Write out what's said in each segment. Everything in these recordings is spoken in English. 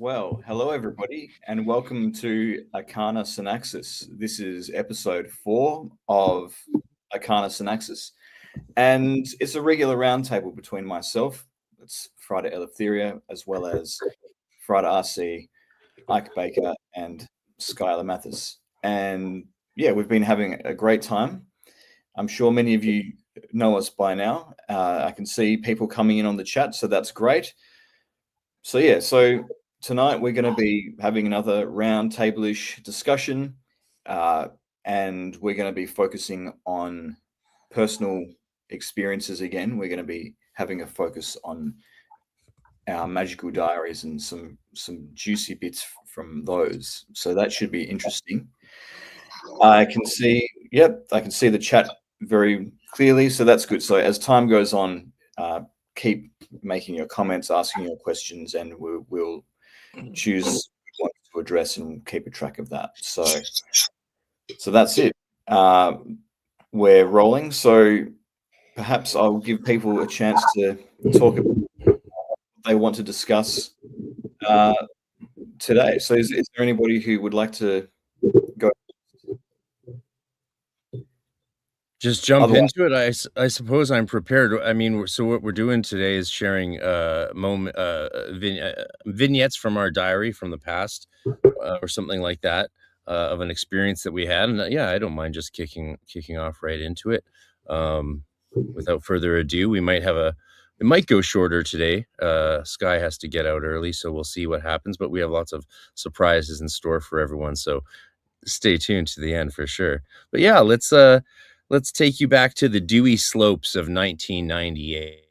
Well, hello everybody, and welcome to Arcana Synaxis. This is episode 4 of Arcana Synaxis, and it's a regular roundtable between myself, it's Frater Eleftheria, as well as Frater RC, Ike Baker, and Skye Mathis. And yeah, we've been having a great time. I'm sure many of you know us by now. I can see people coming in on the chat, so that's great. So tonight we're going to be having another round-table-ish discussion, and we're going to be focusing on personal experiences again. We're going to be having a focus on our magical diaries and some juicy bits from those. So that should be interesting. I can see the chat very clearly, so that's good. So as time goes on, keep making your comments, asking your questions, and we'll choose what to address and keep a track of that. So that's it. We're rolling. So perhaps I'll give people a chance to talk about what they want to discuss today. So is there anybody who would like to go? Just jump into it. I suppose I'm prepared. I mean, so what we're doing today is sharing vignettes from our diary from the past, or something like that, of an experience that we had. And yeah, I don't mind just kicking off right into it. Without further ado, it might go shorter today. Skye has to get out early, so we'll see what happens. But we have lots of surprises in store for everyone, so stay tuned to the end for sure. But yeah, let's take you back to the dewy slopes of 1998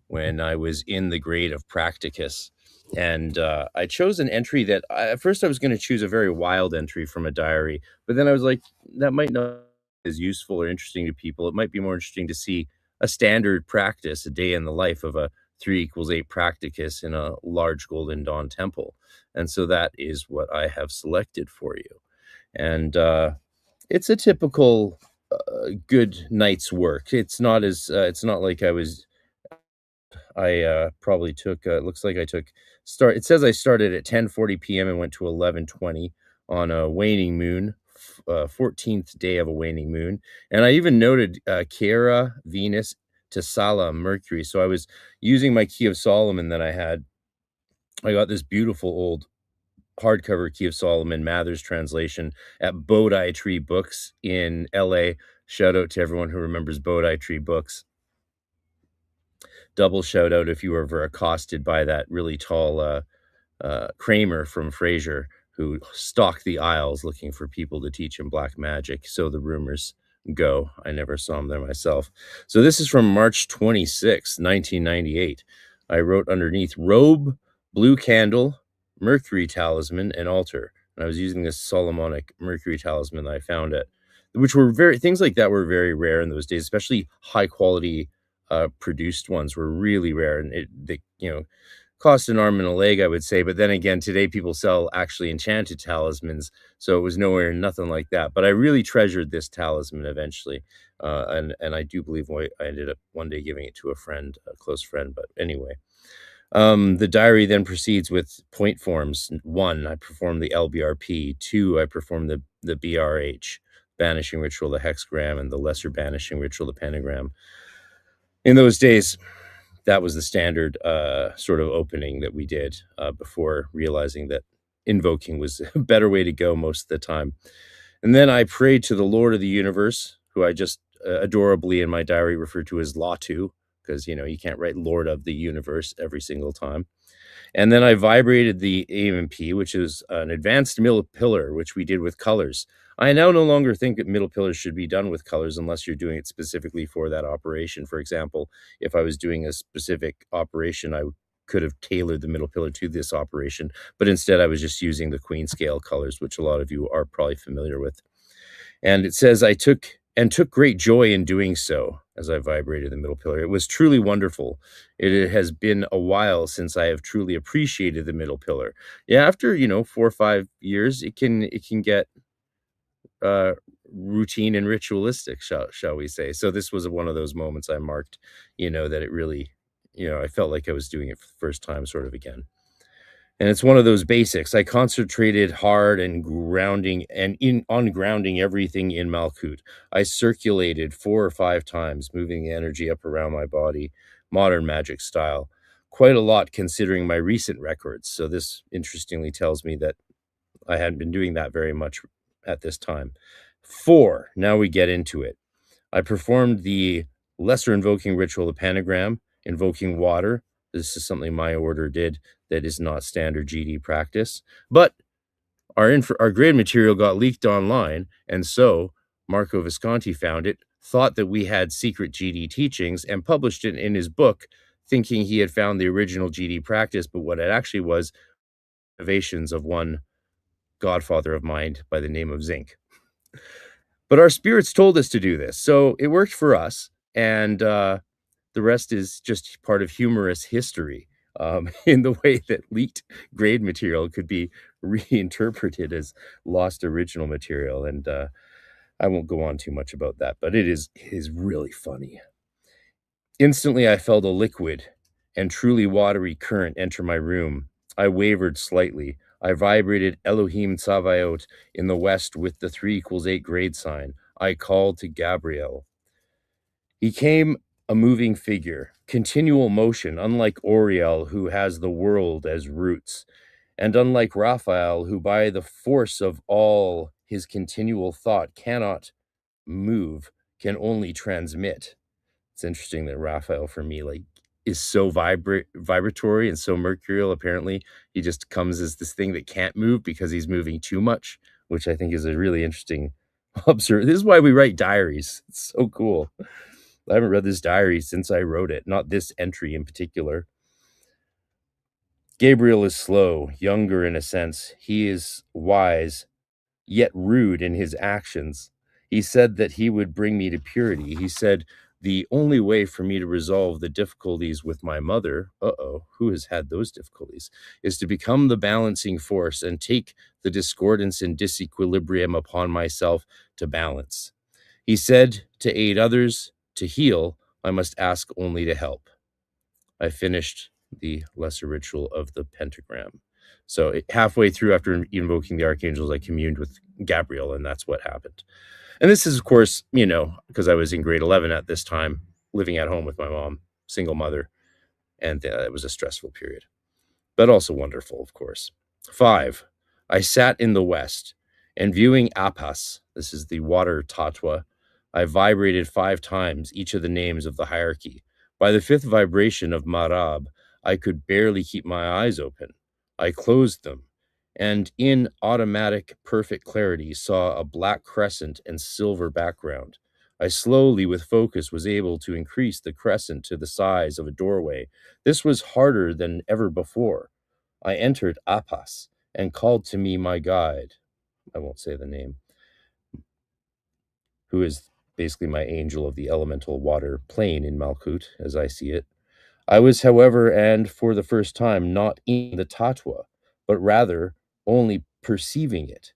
when I was in the grade of Practicus. And I chose an entry that at first I was going to choose a very wild entry from a diary, but then I was like, that might not be as useful or interesting to people. It might be more interesting to see a standard practice, a day in the life of a 3 = 8 Practicus in a large Golden Dawn temple. And so that is what I have selected for you. And it's a typical good night's work. It's not like I probably took looks like I took it says I started at 10:40 p.m. and went to 11:20 on a waning moon, 14th day of a waning moon. And I even noted Kera, Venus, Tesala, Mercury. So I was using my Key of Solomon that I got this beautiful old hardcover Key of Solomon, Mather's translation at Bodhi Tree Books in LA. Shout out to everyone who remembers Bodhi Tree Books. Double shout out if you were ever accosted by that really tall Kramer from Frasier, who stalked the aisles looking for people to teach him black magic. So the rumors go. I never saw him there myself. So this is from March 26, 1998. I wrote underneath, robe, blue candle, Mercury talisman, and altar. And I was using this Solomonic Mercury talisman that I found which were things like that were very rare in those days, especially high quality produced ones were really rare. And they cost an arm and a leg, I would say. But then again, today people sell actually enchanted talismans. So it was nothing like that. But I really treasured this talisman eventually. And I do believe I ended up one day giving it to a close friend. But anyway. The diary then proceeds with point forms. 1, I perform the LBRP. 2, I perform the BRH, banishing ritual, the hexagram, and the lesser banishing ritual, the pentagram. In those days, that was the standard sort of opening that we did before realizing that invoking was a better way to go most of the time. And then I prayed to the Lord of the universe, who I just adorably in my diary refer to as Latu, because, you can't write Lord of the Universe every single time. And then I vibrated the AMP, which is an advanced middle pillar, which we did with colors. I now no longer think that middle pillars should be done with colors unless you're doing it specifically for that operation. For example, if I was doing a specific operation, I could have tailored the middle pillar to this operation. But instead, I was just using the queen scale colors, which a lot of you are probably familiar with. And it says, I took great joy in doing so as I vibrated the middle pillar. It was truly wonderful. It has been a while since I have truly appreciated the middle pillar. Yeah, after 4 or 5 years, it can get routine and ritualistic, shall we say. So this was one of those moments I marked, that it really, I felt like I was doing it for the first time sort of again. And it's one of those basics. I concentrated hard and on grounding everything in Malkut. I circulated 4 or 5 times, moving the energy up around my body, modern magic style. Quite a lot considering my recent records. So this interestingly tells me that I hadn't been doing that very much at this time. 4, now we get into it. I performed the lesser invoking ritual, the pentagram, invoking water. This is something my order did that is not standard GD practice. But our grade material got leaked online, and so Marco Visconti found it, thought that we had secret GD teachings, and published it in his book, thinking he had found the original GD practice, but what it actually was, innovations of one godfather of mine by the name of Zinc. But our spirits told us to do this, so it worked for us, and the rest is just part of humorous history, in the way that leaked grade material could be reinterpreted as lost original material, and I won't go on too much about that, but it is really funny. Instantly, I felt a liquid and truly watery current enter my room. I wavered slightly. I vibrated Elohim Tsavaot in the west with the 3 = 8 grade sign. I called to Gabriel. He came a moving figure, continual motion, unlike Oriel, who has the world as roots, and unlike Raphael, who by the force of all his continual thought cannot move, can only transmit. It's interesting that Raphael, for me, like, is so vibratory and so mercurial. Apparently, he just comes as this thing that can't move because he's moving too much, which I think is a really interesting observation. This is why we write diaries. It's so cool. I haven't read this diary since I wrote it, not this entry in particular. Gabriel is slow, younger in a sense. He is wise, yet rude in his actions. He said that he would bring me to purity. He said the only way for me to resolve the difficulties with my mother, who has had those difficulties, is to become the balancing force and take the discordance and disequilibrium upon myself to balance. He said to aid others, to heal, I must ask only to help. I finished the lesser ritual of the pentagram. So halfway through, after invoking the archangels, I communed with Gabriel, and that's what happened. And this is, of course, because I was in grade 11 at this time, living at home with my mom, single mother, and it was a stressful period, but also wonderful, of course. 5, I sat in the west, and viewing Apas, this is the water Tattwa, I vibrated 5 times each of the names of the hierarchy. By the 5th vibration of Marab, I could barely keep my eyes open. I closed them, and in automatic perfect clarity saw a black crescent and silver background. I slowly, with focus, was able to increase the crescent to the size of a doorway. This was harder than ever before. I entered Apas and called to me my guide. I won't say the name, who is basically my angel of the elemental water plane in Malkut, as I see it. I was, however, and for the first time, not in the Tattwa, but rather only perceiving it.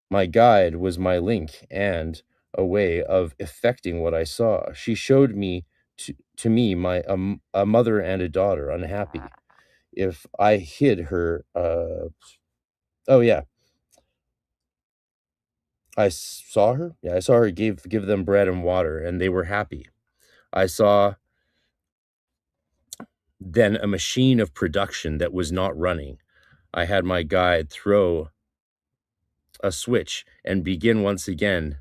My guide was my link and a way of effecting what I saw. She showed me to me a mother and a daughter unhappy. If I hid her, I saw her. Yeah, I saw her give them bread and water, and they were happy. I saw then a machine of production that was not running. I had my guide throw a switch and begin once again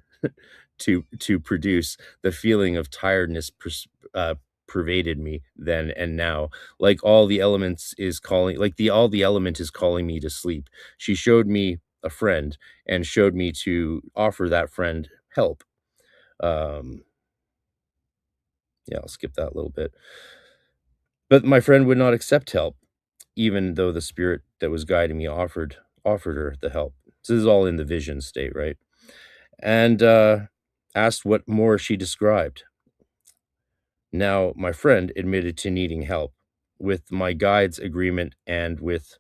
to produce. The feeling of tiredness pervaded me then and now, like all the element is calling me to sleep. She showed me a friend and showed me to offer that friend help. I'll skip that a little bit. But my friend would not accept help, even though the spirit that was guiding me offered her the help. This is all in the vision state, right? And asked what more she described. Now, my friend admitted to needing help with my guide's agreement and with,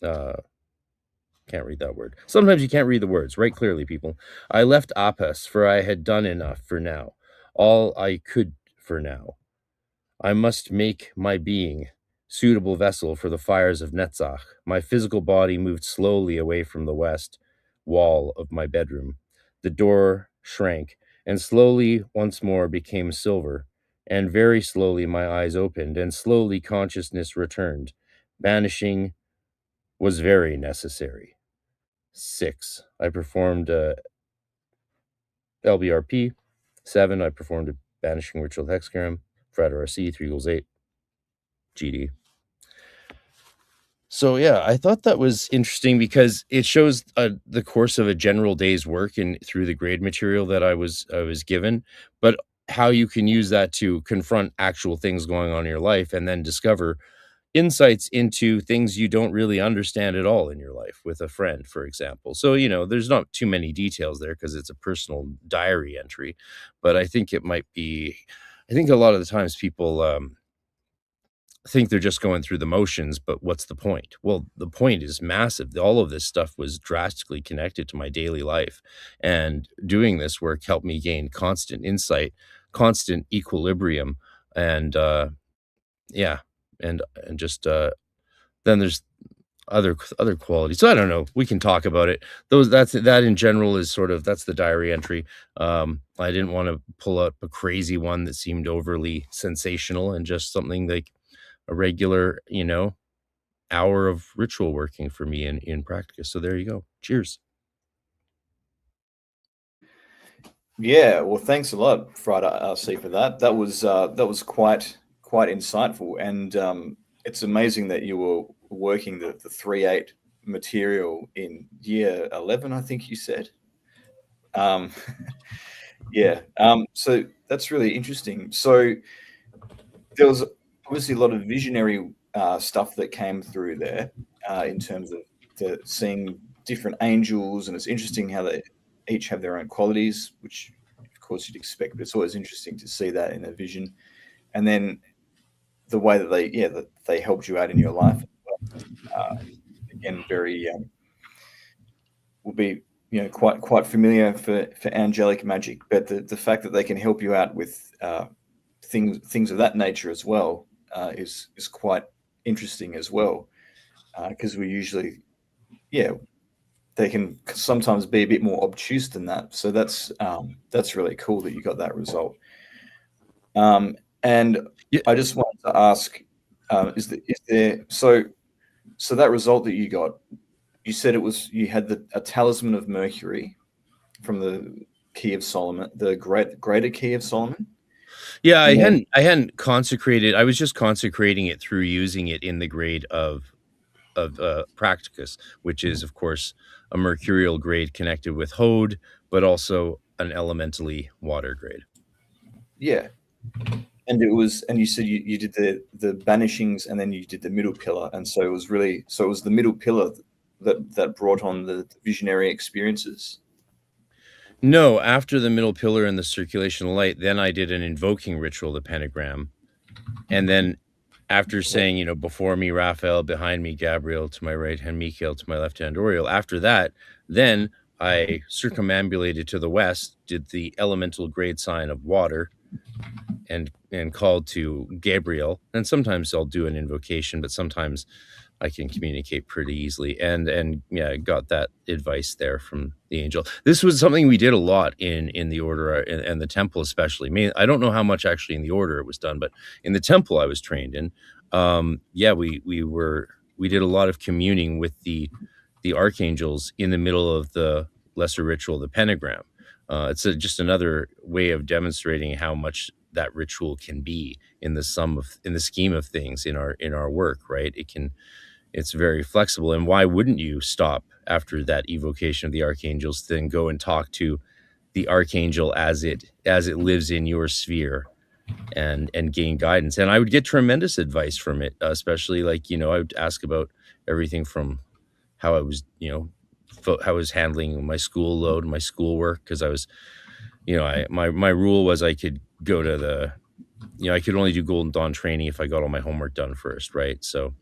can't read that word. Sometimes you can't read the words. Write clearly, people. I left Apis, for I had done enough for now. All I could for now. I must make my being suitable vessel for the fires of Netzach. My physical body moved slowly away from the west wall of my bedroom. The door shrank, and slowly once more became silver, and very slowly my eyes opened, and slowly consciousness returned. Banishing was very necessary. 6. I performed LBRP. 7. I performed a banishing ritual hexagram. Frater RC, 3 equals 8. GD. So yeah, I thought that was interesting because it shows the course of a general day's work and through the grade material that I was given, but how you can use that to confront actual things going on in your life and then discover insights into things you don't really understand at all in your life with a friend, for example. So, there's not too many details there because it's a personal diary entry, but I think it might be, I think a lot of the times people, think they're just going through the motions, but what's the point? Well, the point is massive. All of this stuff was drastically connected to my daily life, and doing this work helped me gain constant insight, constant equilibrium, and yeah, and just then there's other qualities. So I don't know. We can talk about it. That in general is sort of, that's the diary entry. I didn't want to pull up a crazy one that seemed overly sensational, and just something like a regular, hour of ritual working for me in practice. So there you go. Cheers. Yeah, well, thanks a lot, Frater RC, for that. That was quite insightful, and it's amazing that you were working the 3/8 material in year 11, I think you said. Yeah. So that's really interesting. So there was obviously a lot of visionary stuff that came through there in terms of seeing different angels, and it's interesting how they each have their own qualities, which of course you'd expect, but it's always interesting to see that in a vision. And then the way that they helped you out in your life, again, very will be quite familiar for angelic magic, but the fact that they can help you out with things of that nature as well is quite interesting as well, because we usually, they can sometimes be a bit more obtuse than that. So that's really cool that you got that result. And Yeah. I just wanted to ask, is there so that result that you got, you said you had a talisman of Mercury from the Key of Solomon, the greater Key of Solomon. Yeah, I hadn't consecrated. I was just consecrating it through using it in the grade of practicus, which is of course a mercurial grade connected with Hode, but also an elementally water grade. Yeah. And you said you did the banishings, and then you did the middle pillar, and so it was the middle pillar that brought on the visionary experiences. No, after the middle pillar and the circulation of light, then I did an invoking ritual, the pentagram, and then after saying, before me Raphael, behind me Gabriel, to my right hand Michael, to my left hand Oriel. After that, then I circumambulated to the west, did the elemental grade sign of water, and called to Gabriel. And sometimes I'll do an invocation, but sometimes I can communicate pretty easily. And yeah, I got that advice there from the angel. This was something we did a lot in the order and the temple, especially. I mean, I don't know how much actually in the order it was done, but in the temple I was trained in, we did a lot of communing with the archangels in the middle of the lesser ritual, the pentagram. It's just another way of demonstrating how much that ritual can be in the scheme of things in our work, right? It's very flexible. And why wouldn't you stop after that evocation of the archangels, then go and talk to the archangel as it lives in your sphere and gain guidance? And I would get tremendous advice from it, especially I would ask about everything from how I was, how I was handling my school load, my schoolwork, because I was, my rule was I could go to I could only do Golden Dawn training if I got all my homework done first, right? So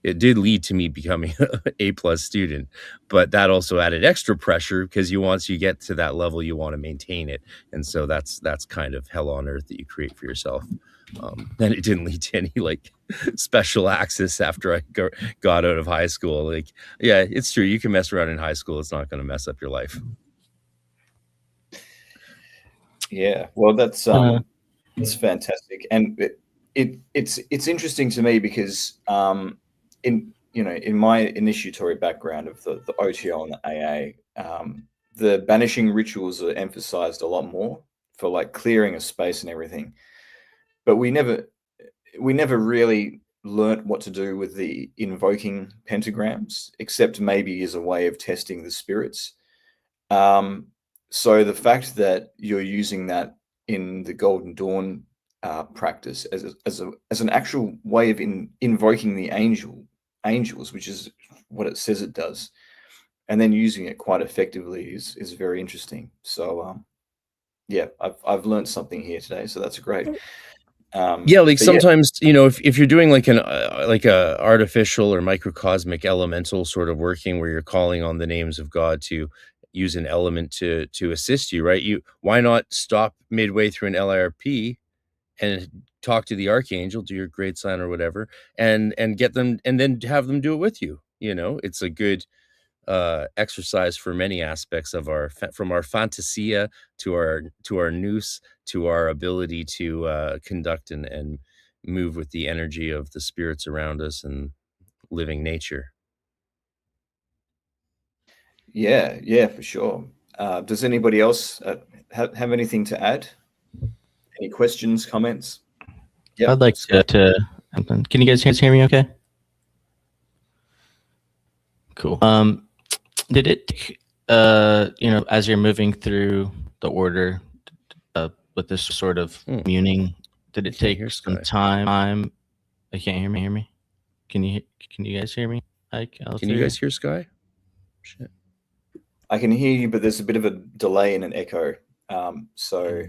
it did lead to me becoming a plus student, but that also added extra pressure because once you get to that level, you want to maintain it. And so that's kind of hell on earth that you create for yourself. And it didn't lead to any like special access after I got out of high school. Like, yeah, it's true. You can mess around in high school. It's not going to mess up your life. Yeah, well, that's it's fantastic, and it's interesting to me because in my initiatory background of the OTO and the AA, the banishing rituals are emphasized a lot more for like clearing a space and everything, but we never really learnt what to do with the invoking pentagrams, except maybe as a way of testing the spirits. So the fact that you're using that in the Golden Dawn practice as an actual way of invoking the angels, which is what it says it does, and then using it quite effectively is very interesting. So yeah, I've learned something here today, so that's great. Yeah, like sometimes, if you're doing like a artificial or microcosmic elemental sort of working where you're calling on the names of God to use an element to assist you, right? Why not stop midway through an LIRP and talk to the archangel, do your grade sign or whatever, and get them, and then have them do it with you. It's a good exercise for many aspects of from our fantasia to our nous to our ability to conduct and move with the energy of the spirits around us and living nature. Yeah, for sure. Does anybody else have anything to add? Any questions, comments? Yeah, I'd like to. Can you guys hear me? Okay. Cool. Did it, as you're moving through the order with this sort of communing, did it take some time? I can't hear me. Can you guys hear me? Ike, can you guys hear Skye? Shit. I can hear you, but there's a bit of a delay and an echo. So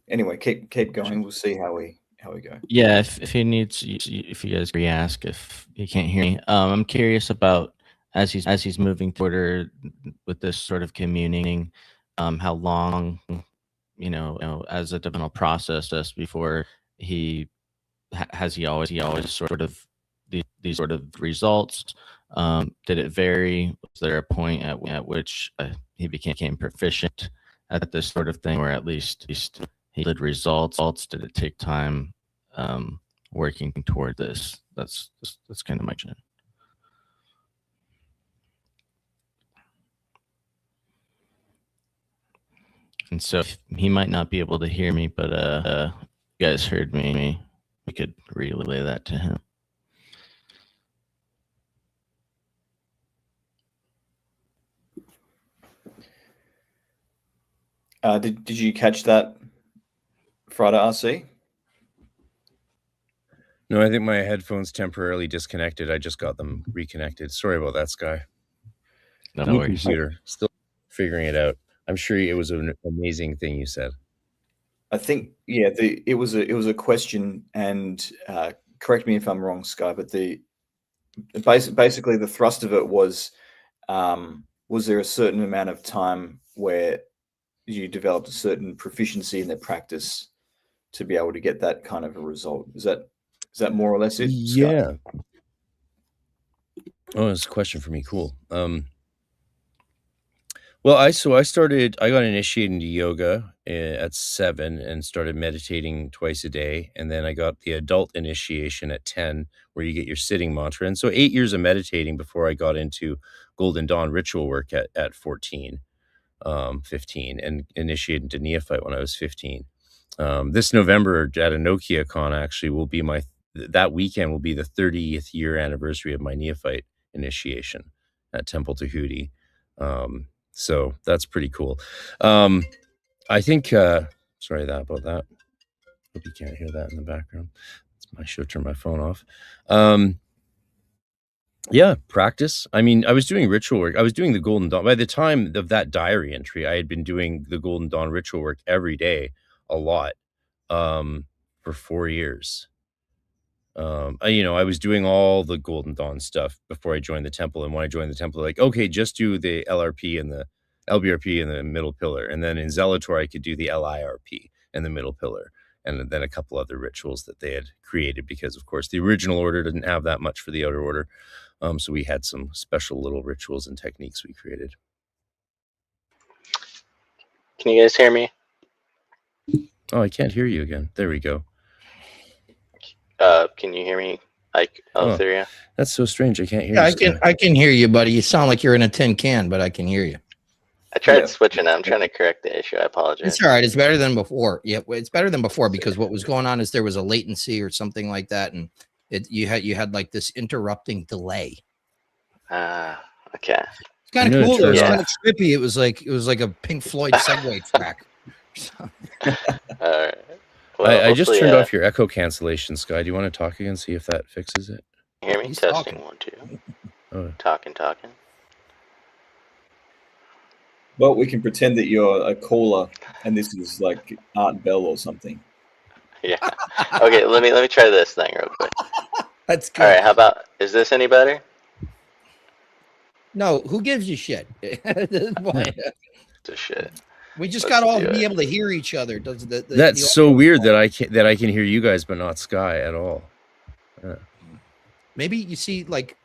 anyway, keep going. We'll see how we go. Yeah, if he needs, if you guys re-ask if he can't hear me. I'm curious about as he's moving forward with this sort of communing, how long, as a developmental process before he has he always sort of these sort of results. Did it vary? Was there a point at which he became proficient at this sort of thing, or at least he did results? Did it take time working toward this? That's kind of my question. And so he might not be able to hear me, but you guys heard me. We could relay that to him. Did you catch that, Frater RC? No, I think my headphones temporarily disconnected. I just got them reconnected. Sorry about that, Skye. No worries. Computer. Still figuring it out. I'm sure it was an amazing thing you said. I think, yeah, it was a question, and correct me if I'm wrong, Skye, but basically the thrust of it was there a certain amount of time where you developed a certain proficiency in the practice to be able to get that kind of a result? Is that more or less it, Skye? Yeah. Oh, it's a question for me. Cool. Well, I got initiated into yoga at 7 and started meditating twice a day. And then I got the adult initiation at 10, where you get your sitting mantra. And so 8 years of meditating before I got into Golden Dawn ritual work at 14, 15, and initiated into Neophyte when I was 15. This November at a Nokia Con actually will be that weekend will be the 30th year anniversary of my Neophyte initiation at Temple Tahuti. So that's pretty cool. I think, sorry about that. Hope you can't hear that in the background. I should turn my phone off. Yeah, practice. I mean, I was doing ritual work. I was doing the Golden Dawn. By the time of that diary entry, I had been doing the Golden Dawn ritual work every day, a lot, for 4 years. I was doing all the Golden Dawn stuff before I joined the temple, and when I joined the temple, like, okay, just do the LRP and the LBRP and the middle pillar, and then in Zelator I could do the LIRP and the middle pillar, and then a couple other rituals that they had created, because of course the original order didn't have that much for the outer order, so we had some special little rituals and techniques we created. Can you guys hear me? Oh, I can't hear you again. There we go. Can you hear me, Ike Eleftheria? That's so strange. I can't hear you. I can hear you, buddy. You sound like you're in a tin can, but I can hear you. I tried switching. I'm trying to correct the issue. I apologize. It's all right. It's better than before. Yeah, it's better than before, because what was going on is there was a latency or something like that, and you had like this interrupting delay. Okay. It's kind of cool. It was kind of trippy. It was like a Pink Floyd Segway track. All right. Well, I just turned off your echo cancellation, Skye. Do you want to talk again? See if that fixes it. Hear me? He's Testing talking. 1 2. Oh. Talking. Well, we can pretend that you're a caller and this is like Art Bell or something. Yeah. Okay. Let me try this thing real quick. That's good. All right. How about? Is this any better? No, who gives you shit? Just shit. We just Let's got all do to be it. able to hear each other. That's so weird that I can hear you guys but not Skye at all. Maybe you see, like,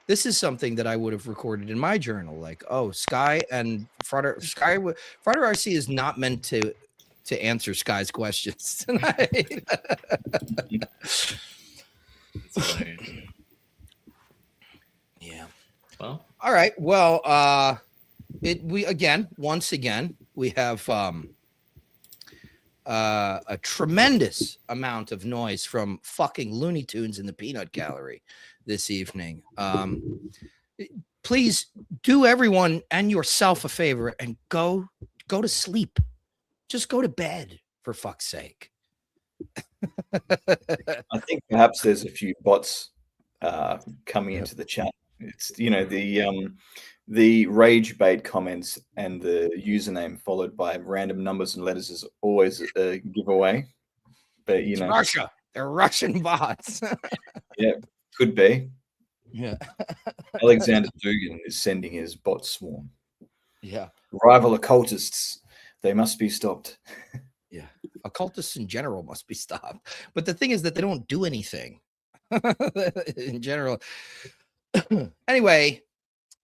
this is something that I would have recorded in my journal. Like, oh, Skye and Frater RC is not meant to answer Skye's questions tonight. Yeah. Well, all right. Well, once again, we have a tremendous amount of noise from fucking Looney Tunes in the peanut gallery this evening. Please do everyone and yourself a favor and go to sleep. Just go to bed, for fuck's sake. I think perhaps there's a few bots coming into the chat. It's the rage bait comments and the username followed by random numbers and letters is always a giveaway. But It's Russia. They're Russian bots. Yeah, could be. Yeah. Alexander Dugan is sending his bot swarm. Yeah. Rival occultists, they must be stopped. Yeah. Occultists in general must be stopped. But the thing is that they don't do anything in general. Anyway,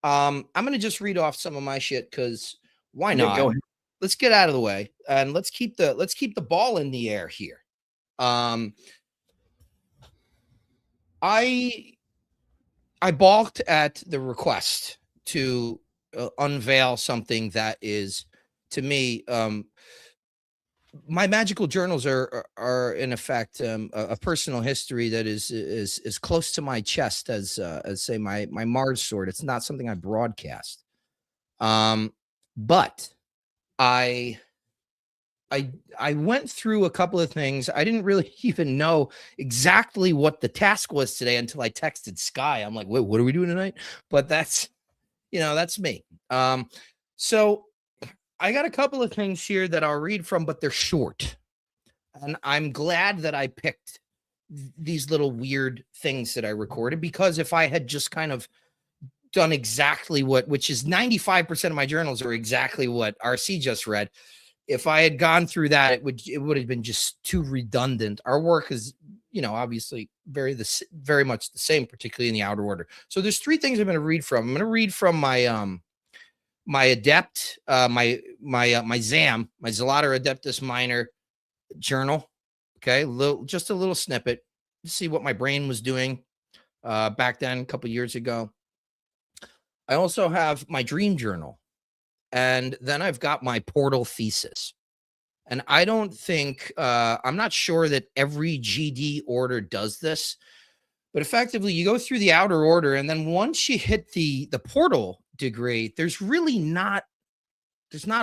I'm going to just read off some of my shit because why not? Go ahead. Let's get out of the way and let's keep the ball in the air here. I balked at the request to unveil something that is, to me, my magical journals are in effect a personal history that is close to my chest as say my Mars sword. It's not something I broadcast, but I went through a couple of things. I didn't really even know exactly what the task was today until I texted Skye. I'm like, wait, what are we doing tonight? But that's me. So I got a couple of things here that I'll read from, but they're short. And I'm glad that I picked these little weird things that I recorded, because if I had just kind of done exactly which is 95% of my journals are exactly what RC just read. If I had gone through that, it would have been just too redundant. Our work is, obviously very much the same, particularly in the outer order. So there's three things I'm going to read from. I'm going to read from my adept, my ZAM, my Zelator Adeptus Minor journal. Okay, just a little snippet to see what my brain was doing back then, a couple years ago. I also have my dream journal, and then I've got my portal thesis. And I don't think I'm not sure that every GD order does this, but effectively you go through the outer order, and then once you hit the portal degree, there's not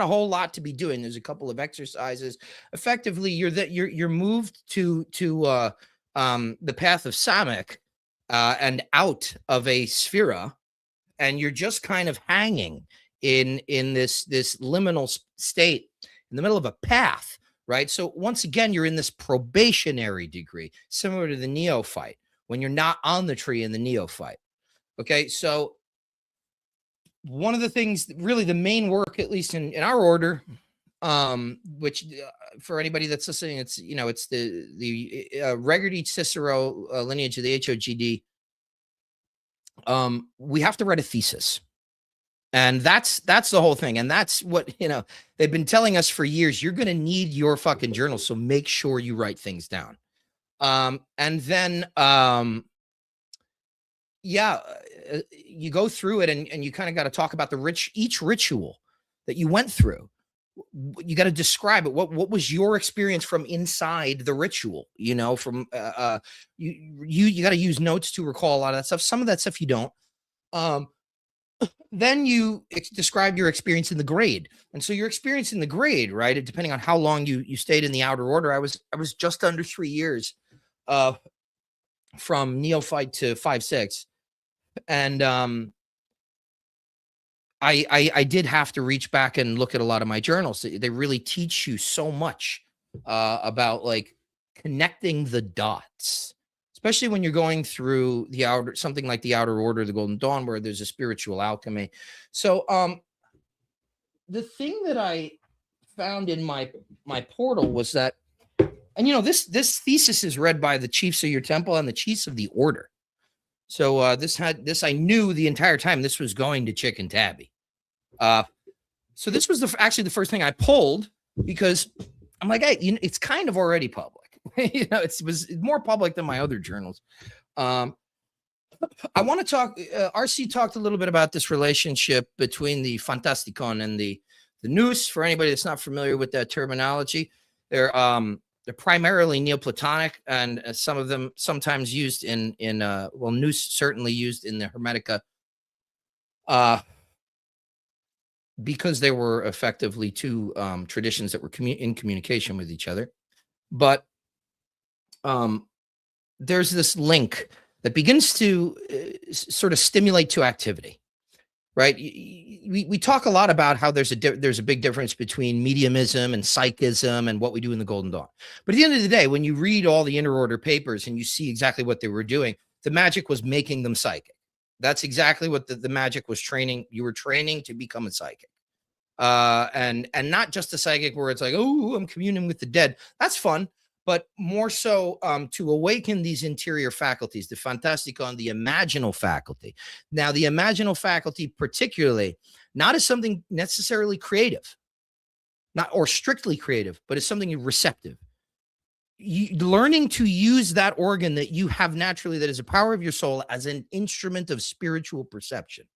a whole lot to be doing. There's a couple of exercises. Effectively, you're moved to the path of Samek and out of a Sphera, and you're just kind of hanging in this liminal state in the middle of a path right? So once again, you're in this probationary degree, similar to the neophyte, when you're not on the tree in the neophyte. Okay, so one of the things, really the main work, at least in our order, which for anybody that's listening, it's, you know, it's the Regardie Cicero lineage of the HOGD. We have to write a thesis. And that's the whole thing. And that's what, you know, they've been telling us for years. You're going to need your fucking journal. So make sure you write things down. And then, you go through it and you kind of got to talk about each ritual that you went through. You got to describe it. What was your experience from inside the ritual? You know, from, you got to use notes to recall a lot of that stuff. Some of that stuff you don't. Then you describe your experience in the grade. And so your experience in the grade, right, depending on how long you stayed in the outer order, I was just under 3 years from neophyte to 5-6. And I did have to reach back and look at a lot of my journals. They really teach you so much about like connecting the dots, especially when you're going through something like the outer order, the Golden Dawn, where there's a spiritual alchemy. So the thing that I found in my portal was that, and you know, this thesis is read by the chiefs of your temple and the chiefs of the order. So this I knew the entire time this was going to Chicken Tabby. So this was actually the first thing I pulled, because I'm like, hey, you know, it's kind of already public. You know, it was more public than my other journals. I want to talk. RC talked a little bit about this relationship between the Fantasticon and the Nous. For anybody that's not familiar with that terminology, they're primarily Neoplatonic, and some of them sometimes used in Nous certainly used in the Hermetica, because they were effectively two traditions that were in communication with each other. But there's this link that begins to sort of stimulate to activity, right? We talk a lot about how there's a big difference between mediumism and psychism and what we do in the Golden Dawn. But at the end of the day, when you read all the inner order papers and you see exactly what they were doing, the magic was making them psychic. That's exactly what the magic was training. You were training to become a psychic. And not just a psychic where it's like, oh, I'm communing with the dead. That's fun. But more so to awaken these interior faculties, the Fantasticon, the imaginal faculty. Now, the imaginal faculty particularly, not as something necessarily creative, not or strictly creative, but as something receptive. Learning to use that organ that you have naturally, that is a power of your soul, as an instrument of spiritual perception.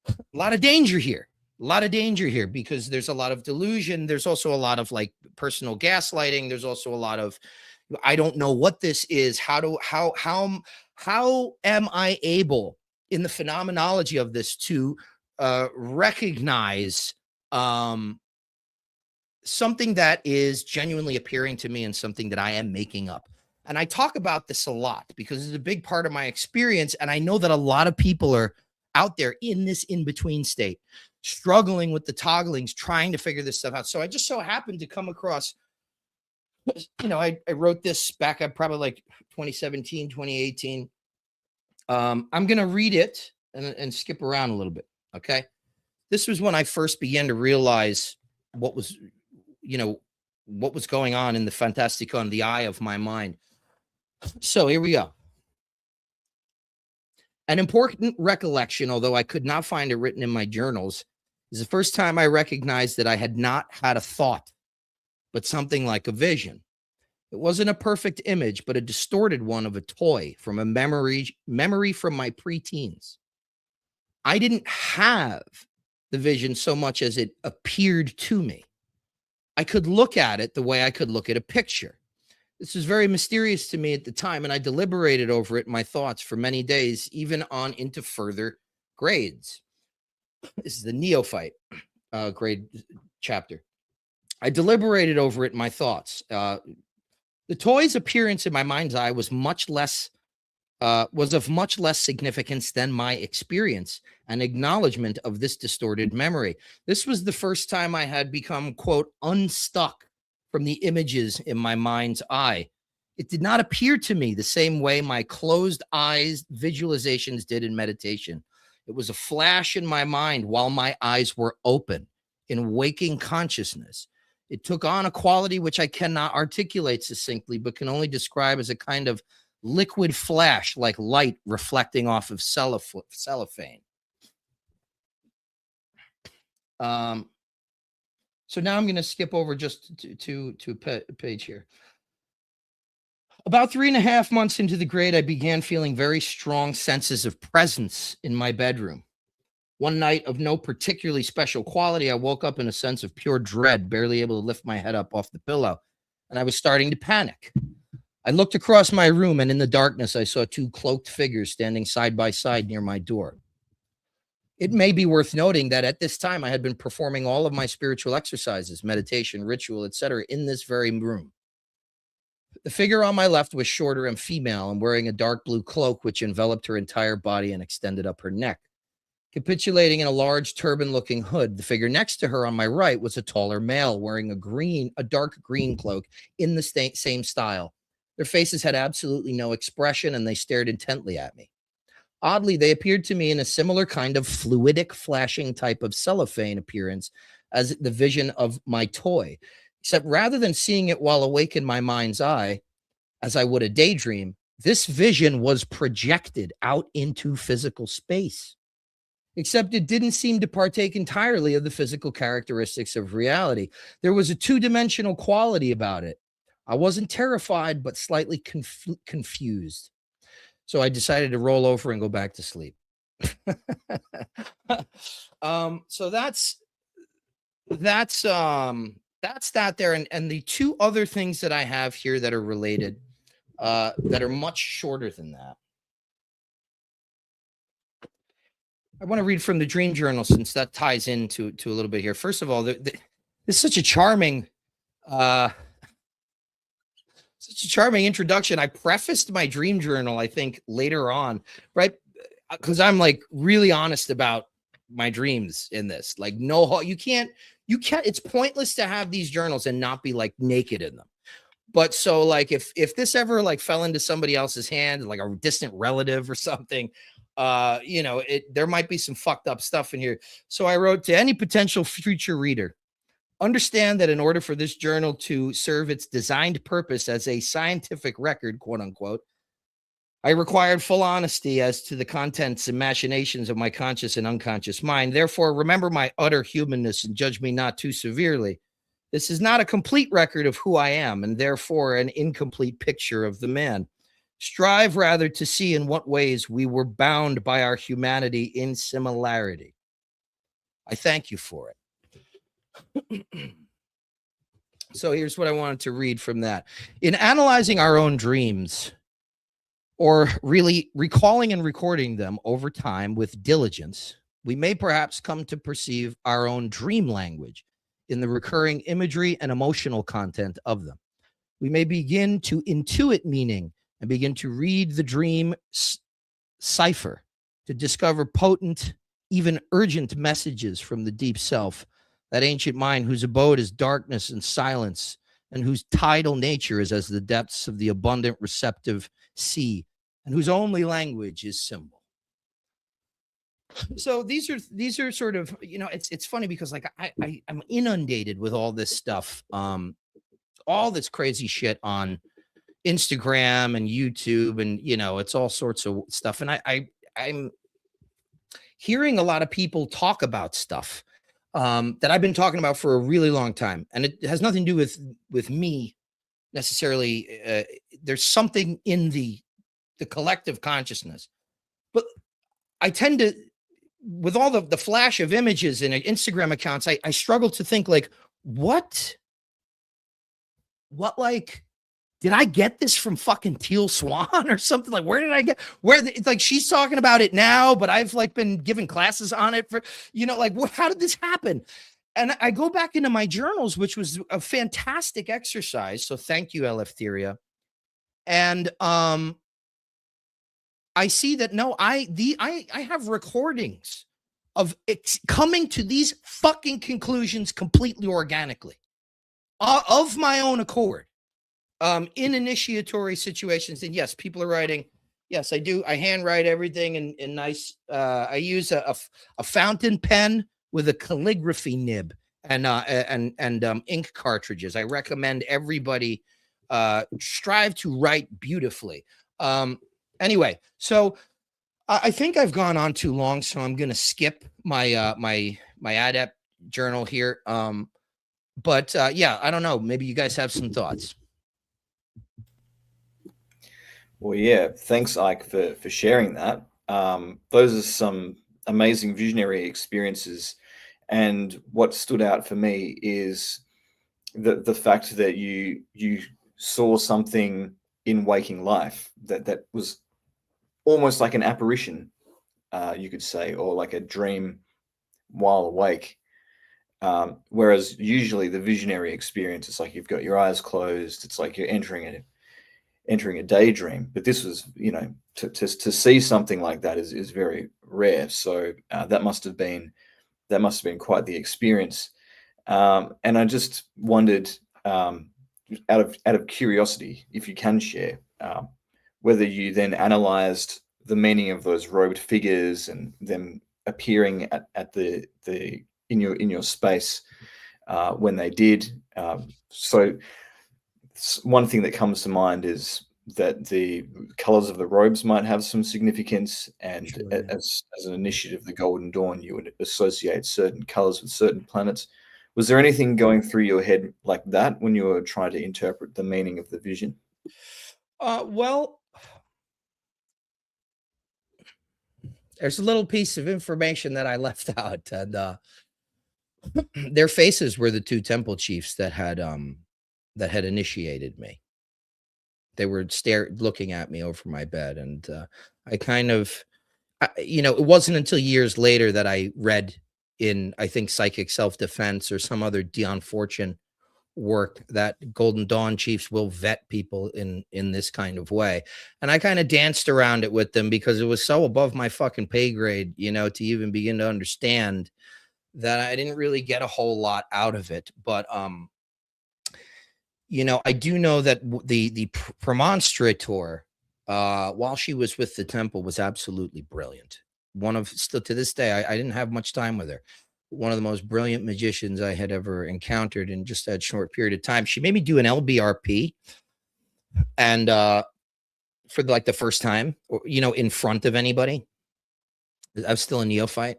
A lot of danger here. A lot of danger here, because there's a lot of delusion. There's also a lot of like personal gaslighting. There's also a lot of, I don't know what this is. How am I able in the phenomenology of this to recognize something that is genuinely appearing to me and something that I am making up? And I talk about this a lot because it's a big part of my experience. And I know that a lot of people are out there in this in-between state, struggling with the togglings, trying to figure this stuff out. So I just so happened to come across, you know, I wrote this back up probably like 2017, 2018. I'm going to read it and skip around a little bit. Okay. This was when I first began to realize what was, you know, what was going on in the Fantasticon, the eye of my mind. So here we go. An important recollection, although I could not find it written in my journals, is the first time I recognized that I had not had a thought, but something like a vision. It wasn't a perfect image, but a distorted one of a toy from a memory from my preteens. I didn't have the vision so much as it appeared to me. I could look at it the way I could look at a picture. This was very mysterious to me at the time, and I deliberated over it in my thoughts for many days, even on into further grades. This is the neophyte grade chapter. I deliberated over it in my thoughts. The toy's appearance in my mind's eye was of much less significance than my experience and acknowledgement of this distorted memory. This was the first time I had become, quote, unstuck from the images in my mind's eye. It did not appear to me the same way my closed eyes visualizations did in meditation. It was a flash in my mind while my eyes were open in waking consciousness. It took on a quality which I cannot articulate succinctly, but can only describe as a kind of liquid flash, like light reflecting off of cellophane. So now I'm going to skip over just to a page here. About 3.5 months into the grade, I began feeling very strong senses of presence in my bedroom. One night of no particularly special quality, I woke up in a sense of pure dread, barely able to lift my head up off the pillow, and I was starting to panic. I looked across my room, and in the darkness, I saw 2 cloaked figures standing side by side near my door. It may be worth noting that at this time, I had been performing all of my spiritual exercises, meditation, ritual, etc., in this very room. The figure on my left was shorter and female and wearing a dark blue cloak which enveloped her entire body and extended up her neck. Capitulating in a large turban-looking hood, the figure next to her on my right was a taller male wearing a dark green cloak in the same style. Their faces had absolutely no expression, and they stared intently at me. Oddly, they appeared to me in a similar kind of fluidic, flashing type of cellophane appearance as the vision of my toy, except rather than seeing it while awake in my mind's eye, as I would a daydream, this vision was projected out into physical space. Except it didn't seem to partake entirely of the physical characteristics of reality. There was a 2-dimensional quality about it. I wasn't terrified, but slightly confused. So I decided to roll over and go back to sleep. So that's that there. And the 2 other things that I have here that are related, that are much shorter than that. I want to read from the dream journal since that ties into a little bit here. First of all, this is such a charming introduction. I prefaced my dream journal, I think, later on, right? Because I'm like really honest about my dreams in this. Like, no, you can't, it's pointless to have these journals and not be like naked in them. But so like, if this ever like fell into somebody else's hand, like a distant relative or something, there might be some fucked up stuff in here. So I wrote to any potential future reader, understand that in order for this journal to serve its designed purpose as a scientific record, quote unquote, I required full honesty as to the contents and machinations of my conscious and unconscious mind. Therefore, remember my utter humanness and judge me not too severely. This is not a complete record of who I am, and therefore an incomplete picture of the man. Strive rather to see in what ways we were bound by our humanity in similarity. I thank you for it. So here's what I wanted to read from that. In analyzing our own dreams, or really recalling and recording them over time with diligence, we may perhaps come to perceive our own dream language in the recurring imagery and emotional content of them. We may begin to intuit meaning and begin to read the dream cipher to discover potent, even urgent messages from the deep self, that ancient mind whose abode is darkness and silence, and whose tidal nature is as the depths of the abundant receptive sea, and whose only language is symbol. So these are sort of, it's funny because like I'm inundated with all this stuff, all this crazy shit on Instagram and YouTube, and it's all sorts of stuff. And I'm hearing a lot of people talk about stuff that I've been talking about for a really long time, and it has nothing to do with me necessarily. There's something in the collective consciousness, but I tend to, with all the flash of images in Instagram accounts, I struggle to think like, what like, did I get this from fucking Teal Swan or something? Like, where did I get, it's like, she's talking about it now, but I've like been giving classes on it for, like, how did this happen? And I go back into my journals, which was a fantastic exercise. So thank you, Eleftheria. And, I see that, no, I have recordings of coming to these fucking conclusions completely organically. of my own accord, in initiatory situations. And yes, people are writing. Yes, I do. I handwrite everything in nice. I use a fountain pen with a calligraphy nib and ink cartridges. I recommend everybody strive to write beautifully. Anyway, so I think I've gone on too long, so I'm going to skip my my adept journal here. But yeah, I don't know. Maybe you guys have some thoughts. Well, yeah, thanks, Ike, for sharing that. Those are some amazing visionary experiences. And what stood out for me is the fact that you saw something in waking life that was almost like an apparition, you could say, or like a dream while awake. Whereas usually the visionary experience, it's like you've got your eyes closed. It's like you're entering a daydream. But this was, to see something like that is very rare. So that must have been quite the experience. And I just wondered, out of curiosity, if you can share, whether you then analyzed the meaning of those robed figures and them appearing at the in your space when they did. So one thing that comes to mind is that the colors of the robes might have some significance, and Sure, yeah. as an initiative, the Golden Dawn, you would associate certain colors with certain planets. Was there anything going through your head like that when you were trying to interpret the meaning of the vision? Well, there's a little piece of information that I left out, and their faces were the two temple chiefs that had initiated me. They were looking at me over my bed, and I kind of, it wasn't until years later that I read in, I think, Psychic Self-Defense or some other Dion Fortune work that Golden Dawn chiefs will vet people in this kind of way. And I kind of danced around it with them because it was so above my fucking pay grade, to even begin to understand that I didn't really get a whole lot out of it. But, I do know that the premonstrator, while she was with the temple, was absolutely brilliant. Still to this day, I didn't have much time with her. One of the most brilliant magicians I had ever encountered in just that short period of time. She made me do an LBRP, and for like the first time, in front of anybody. I was still a neophyte.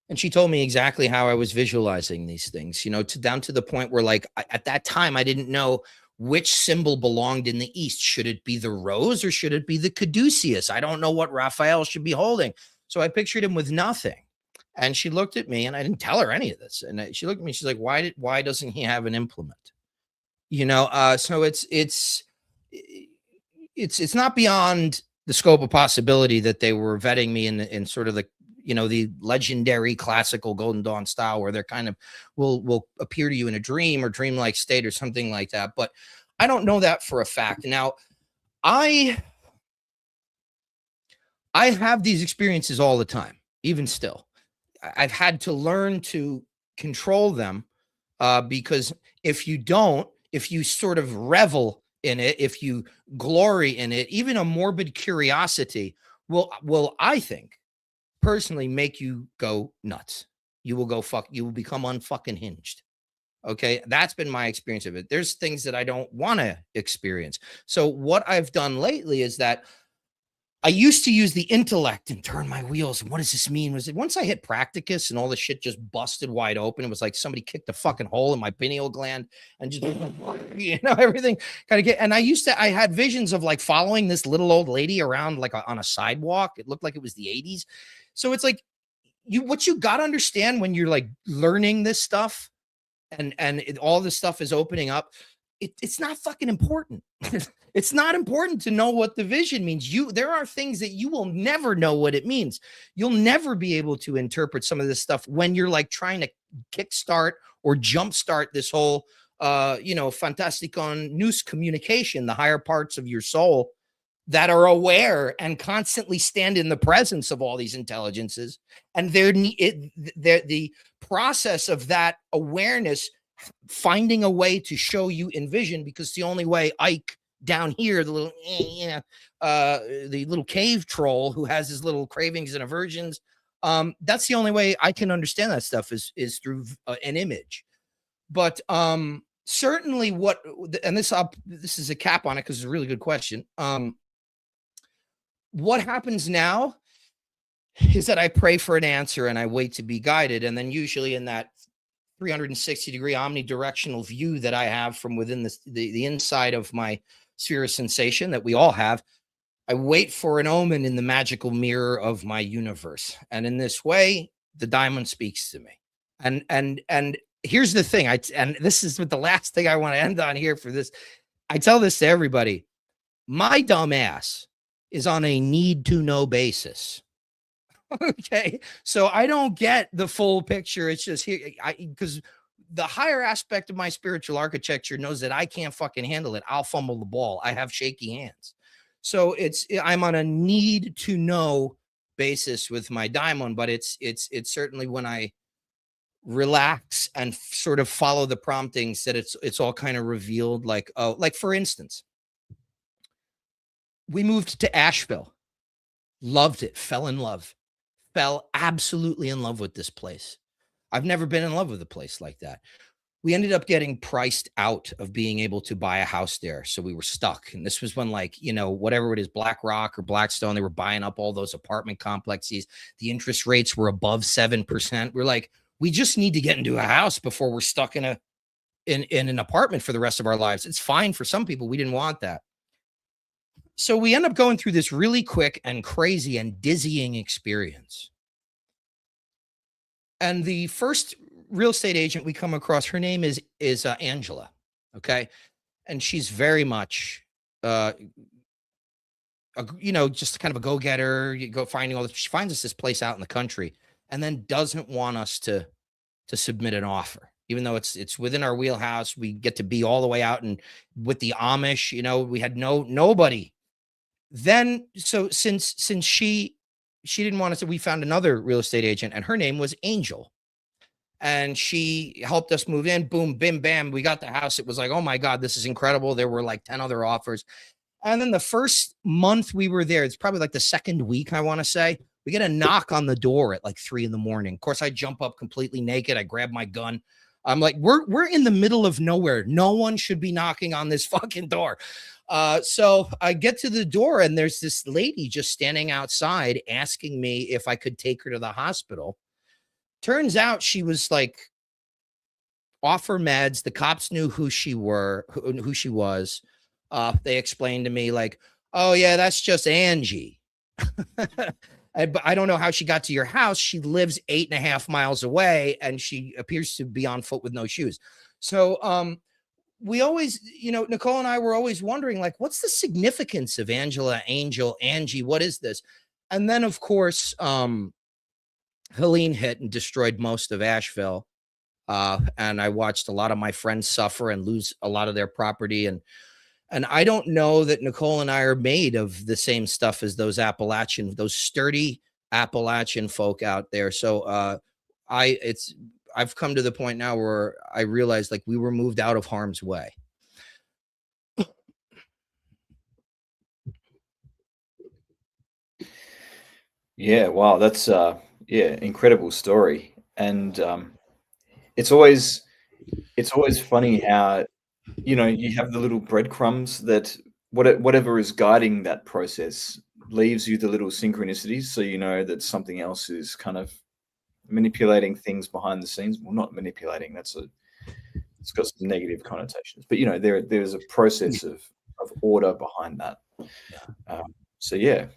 And she told me exactly how I was visualizing these things, down to the point where, like, at that time, I didn't know which symbol belonged in the East. Should it be the rose or should it be the caduceus? I don't know what Raphael should be holding. So I pictured him with nothing. And she looked at me, and I didn't tell her any of this. And she looked at me, she's like, why doesn't he have an implement? So it's not beyond the scope of possibility that they were vetting me in sort of the, the legendary classical Golden Dawn style, where they're kind of will appear to you in a dream or dreamlike state or something like that. But I don't know that for a fact. Now, I have these experiences all the time, even still. I've had to learn to control them, because if you sort of revel in it, if you glory in it, even a morbid curiosity will, I think, personally make you go nuts. You will become unfucking hinged. Okay. That's been my experience of it. There's things that I don't want to experience. So what I've done lately is that I used to use the intellect and turn my wheels. And what does this mean? Was it once I hit practicus and all the shit just busted wide open? It was like somebody kicked a fucking hole in my pineal gland and just, everything kind of I had visions of like following this little old lady around like on a sidewalk. It looked like it was the 80s. So it's like what you got to understand when you're like learning this stuff and all this stuff is opening up. It's not fucking important. It's not important to know what the vision means. There are things that you will never know what it means. You'll never be able to interpret some of this stuff when you're like trying to kickstart or jumpstart this whole, fantasticon nous communication, the higher parts of your soul that are aware and constantly stand in the presence of all these intelligences. And the process of that awareness finding a way to show you in vision, because the only way Ike down here, the little the little cave troll who has his little cravings and aversions, that's the only way I can understand that stuff is through an image. But certainly what, and this is a cap on it because it's a really good question. What happens now is that I pray for an answer and I wait to be guided, and then usually in that 360-degree omnidirectional view that I have from within the inside of my sphere of sensation that we all have, I wait for an omen in the magical mirror of my universe. And in this way, the diamond speaks to me. And here's the thing, and this is what the last thing I want to end on here for this. I tell this to everybody. My dumb ass is on a need to know basis. Okay. So I don't get the full picture. It's just here because the higher aspect of my spiritual architecture knows that I can't fucking handle it. I'll fumble the ball. I have shaky hands. So I'm on a need to know basis with my diamond, but it's certainly when I relax and sort of follow the promptings that it's all kind of revealed. Like, oh, like for instance, we moved to Asheville, loved it, fell absolutely in love with this place. I've never been in love with a place like that. We ended up getting priced out of being able to buy a house there. So we were stuck. And this was when, like, whatever it is, BlackRock or Blackstone, they were buying up all those apartment complexes. The interest rates were above 7%. We're like, we just need to get into a house before we're stuck in an apartment for the rest of our lives. It's fine for some people. We didn't want that. So we end up going through this really quick and crazy and dizzying experience. And the first real estate agent we come across, her name is Angela. Okay. And she's very much, just kind of a go-getter. You go finding all this. She finds us this place out in the country and then doesn't want us to submit an offer, even though it's within our wheelhouse. We get to be all the way out, and with the Amish, we had nobody. Then, so since she didn't want us to, we found another real estate agent, and her name was Angel. And she helped us move in. Boom, bim, bam. We got the house. It was like, oh my God, this is incredible. There were like 10 other offers. And then the first month we were there, it's probably like the second week, I want to say, we get a knock on the door at like 3 a.m. Of course, I jump up completely naked. I grab my gun. I'm like, we're in the middle of nowhere. No one should be knocking on this fucking door. So I get to the door, and there's this lady just standing outside asking me if I could take her to the hospital. Turns out she was like off her meds. The cops knew who she was. They explained to me like, oh yeah, that's just Angie. But I don't know how she got to your house. She lives 8.5 miles away, and she appears to be on foot with no shoes. So, we always, Nicole and I were always wondering, like, what's the significance of Angela, Angel, Angie? What is this? And then, of course, Helene hit and destroyed most of Asheville. And I watched a lot of my friends suffer and lose a lot of their property. And I don't know that Nicole and I are made of the same stuff as those sturdy Appalachian folk out there. So I've come to the point now where I realize, like, we were moved out of harm's way. Yeah, wow, that's incredible story. And it's always funny how you have the little breadcrumbs that whatever is guiding that process leaves you the little synchronicities, so you know that something else is kind of manipulating things behind the scenes. Well, not manipulating, it's got some negative connotations, but there's a process of order behind that. So yeah,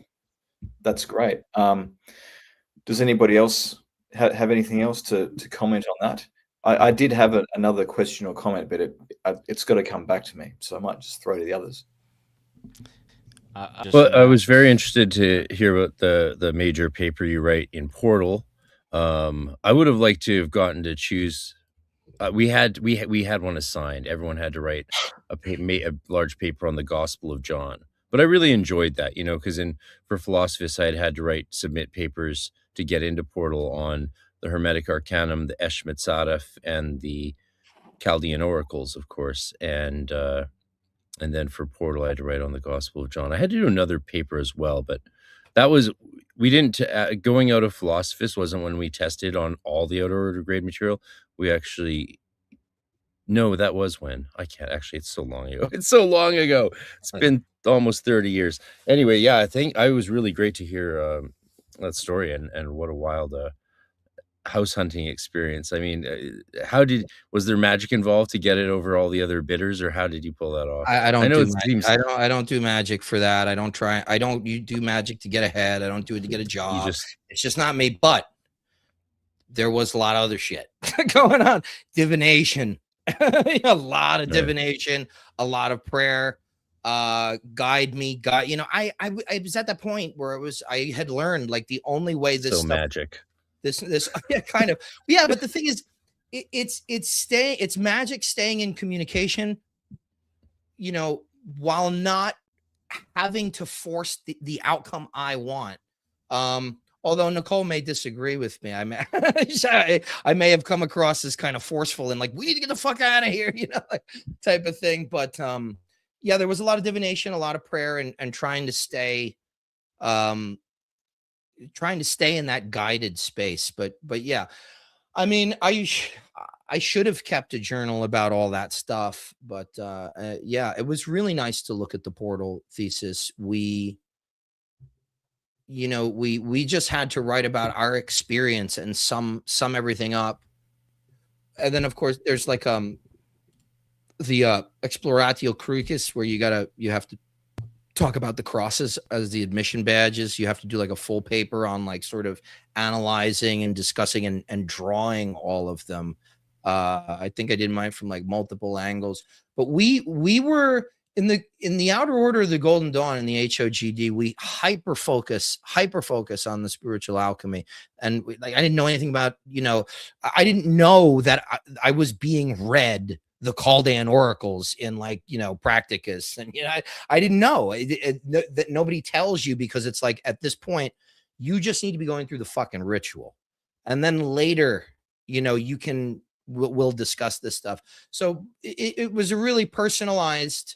that's great. Does anybody else have anything else to comment on that? I did have another question or comment, but it's got to come back to me, so I might just throw to the others. I was very interested to hear about the major paper you write in Portal. I would have liked to have gotten to choose. We had one assigned. Everyone had to write a large paper on the Gospel of John. But I really enjoyed that, because for Philosophists, I had to submit papers to get into Portal on the Hermetic Arcanum, the Eshmet Sadaf, and the Chaldean oracles, of course, and then for Portal, I had to write on the Gospel of John. I had to do another paper as well, but that was, we didn't, going out of Philosophist wasn't when we tested on all the outer order grade material. We actually, no, that was when, I can't, actually, it's so long ago. It's so long ago. It's been almost 30 years. Anyway, yeah, I think it was really great to hear that story, and what a wild house hunting experience. I mean, was there magic involved to get it over all the other bidders, or how did you pull that off? I don't I know do it magic. seems I don't do magic for that. I don't do magic to get ahead. I don't do it to get a job. It's just not me. But there was a lot of other shit going on. Divination, a lot of divination, a lot of prayer. Guide me. You know, I was at that point where I had learned like the only way this so stuff, magic. This yeah, kind of, yeah. But the thing is, it's magic staying in communication, you know, while not having to force the outcome I want. Although Nicole may disagree with me, I may have come across as kind of forceful and like, we need to get the fuck out of here, you know, like, type of thing. But yeah, there was a lot of divination, a lot of prayer, and trying to stay in that guided space. But yeah, I mean, I should have kept a journal about all that stuff, but yeah, it was really nice to look at the Portal thesis. We just had to write about our experience and sum everything up. And then of course there's like the exploratio crucis, where you have to talk about the crosses as the admission badges. You have to do like a full paper on like sort of analyzing and discussing and drawing all of them. I think I did mine from like multiple angles, but we were in the outer order of the Golden Dawn in the HOGD. We hyper focus on the spiritual alchemy. And I didn't know anything about, I didn't know that I was being read the Chaldean oracles in like, Practicus. And, I didn't know that nobody tells you, because it's like, at this point, you just need to be going through the fucking ritual. And then later, we'll discuss this stuff. So it was a really personalized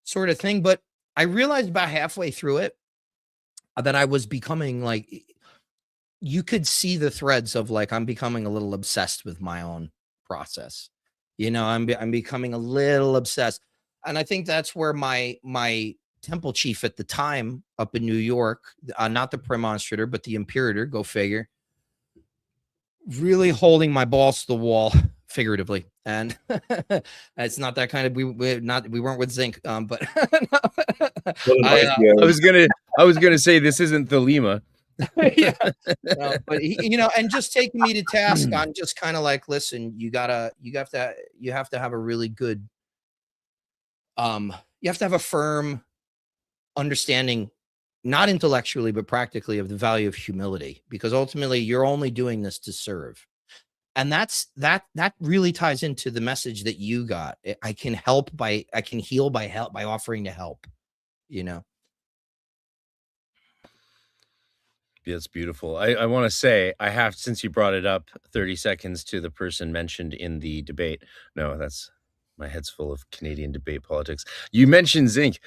sort of thing. But I realized about halfway through it that I was becoming like, you could see the threads of like, I'm becoming a little obsessed with my own process. I'm becoming a little obsessed. And I think that's where my temple chief at the time up in New York, not the premonstrator, but the imperator, go figure, really holding my balls to the wall, figuratively. And it's not that kind of, we weren't with zinc, but I was gonna say, this isn't the Lima. Yeah, no, but and just taking me to task on just kind of like, listen, you have to have a really good, you have to have a firm understanding, not intellectually but practically, of the value of humility, because ultimately you're only doing this to serve. And that really ties into the message that you got. I can heal by offering to help, Yeah, it's beautiful. I want to say, since you brought it up, 30 seconds to the person mentioned in the debate. No, my head's full of Canadian debate politics. You mentioned Zinc.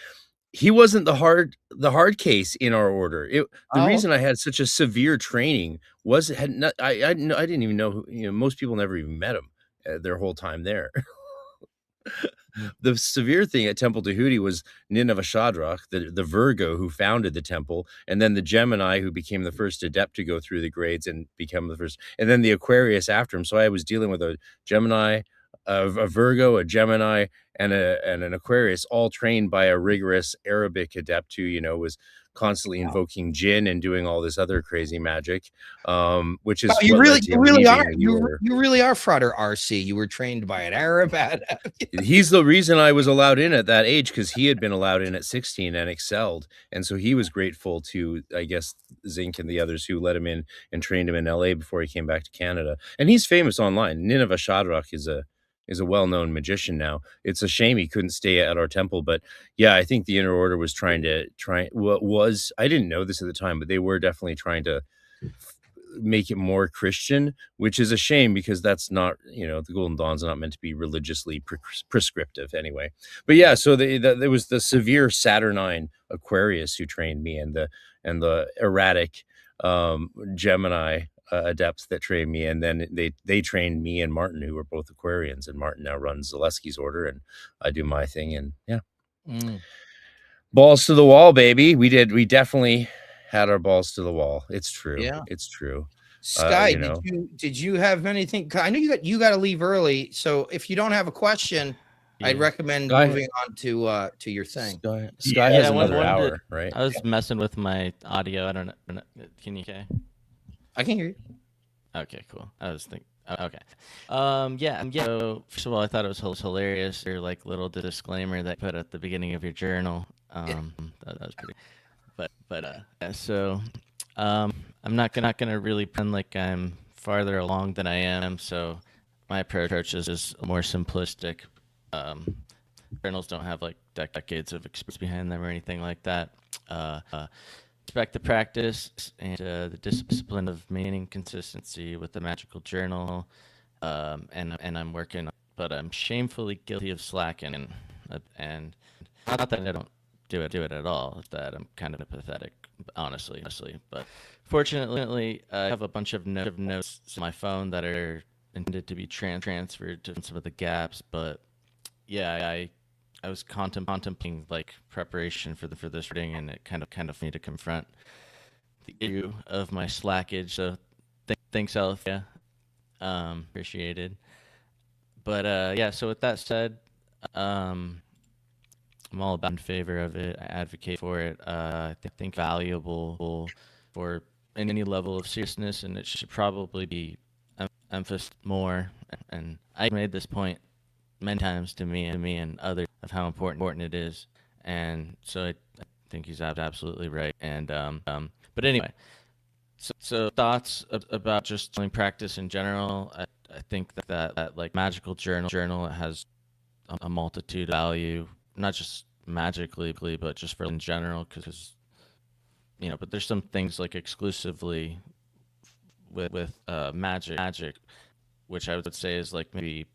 He wasn't the hard case in our order. The reason I had such a severe training was I didn't even know, most people never even met him their whole time there. The severe thing at Temple Tahuti was Nineveh Shadrach, the Virgo who founded the temple, and then the Gemini who became the first adept to go through the grades and become the first, and then the Aquarius after him. So I was dealing with a Gemini, a Virgo, a Gemini, and an Aquarius, all trained by a rigorous Arabic adept who, was constantly invoking jinn and doing all this other crazy magic, which is you really are Frater RC. You were trained by an Arab adept. He's the reason I was allowed in at that age, because he had been allowed in at 16 and excelled, and so he was grateful to, I guess, Zinc and the others who let him in and trained him in LA before he came back to Canada. And he's famous online. Nineveh Shadrach is a well-known magician now. It's a shame he couldn't stay at our temple, but yeah, I think the Inner Order I didn't know this at the time, but they were definitely trying to make it more Christian, which is a shame because that's not, the Golden Dawn's not meant to be religiously prescriptive anyway. But yeah, so there was the severe Saturnine Aquarius who trained me, and the erratic Gemini adepts that trained me, and then they trained me and Martin, who were both Aquarians, and Martin now runs Zaleski's order, and I do my thing, and yeah. Balls to the wall, baby. We definitely had our balls to the wall. It's true. Yeah. It's true. Skye, did you have anything? I know you got to leave early, so if you don't have a question, I'd recommend moving on to your thing. Skye has another hour, right? I was messing with my audio. I don't know. Can you hear? I can hear you. Okay, cool. I was thinking. Okay. So first of all, I thought it was hilarious. Your like little disclaimer that you put at the beginning of your journal. That was pretty. I'm not gonna really pretend like I'm farther along than I am. So my approach is more simplistic. Journals don't have like decades of experience behind them or anything like that. Respect the practice and the discipline of maintaining consistency with the magical journal, and I'm working, but I'm shamefully guilty of slacking, and not that I don't do it at all. It's that I'm kind of pathetic, honestly. But fortunately, I have a bunch of notes on my phone that are intended to be transferred to some of the gaps. But yeah, I was contemplating like preparation for this reading, and it kind of need to confront the issue of my slackage. So thanks, Eleftheria. Appreciated. But yeah. So with that said, I'm all about in favor of it. I advocate for it. I think valuable for any level of seriousness, and it should probably be emphasized more. And I made this point many times to me and others of how important it is, and so I think he's absolutely right. And but anyway, so thoughts about just doing practice in general. I think that like magical journal has a multitude of value, not just magically, but just for in general, because but there's some things like exclusively with magic, which I would say is like maybe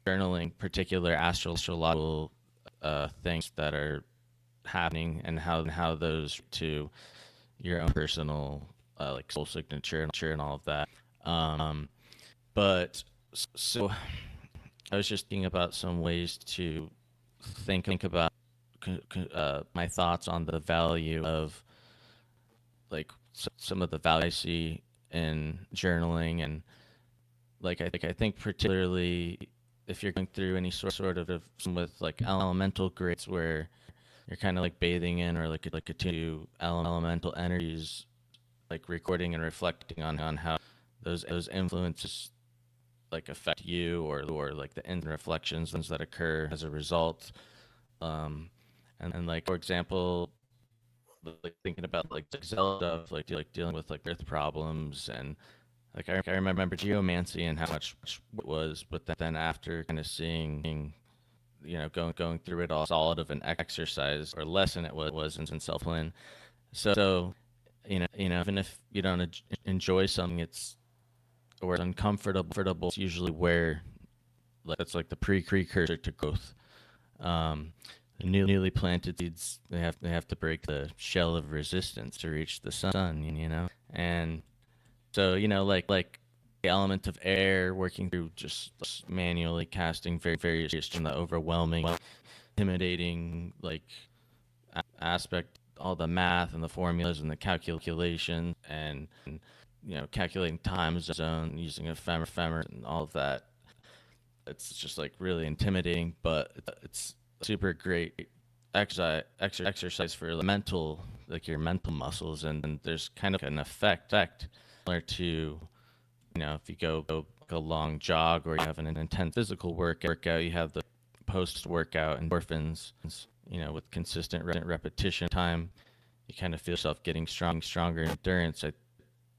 journaling particular astrological things that are happening, and how those to your own personal like soul signature and all of that. But so I was just thinking about some ways to think about my thoughts on the value of like some of the value I see in journaling, and like I think particularly if you're going through any sort of with like elemental grades where you're kind of like bathing in or like a two elemental energies, like recording and reflecting on how those influences like affect you, or like the end reflections that occur as a result. And like for example, like thinking about like Zelda stuff, like dealing with like earth problems, and like I remember geomancy and how much it was, but then after kind of seeing, going through it all solid of an exercise or lesson it was in self-plan. So even if you don't enjoy something, it's uncomfortable. It's usually where that's like the precursor to growth. Newly planted seeds, they have to break the shell of resistance to reach the sun, and so like the element of air, working through just manually casting various from the overwhelming, intimidating like aspect, all the math and the formulas and the calculation, and calculating time zone using a femmer and all of that. It's just like really intimidating, but it's super great exercise for mental, like your mental muscles, and there's kind of an effect similar to if you go a long jog or you have an intense physical workout, you have the post-workout endorphins, with consistent repetition time, you kind of feel yourself getting stronger. Endurance,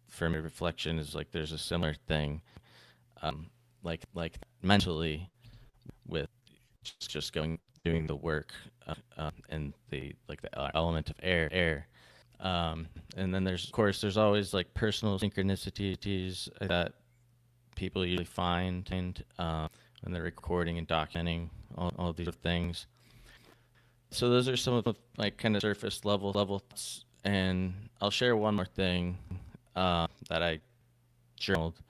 for me, reflection is like there's a similar thing, like mentally, with just doing the work, and the element of air. And then there's, of course, there's always like personal synchronicities that people usually find when they're recording and documenting all these things. So those are some of the like kind of surface level thoughts. And I'll share one more thing that I journaled.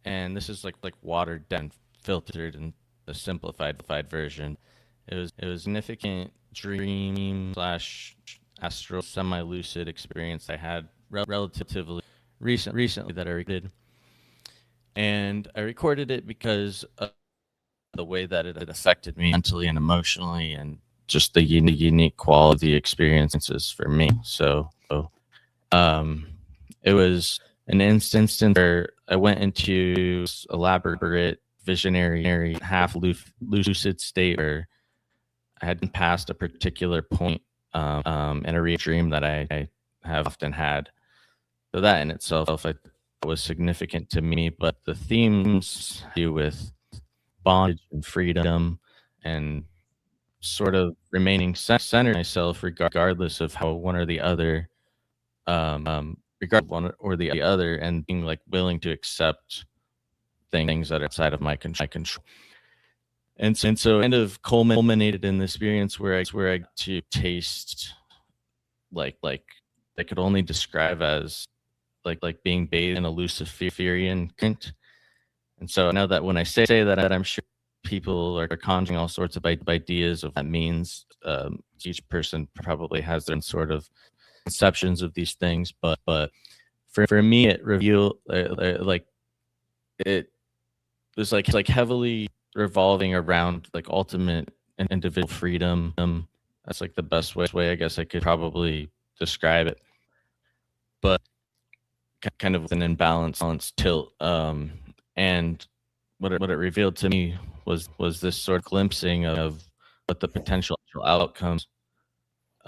And this is like watered down, filtered, and the simplified version. It was significant dream / astral semi-lucid experience I had relatively recently that I recorded. And I recorded it because of the way that it affected me mentally and emotionally, and just the unique quality experiences for me. So it was an instance where I went into elaborate visionary half lucid state where I had passed a particular point in a dream that I have often had. So that in itself was significant to me, but the themes do with bondage and freedom and sort of remaining centered myself regardless of how one or the other regard one or the other, and being like willing to accept things that are outside of my control. And so kind of culminated in the experience where I got to taste like I could only describe as like being bathed in a Luciferian current. And so I know that when I say that, I'm sure people are conjuring all sorts of ideas of what that means. Each person probably has their own sort of conceptions of these things, but for me, it revealed like it was like heavily revolving around like ultimate and individual freedom. That's like the best way I guess I could probably describe it, but kind of with an imbalanced tilt. And what it revealed to me was this sort of glimpsing of what the potential outcomes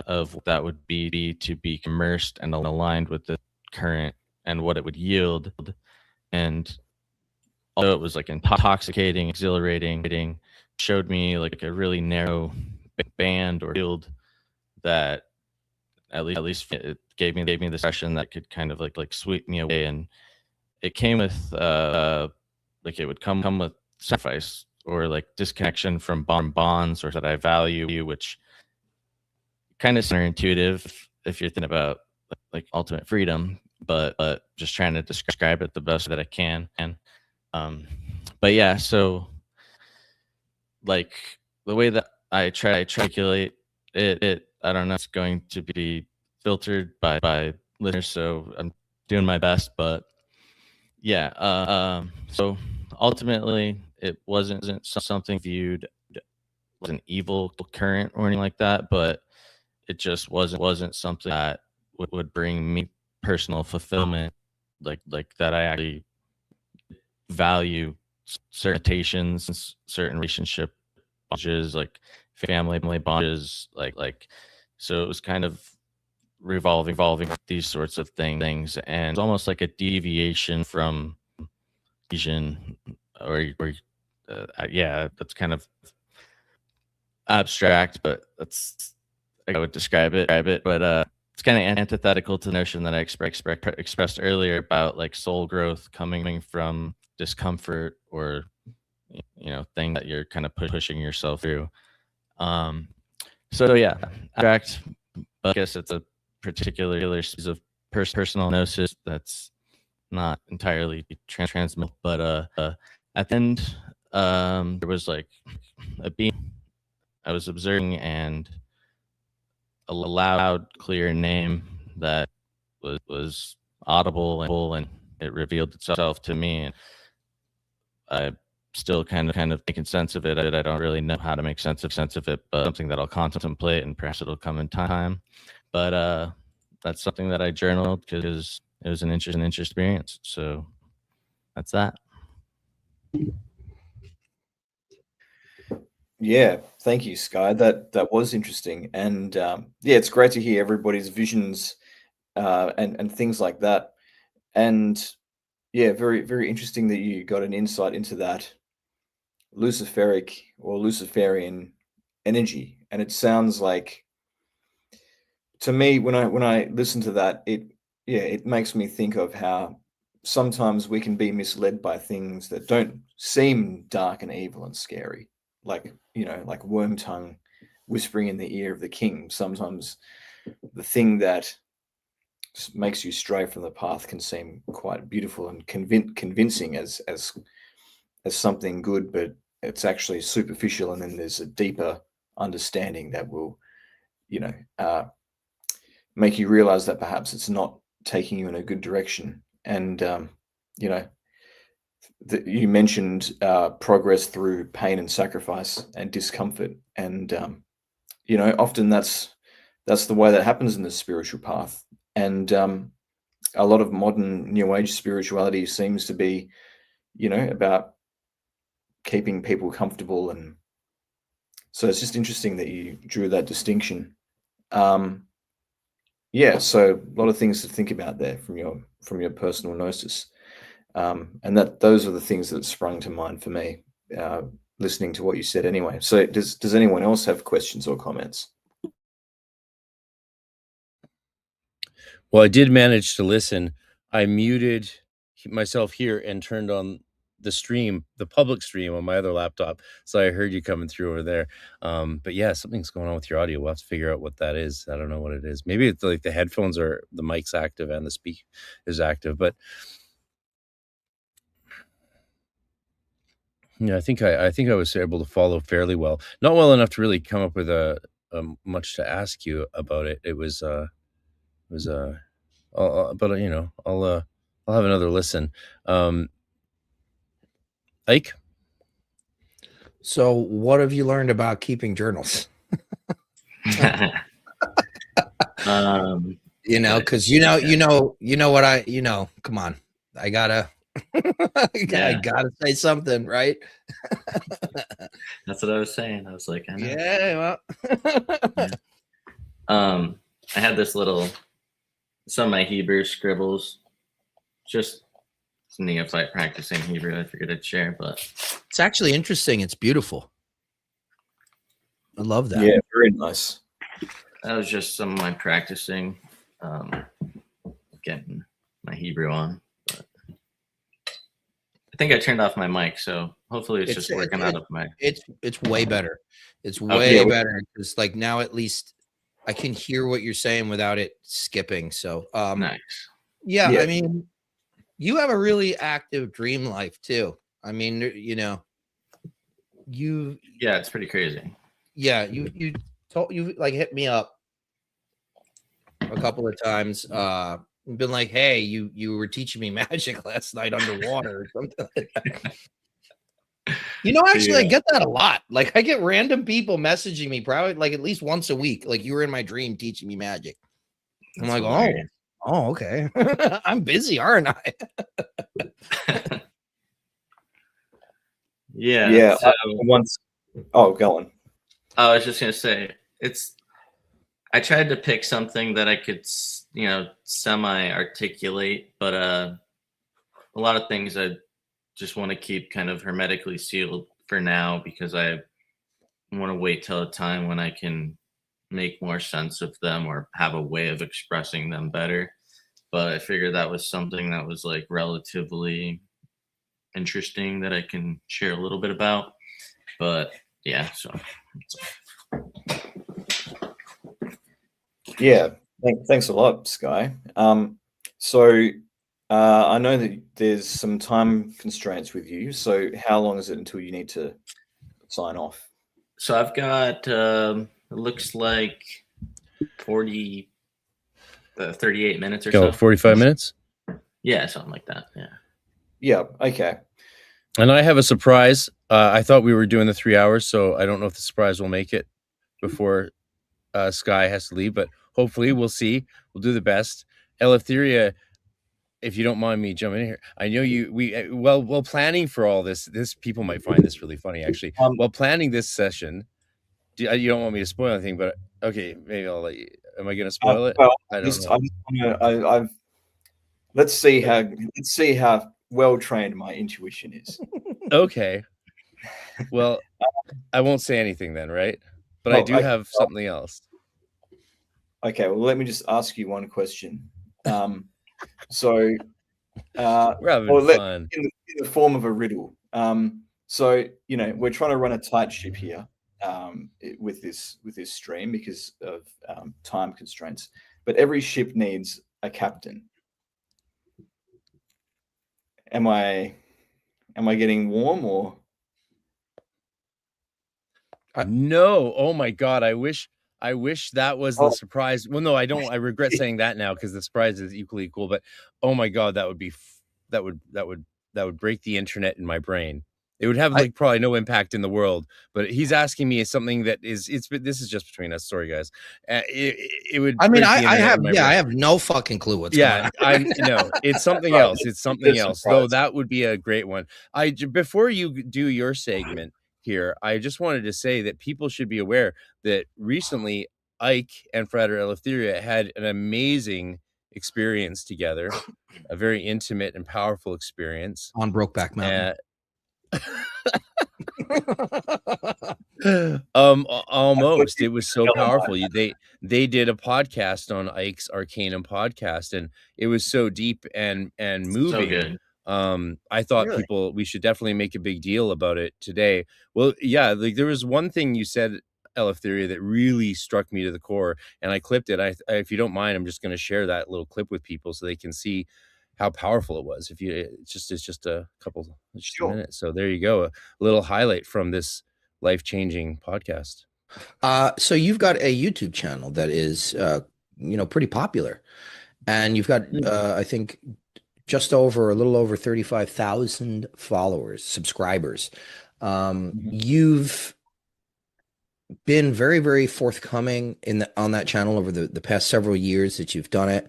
of what that would be to be immersed and aligned with the current and what it would yield. And although it was like intoxicating, exhilarating, showed me like a really narrow band or field that at least it gave me the impression that could kind of like sweep me away. And it came with like it would come with sacrifice or like disconnection from bonds or that I value, which kind of counterintuitive if you're thinking about like ultimate freedom, but just trying to describe it the best that I can. And but yeah, so like the way that I try to articulate it, I don't know, it's going to be filtered by listeners, so I'm doing my best. But yeah, so ultimately it wasn't something viewed as an evil current or anything like that, but it just wasn't something that would bring me personal fulfillment, like that I actually value certain stations, certain relationship bondages, like family bondages, like so it was kind of revolving these sorts of things, and it's almost like a deviation from vision or yeah, that's kind of abstract, but that's I would describe it. But it's kind of antithetical to the notion that I expressed earlier about like soul growth coming from discomfort or thing that you're kind of pushing yourself through. So yeah, abstract, but I guess it's a particular species of personal gnosis that's not entirely transmittal. But at the end, there was like a being I was observing, and a loud, clear name that was audible, and it revealed itself to me. And I still kind of making sense of it. I don't really know how to make sense of it, but something that I'll contemplate, and perhaps it'll come in time. But that's something that I journaled because it was an interesting experience. So that's that. Yeah, thank you, Skye. That was interesting, and yeah, it's great to hear everybody's visions and things like that. And yeah, very interesting that you got an insight into that Luciferic or Luciferian energy. And it sounds like to me, when I listen to that, it makes me think of how sometimes we can be misled by things that don't seem dark and evil and scary, like like worm tongue whispering in the ear of the king. Sometimes the thing that makes you stray from the path can seem quite beautiful and convincing as something good, but it's actually superficial, and then there's a deeper understanding that will make you realize that perhaps it's not taking you in a good direction. And you mentioned progress through pain and sacrifice and discomfort, and often that's the way that happens in the spiritual path. And a lot of modern New Age spirituality seems to be about keeping people comfortable, and so it's just interesting that you drew that distinction. So a lot of things to think about there from your personal gnosis, and those are the things that sprung to mind for me listening to what you said. Anyway, so does anyone else have questions or comments? Well, I did manage to listen. I muted myself here and turned on the stream, the public stream on my other laptop. So I heard you coming through over there. But yeah, something's going on with your audio. We'll have to figure out what that is. I don't know what it is. Maybe it's like the headphones or the mic's active and the speak is active. But yeah, I think I was able to follow fairly well. Not well enough to really come up with much to ask you about it. It was but I'll have another listen. Ike? So what have you learned about keeping journals? Because come on, I gotta I gotta say something, right? That's what I was saying. I was like, I know. Yeah, well. I had this some of my Hebrew scribbles, just some neophyte practicing Hebrew. I figured I'd share, but it's actually interesting. It's beautiful. I love that. Yeah, very nice. That was just some of my practicing, getting my Hebrew on. But I think I turned off my mic, so hopefully it's just working out of my. It's way better. It's way better because like now at least I can hear what you're saying without it skipping. So nice. Yeah, I mean, you have a really active dream life too. I mean, yeah, it's pretty crazy. Yeah, you like hit me up a couple of times, been like, hey, you were teaching me magic last night underwater or something like that. Actually, I get that a lot. Like, I get random people messaging me probably like at least once a week. Like, you were in my dream teaching me magic. I'm like, oh, okay. I'm busy, aren't I? Yeah. So, go on. I was just gonna say I tried to pick something that I could, semi-articulate, but a lot of things I just want to keep kind of hermetically sealed for now because I want to wait till a time when I can make more sense of them or have a way of expressing them better. But I figured that was something that was like relatively interesting that I can share a little bit about. But yeah, so. Yeah, thanks a lot, Skye. I know that there's some time constraints with you. So how long is it until you need to sign off? So I've got, it looks like 38 minutes or so. 45 minutes? Yeah, something like that. Yeah. Yeah. Okay. And I have a surprise. I thought we were doing the 3 hours, so I don't know if the surprise will make it before Skye has to leave, but hopefully we'll see. We'll do the best. Eleftheria, if you don't mind me jumping in here, I know while planning for all this people might find this really funny, actually. While planning this session, you don't want me to spoil anything, but okay, maybe I'll let you. Am I going to spoil it? Well, I don't know. Let's see how well trained my intuition is. Okay. Well, I won't say anything then, right? But I do have something else. Okay, well, let me just ask you one question. So, We're having or fun. in the form of a riddle. So, you know, we're trying to run a tight ship here with this stream because of time constraints. But every ship needs a captain. Am I getting warm or? No. Oh my God. I wish that was the surprise. Well, no, I don't. I regret saying that now because the surprise is equally cool. But oh my God, that would be that would break the internet in my brain. It would have like probably no impact in the world. But he's asking me something that is this is just between us. Sorry, guys. It would. I mean, break the internet in my brain. I have no fucking clue what's going on. I know it's something else. It's something else. Though that would be a great one. Before you do your segment here, I just wanted to say that people should be aware that recently Ike and Frater Eleftheria had an amazing experience together, a very intimate and powerful experience on Brokeback Mountain. Almost. It was so powerful. They did a podcast on Ike's Arcanum podcast, and it was so deep and moving. So good. I thought we should definitely make a big deal about it today. Well, yeah, like there was one thing you said, Eleftheria, that really struck me to the core, and I clipped it. I if you don't mind, I'm just going to share that little clip with people so they can see how powerful it was. It's just a minute. So there you go, a little highlight from this life-changing podcast. So you've got a YouTube channel that is pretty popular, and you've got I think a little over 35,000 subscribers. You've been very, very forthcoming on that channel over the past several years that you've done it,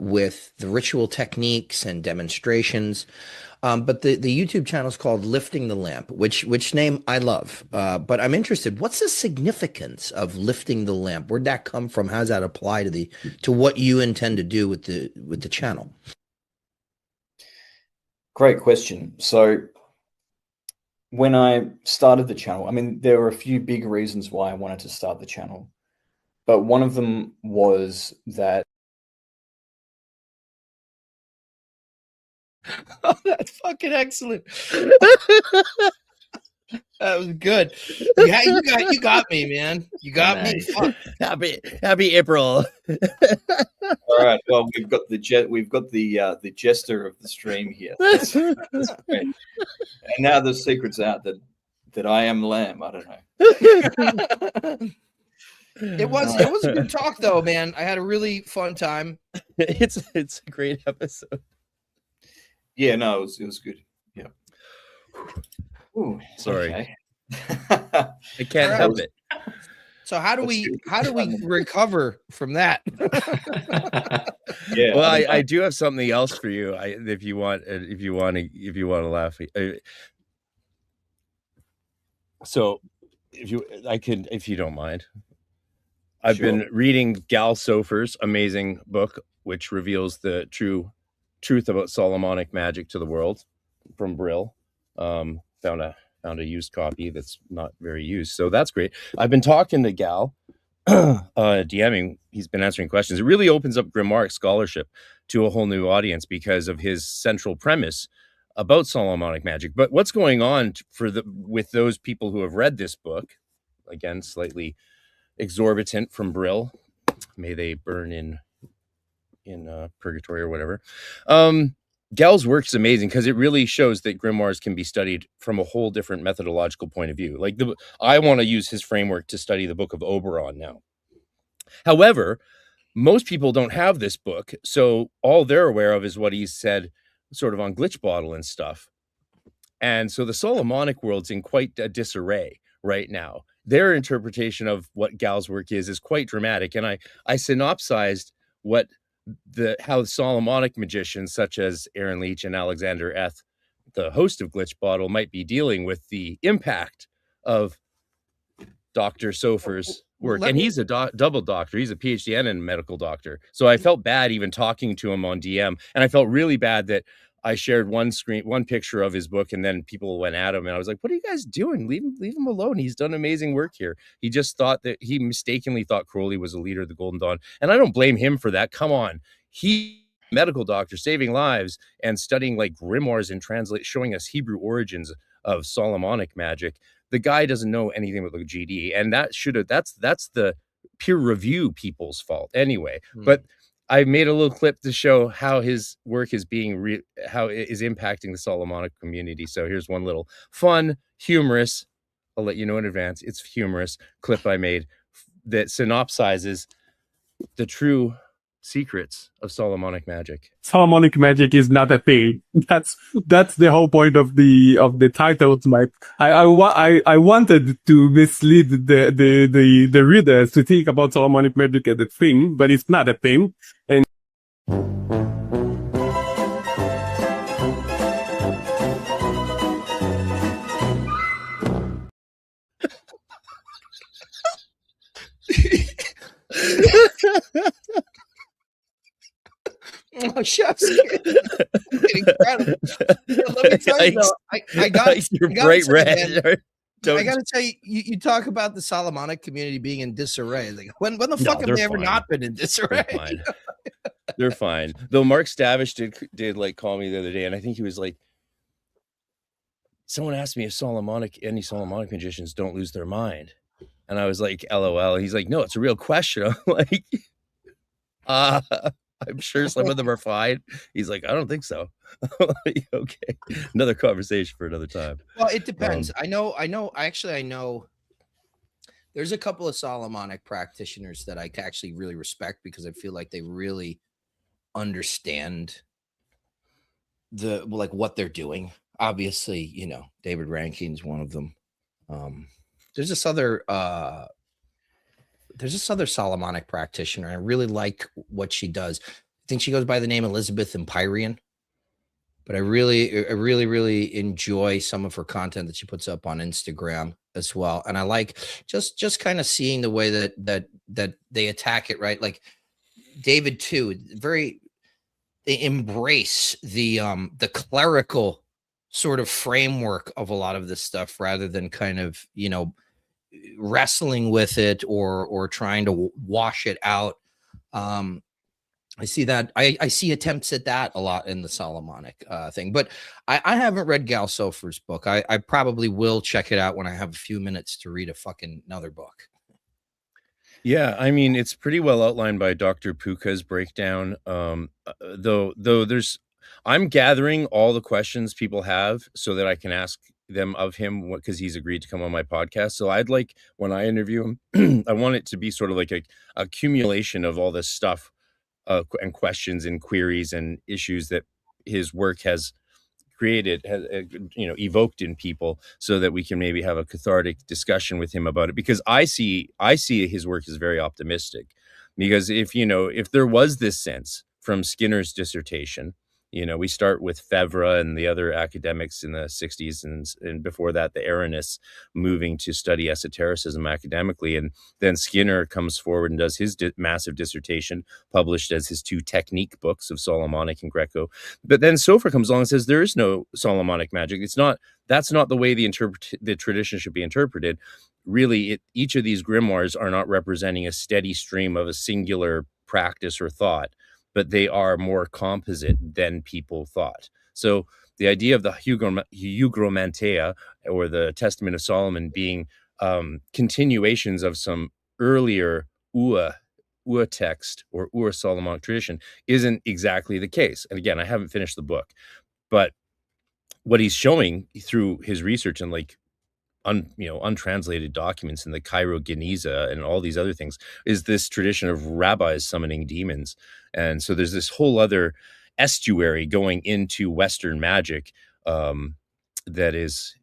with the ritual techniques and demonstrations. But the YouTube channel is called Lifting the Lamp, which name I love. But I'm interested, what's the significance of lifting the lamp? Where'd that come from? How does that apply to what you intend to do with the channel? Great question. So when I started the channel, I mean, there were a few big reasons why I wanted to start the channel, but one of them was that. Oh, that's fucking excellent. That was good. Yeah, you got me, man. You got me. Fuck. Happy April. All right. Well, we've got the jester of the stream here. That's great. And now the secret's out that I am lamb. I don't know. It was a good talk though, man. I had a really fun time. It's a great episode. Yeah, no, it was good. Yeah. Ooh, sorry. Okay. I can't help it. So how do we recover from that? Yeah. Well, I do have something else for you. If you want to laugh. So if you don't mind. I've been reading Gal Sofer's amazing book, which reveals the truth about Solomonic magic to the world, from Brill. Found a used copy that's not very used, so that's great. I've been talking to Gal, DMing. He's been answering questions. It really opens up Grimoire scholarship to a whole new audience because of his central premise about Solomonic magic. But what's going on with those people who have read this book, again, slightly exorbitant from Brill, may they burn in purgatory or whatever. Gal's work is amazing because it really shows that grimoires can be studied from a whole different methodological point of view. Like I want to use his framework to study the Book of Oberon now. However, most people don't have this book, so all they're aware of is what he's said sort of on Glitch Bottle and stuff. And so the Solomonic world's in quite a disarray right now. Their interpretation of what Gal's work is quite dramatic. And I synopsized how Solomonic magicians such as Aaron Leach and Alexander Eth, the host of Glitch Bottle, might be dealing with the impact of Dr. Sofer's work. And he's a double doctor. He's a PhD and a medical doctor. So I felt bad even talking to him on DM. And I felt really bad that I shared one picture of his book, and then people went at him, and I was like, "What are you guys doing? Leave him alone. He's done amazing work here." He just thought that he mistakenly thought Crowley was a leader of the Golden Dawn, and I don't blame him for that. Come on, he medical doctor saving lives and studying like grimoires and showing us Hebrew origins of Solomonic magic. The guy doesn't know anything about the GD, and that's the peer review people's fault anyway. But I made a little clip to show how his work is how it is impacting the Solomonic community. So here's one little fun, humorous, I'll let you know in advance, it's humorous clip I made that synopsizes the true secrets of Solomonic magic. Solomonic magic is not a thing. That's the whole point of the titles. I wanted to mislead the readers to think about Solomonic magic as a thing, but it's not a thing. And Oh, chef's incredible. Let me tell you though, I got your bright red. I gotta tell you, you talk about the Solomonic community being in disarray. Like, when the fuck have they ever not been in disarray? They're fine. They're fine. Though Mark Stavish did like call me the other day, and I think he was like, someone asked me if any Solomonic magicians don't lose their mind. And I was like, LOL. He's like, no, it's a real question. I'm like, I'm sure some of them are fine. He's like, I don't think so. Like, okay, another conversation for another time. Well, it depends. I know. There's a couple of Solomonic practitioners that I actually really respect because I feel like they really understand what they're doing. Obviously, you know, David Rankine's one of them. There's this other Solomonic practitioner. I really like what she does. I think she goes by the name Elizabeth Empyrean, but I really enjoy some of her content that she puts up on Instagram as well. And I like just kind of seeing the way that they attack it, right? Like David too, they embrace the clerical sort of framework of a lot of this stuff rather than kind of, you know, wrestling with it or trying to wash it out. I see that. I see attempts at that a lot in the Solomonic thing, but I haven't read Gal Sofer's book. I probably will check it out when I have a few minutes to read another book. Yeah, I mean, it's pretty well outlined by Dr. Puka's breakdown. Though I'm gathering all the questions people have so that I can ask them of him, because he's agreed to come on my podcast. So I'd like, when I interview him, I want it to be sort of like a accumulation of all this stuff and questions and queries and issues that his work has created, has evoked in people, so that we can maybe have a cathartic discussion with him about it. Because I see his work as very optimistic, because if there was this sense from Skinner's dissertation, we start with Fevre and the other academics in the 60s and before that, the Aronists moving to study esotericism academically. And then Skinner comes forward and does his massive dissertation, published as his 2 technique books of Solomonic and Greco. But then Sofer comes along and says, there is no Solomonic magic. That's not the way the tradition should be interpreted. Really, each of these grimoires are not representing a steady stream of a singular practice or thought, but they are more composite than people thought. So the idea of the Hygromanteia, or the Testament of Solomon, being continuations of some earlier Ua text or Ur Solomonic tradition isn't exactly the case. And again, I haven't finished the book, but what he's showing through his research and untranslated documents in the Cairo Geniza and all these other things is this tradition of rabbis summoning demons. And so there's this whole other estuary going into Western magic that is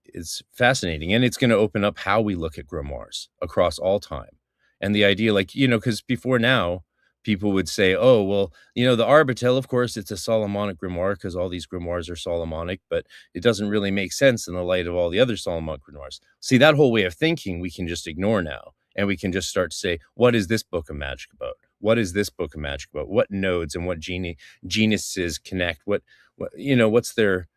fascinating. And it's going to open up how we look at grimoires across all time. And the idea, because before now, people would say, oh, well, the Arbatel, of course, it's a Solomonic grimoire because all these grimoires are Solomonic, but it doesn't really make sense in the light of all the other Solomonic grimoires. See, that whole way of thinking we can just ignore now. And we can just start to say, what is this book of magic about? what is this book of magic about? What nodes and what genuses connect? What what's their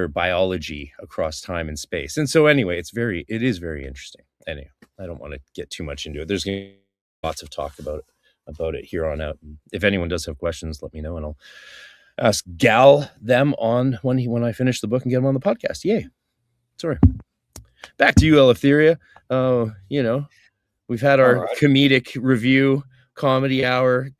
biology across time and space? And so anyway, it is very interesting. Anyway, I don't want to get too much into it. There's going to be lots of talk about it here on out. And if anyone does have questions, let me know, and I'll ask them on when I finish the book and get them on the podcast. Yay. Sorry. Back to you, Eleftheria. We've had our comedic review, comedy hour,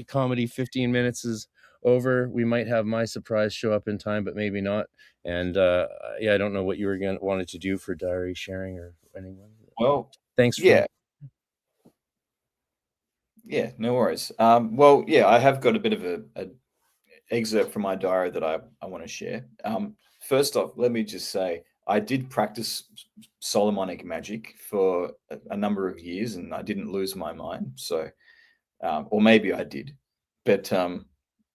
comedy 15 minutes is over. We might have my surprise show up in time, but maybe not. And I don't know what you were wanted to do for diary sharing or anyone. Well, thanks. Yeah, no worries. I have got a bit of a excerpt from my diary that I want to share. First off, let me just say I did practice Solomonic magic for a number of years, and I didn't lose my mind. So, or maybe I did, but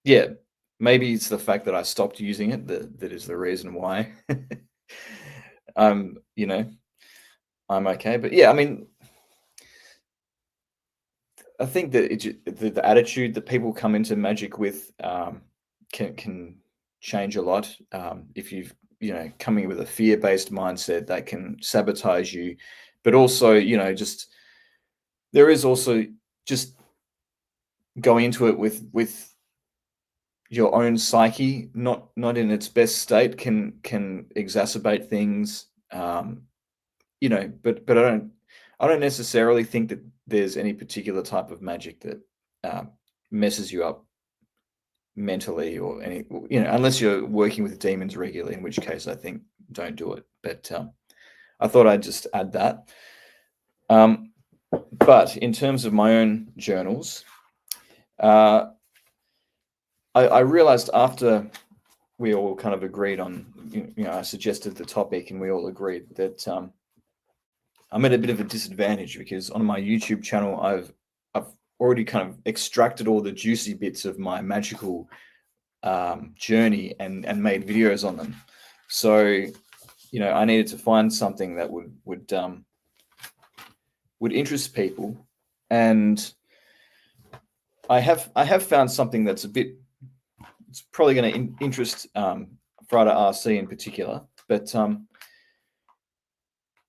maybe it's the fact that I stopped using it that is the reason why. I'm okay. But yeah, I mean, I think that the attitude that people come into magic with can change a lot. If you've coming with a fear-based mindset, that can sabotage you. But also, there is also just going into it with your own psyche, not in its best state, can exacerbate things. But I don't necessarily think that there's any particular type of magic that messes you up mentally or unless you're working with demons regularly, in which case I think don't do it. But I thought I'd just add that. But in terms of my own journals, I realized after we all kind of agreed on, I suggested the topic and we all agreed that I'm at a bit of a disadvantage because on my YouTube channel, I've already kind of extracted all the juicy bits of my magical journey and made videos on them. So, I needed to find something that would interest people, and I have found something that's it's probably going to interest Frater RC in particular, but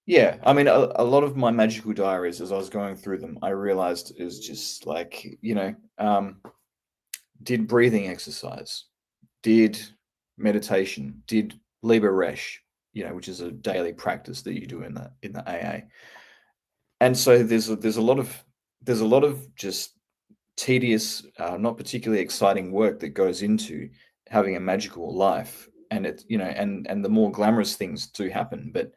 yeah, I mean, a lot of my magical diaries, as I was going through them, I realized is just like, did breathing exercise, did meditation, did Liber Resh, which is a daily practice that you do in the AA. And so there's a lot of just tedious, not particularly exciting work that goes into having a magical life. And and the more glamorous things do happen, but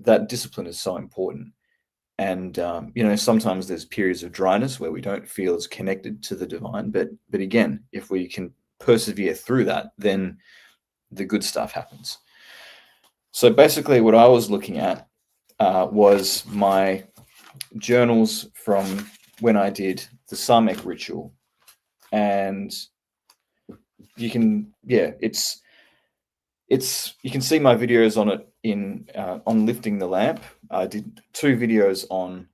that discipline is so important. And sometimes there's periods of dryness where we don't feel as connected to the divine, but again, if we can persevere through that, then the good stuff happens. So basically what I was looking at was my journals from when I did the Samek ritual, and you can you can see my videos on it on lifting the lamp. I did 2 videos on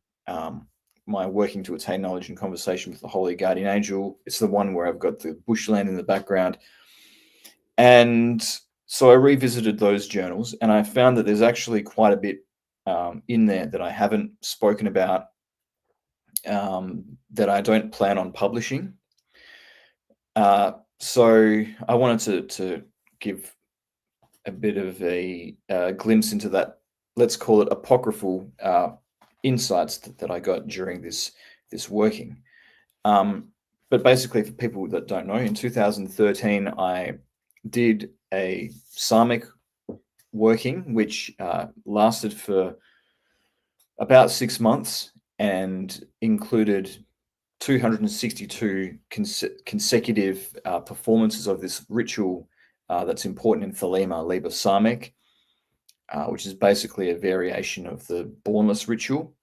my working to attain knowledge and conversation with the Holy Guardian Angel. It's the one where I've got the bushland in the background. And so I revisited those journals, and I found that there's actually quite a bit in there that I haven't spoken about, that I don't plan on publishing. So I wanted to give a bit of a glimpse into that, let's call it apocryphal insights that I got during this working. But basically, for people that don't know, in 2013, I did a Samek working, which lasted for about 6 months and included 262 consecutive performances of this ritual that's important in Thelema, Liber Samek, which is basically a variation of the Bornless ritual.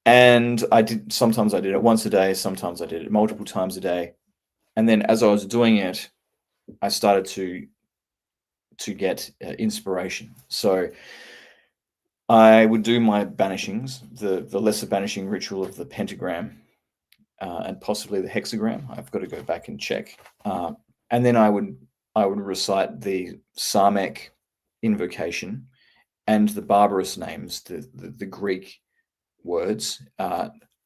And sometimes I did it once a day, sometimes I did it multiple times a day. And then as I was doing it, I started to get inspiration. So I would do my banishings, the lesser banishing ritual of the pentagram, and possibly the hexagram. I've got to go back and check. And then I would recite the Sarmek invocation and the barbarous names, the Greek words,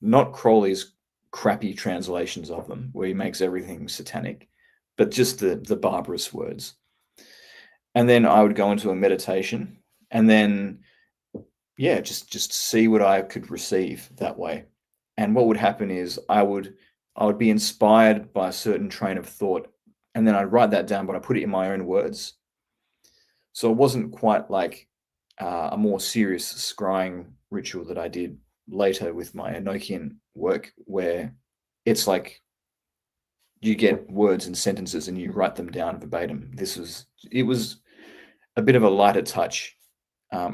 not Crowley's crappy translations of them, where he makes everything satanic, but just the barbarous words. And then I would go into a meditation, and then, yeah, just see what I could receive that way. And what would happen is I would be inspired by a certain train of thought, and then I'd write that down, but I put it in my own words. So it wasn't quite like a more serious scrying ritual that I did later with my Enochian work, where it's like you get words and sentences and you write them down verbatim. It was a bit of a lighter touch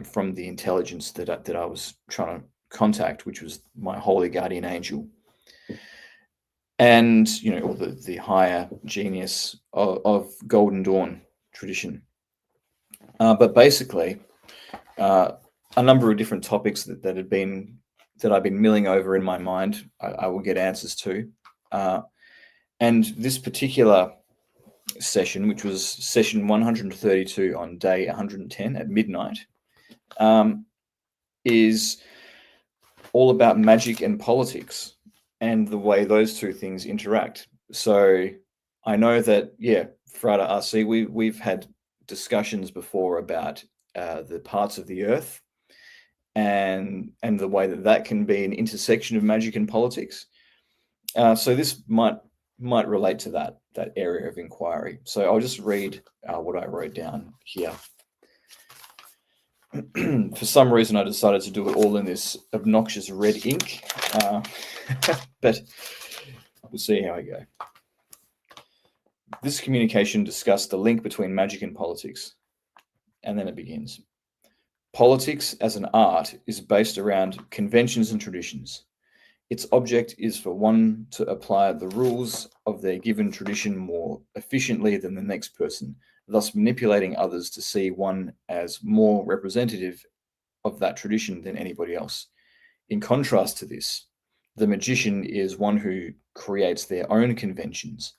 from the intelligence that I was trying to contact, which was my holy guardian angel, and or the higher genius of Golden Dawn tradition. But basically, a number of different topics that I've been milling over in my mind, I will get answers to. And this particular session, which was session 132 on day 110 at midnight, is all about magic and politics and the way those two things interact. So I know that, Frater RC, we've had discussions before about the parts of the earth and the way that can be an intersection of magic and politics. So this might relate to that area of inquiry. So I'll just read what I wrote down here. For some reason, I decided to do it all in this obnoxious red ink, but we'll see how I go. This communication discussed the link between magic and politics, and then it begins. Politics as an art is based around conventions and traditions. Its object is for one to apply the rules of their given tradition more efficiently than the next person, thus manipulating others to see one as more representative of that tradition than anybody else. In contrast to this, the magician is one who creates their own conventions.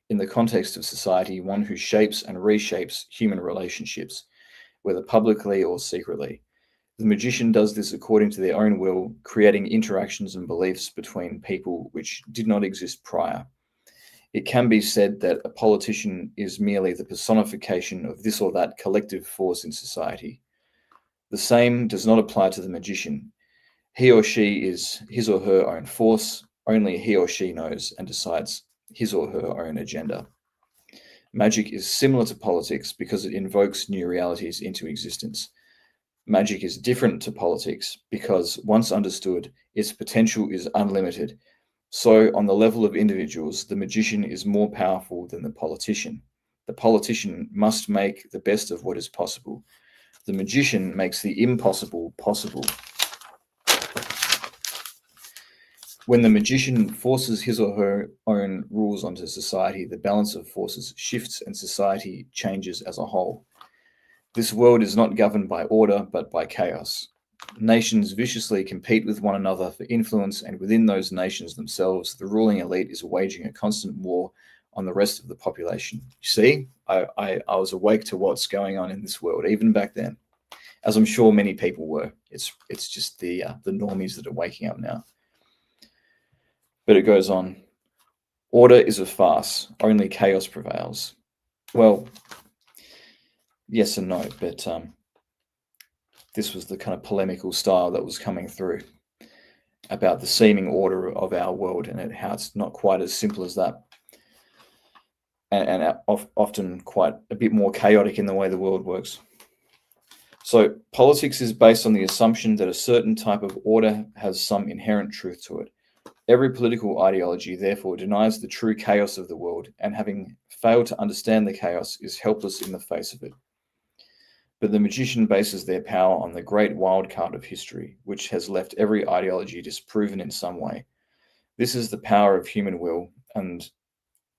In the context of society, one who shapes and reshapes human relationships, whether publicly or secretly. The magician does this according to their own will, creating interactions and beliefs between people which did not exist prior. It can be said that a politician is merely the personification of this or that collective force in society. The same does not apply to the magician. He or she is his or her own force. Only he or she knows and decides his or her own agenda. Magic is similar to politics because it invokes new realities into existence. Magic is different to politics because, once understood, its potential is unlimited. So, on the level of individuals, the magician is more powerful than the politician. The politician must make the best of what is possible. The magician makes the impossible possible. When the magician forces his or her own rules onto society, the balance of forces shifts and society changes as a whole. This world is not governed by order, but by chaos. Nations viciously compete with one another for influence, and within those nations themselves, the ruling elite is waging a constant war on the rest of the population. You see, I was awake to what's going on in this world, even back then, as I'm sure many people were. It's just the normies that are waking up now. But it goes on. Order is a farce. Only chaos prevails. Well, yes and no, but this was the kind of polemical style that was coming through about the seeming order of our world and how it's not quite as simple as that, and often quite a bit more chaotic in the way the world works. So politics is based on the assumption that a certain type of order has some inherent truth to it. Every political ideology, therefore, denies the true chaos of the world, and having failed to understand the chaos, is helpless in the face of it. But the magician bases their power on the great wild card of history, which has left every ideology disproven in some way. This is the power of human will and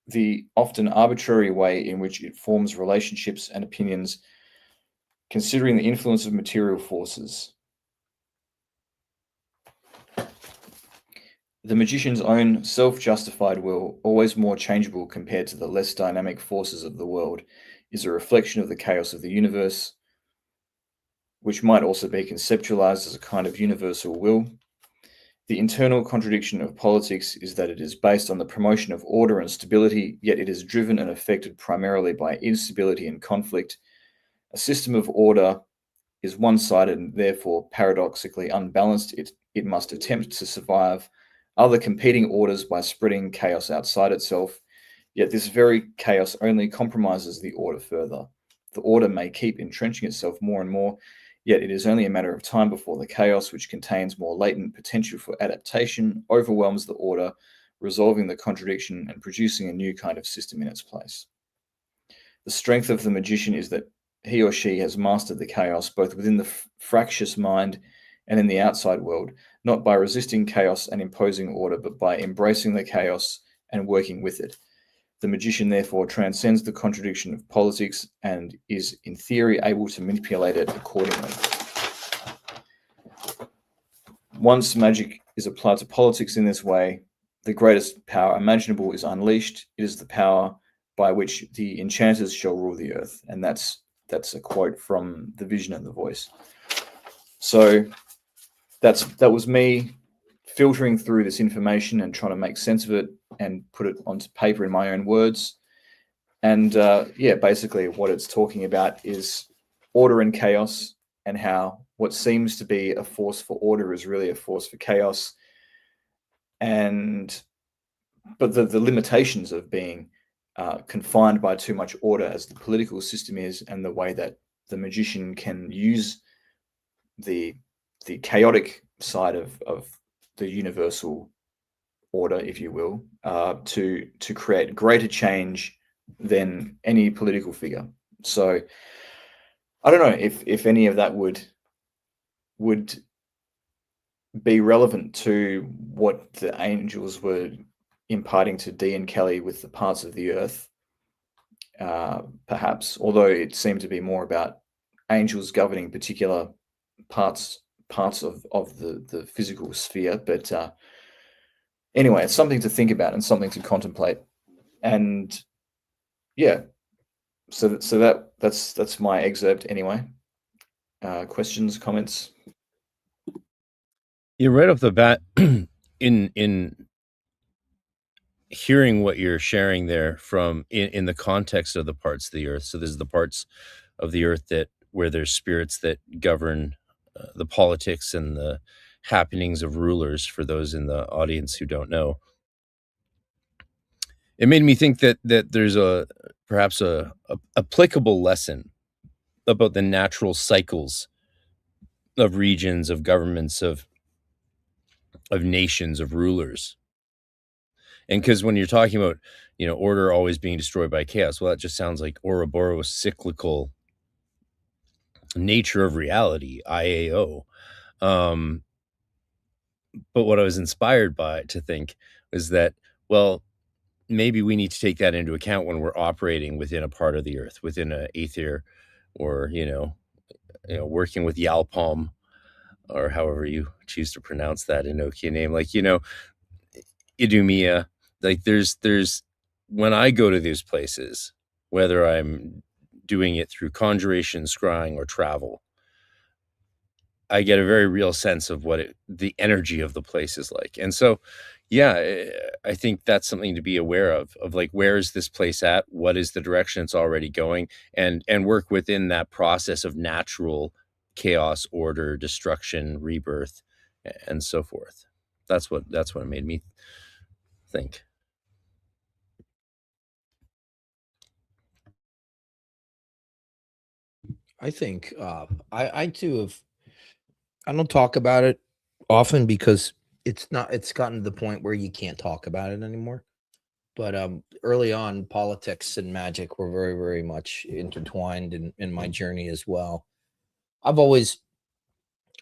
the often arbitrary way in which it forms relationships and opinions, considering the influence of material forces. The magician's own self-justified will, always more changeable compared to the less dynamic forces of the world, is a reflection of the chaos of the universe, which might also be conceptualized as a kind of universal will. The internal contradiction of politics is that it is based on the promotion of order and stability, yet it is driven and affected primarily by instability and conflict. A system of order is one-sided and therefore paradoxically unbalanced. It must attempt to survive other competing orders by spreading chaos outside itself, yet this very chaos only compromises the order further. The order may keep entrenching itself more and more, yet it is only a matter of time before the chaos, which contains more latent potential for adaptation, overwhelms the order, resolving the contradiction and producing a new kind of system in its place. The strength of the magician is that he or she has mastered the chaos both within the fractious mind and in the outside world, not by resisting chaos and imposing order, but by embracing the chaos and working with it. The magician therefore transcends the contradiction of politics and is in theory able to manipulate it accordingly. Once magic is applied to politics in this way, the greatest power imaginable is unleashed. It is the power by which the enchanters shall rule the earth. And that's a quote from The Vision and the Voice. So that was me filtering through this information and trying to make sense of it and put it onto paper in my own words. And basically what it's talking about is order and chaos, and how what seems to be a force for order is really a force for chaos. But the limitations of being confined by too much order, as the political system is, and the way that the magician can use the chaotic side of the universal order, if you will, to create greater change than any political figure. So I don't know if any of that would be relevant to what the angels were imparting to Dee and Kelly with the parts of the earth, perhaps, although it seemed to be more about angels governing particular parts of the physical sphere. But anyway, it's something to think about and something to contemplate. And yeah, so that's my excerpt anyway. Questions, comments? You're right off the bat in hearing what you're sharing there from in the context of the parts of the earth. So there's the parts of the earth where there's spirits that govern the politics and the happenings of rulers, for those in the audience who don't know. It made me think that there's perhaps a applicable lesson about the natural cycles of regions, of governments, of nations, of rulers. And because when you're talking about, order always being destroyed by chaos, well, that just sounds like Ouroboros cyclical nature of reality, IAO. But what I was inspired by to think was that, well, maybe we need to take that into account when we're operating within a part of the earth, within an aether, or, working with Yalpalm, or however you choose to pronounce that Enochian name, like, Idumea. Like there's when I go to these places, whether I'm doing it through conjuration, scrying, or travel, I get a very real sense of what the energy of the place is like. And so, yeah, I think that's something to be aware of like, where is this place at? What is the direction it's already going? And work within that process of natural chaos, order, destruction, rebirth, and so forth. That's what it made me think. I think I too have. I don't talk about it often because it's gotten to the point where you can't talk about it anymore. But early on, politics and magic were very, very much intertwined in my journey as well. I was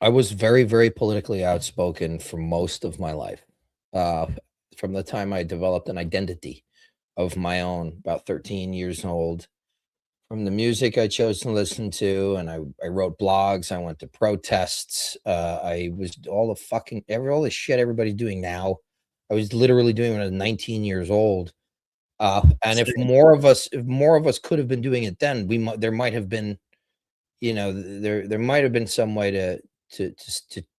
very, very politically outspoken for most of my life. From the time I developed an identity of my own, about 13 years old, from the music I chose to listen to, and I wrote blogs, I went to protests, I was all the shit everybody's doing now. I was literally doing it when I was 19 years old. And if more of us could have been doing it then, there might have been, there might have been some way to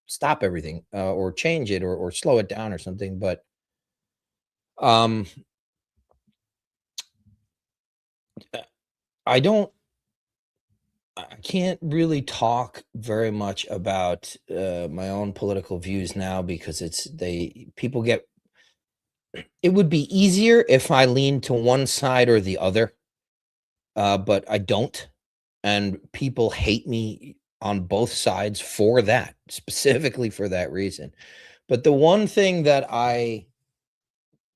stop everything, or change it, or slow it down or something. But I can't really talk very much about my own political views now, because it would be easier if I leaned to one side or the other, but I don't, and people hate me on both sides for that, specifically for that reason. But the one thing that right,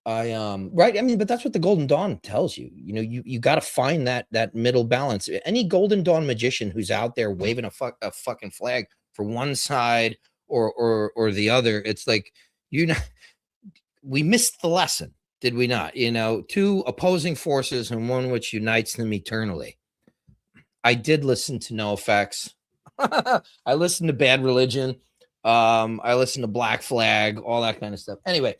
I mean, but that's what the Golden Dawn tells you. You got to find that middle balance. Any Golden Dawn magician who's out there waving a fucking flag for one side or the other, it's like, we missed the lesson, did we not? Two opposing forces and one which unites them eternally. I did listen to NoFX. I listened to Bad Religion. I listened to Black Flag, all that kind of stuff. Anyway,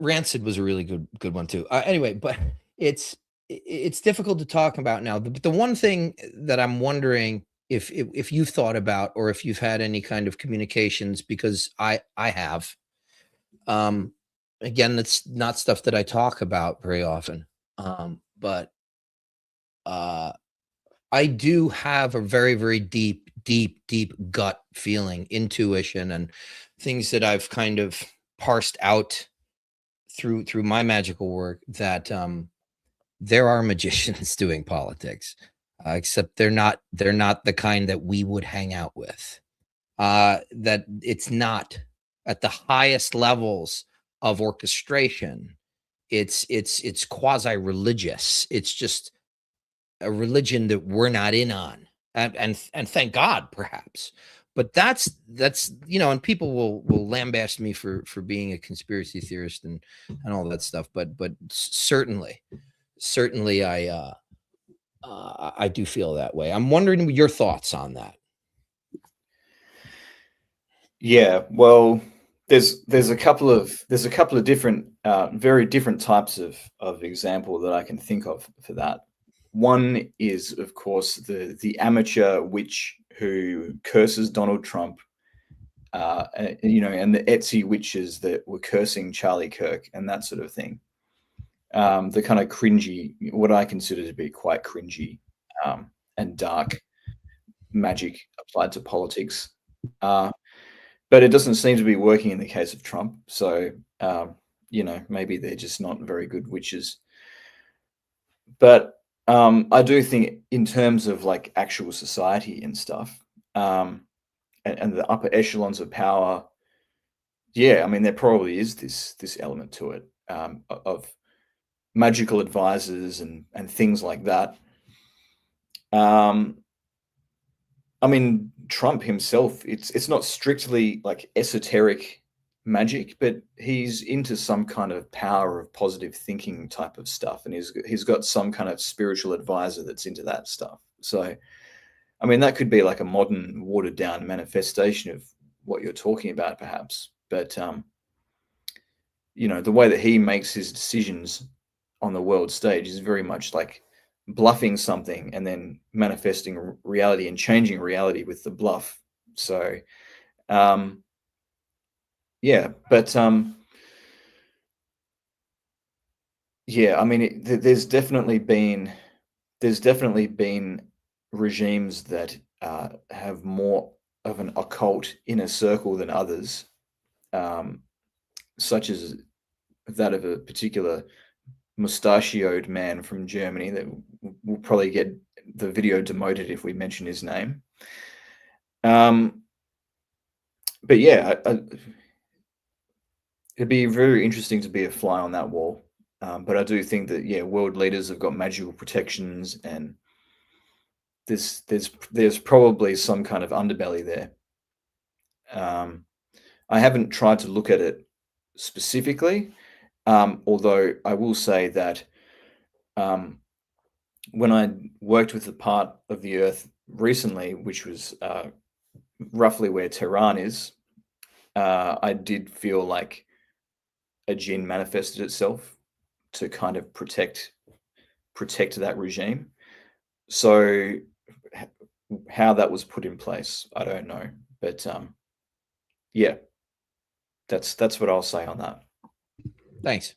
Rancid was a really good one too. Anyway, but it's difficult to talk about now. The one thing that I'm wondering if you've thought about, or if you've had any kind of communications, because I have. Again, that's not stuff that I talk about very often. But I do have a very, very deep gut feeling, intuition, and things that I've kind of parsed out through my magical work, that there are magicians doing politics, except they're not the kind that we would hang out with. That it's not at the highest levels of orchestration. It's quasi-religious. It's just a religion that we're not in on, and thank God, perhaps. But that's and people will lambaste me for being a conspiracy theorist and all that stuff. But certainly I do feel that way. I'm wondering your thoughts on that. Yeah, well, there's a couple of different, very different types of example that I can think of for that. One is, of course, the amateur witch who curses Donald Trump, and the Etsy witches that were cursing Charlie Kirk and that sort of thing. The kind of cringy, what I consider to be quite cringy, and dark magic applied to politics. But it doesn't seem to be working in the case of Trump. So, maybe they're just not very good witches. But I do think in terms of like actual society and stuff, and the upper echelons of power, yeah, I mean, there probably is this element to it, of magical advisors and things like that. I mean, Trump himself, it's not strictly like esoteric magic, but he's into some kind of power of positive thinking type of stuff, and he's got some kind of spiritual advisor that's into that stuff. So, I mean, that could be like a modern, watered down manifestation of what you're talking about, perhaps. But the way that he makes his decisions on the world stage is very much like bluffing something and then manifesting reality and changing reality with the bluff. So, yeah, but yeah, I mean, there's definitely been regimes that have more of an occult inner circle than others, such as that of a particular mustachioed man from Germany that will probably get the video demoted if we mention his name. But yeah, it'd be very interesting to be a fly on that wall. But I do think that, yeah, world leaders have got magical protections, and there's probably some kind of underbelly there. I haven't tried to look at it specifically, although I will say that when I worked with the part of the Earth recently, which was roughly where Tehran is, I did feel like a jinn manifested itself to kind of protect that regime. So how that was put in place, I don't know, but yeah, that's what I'll say on that. Thanks.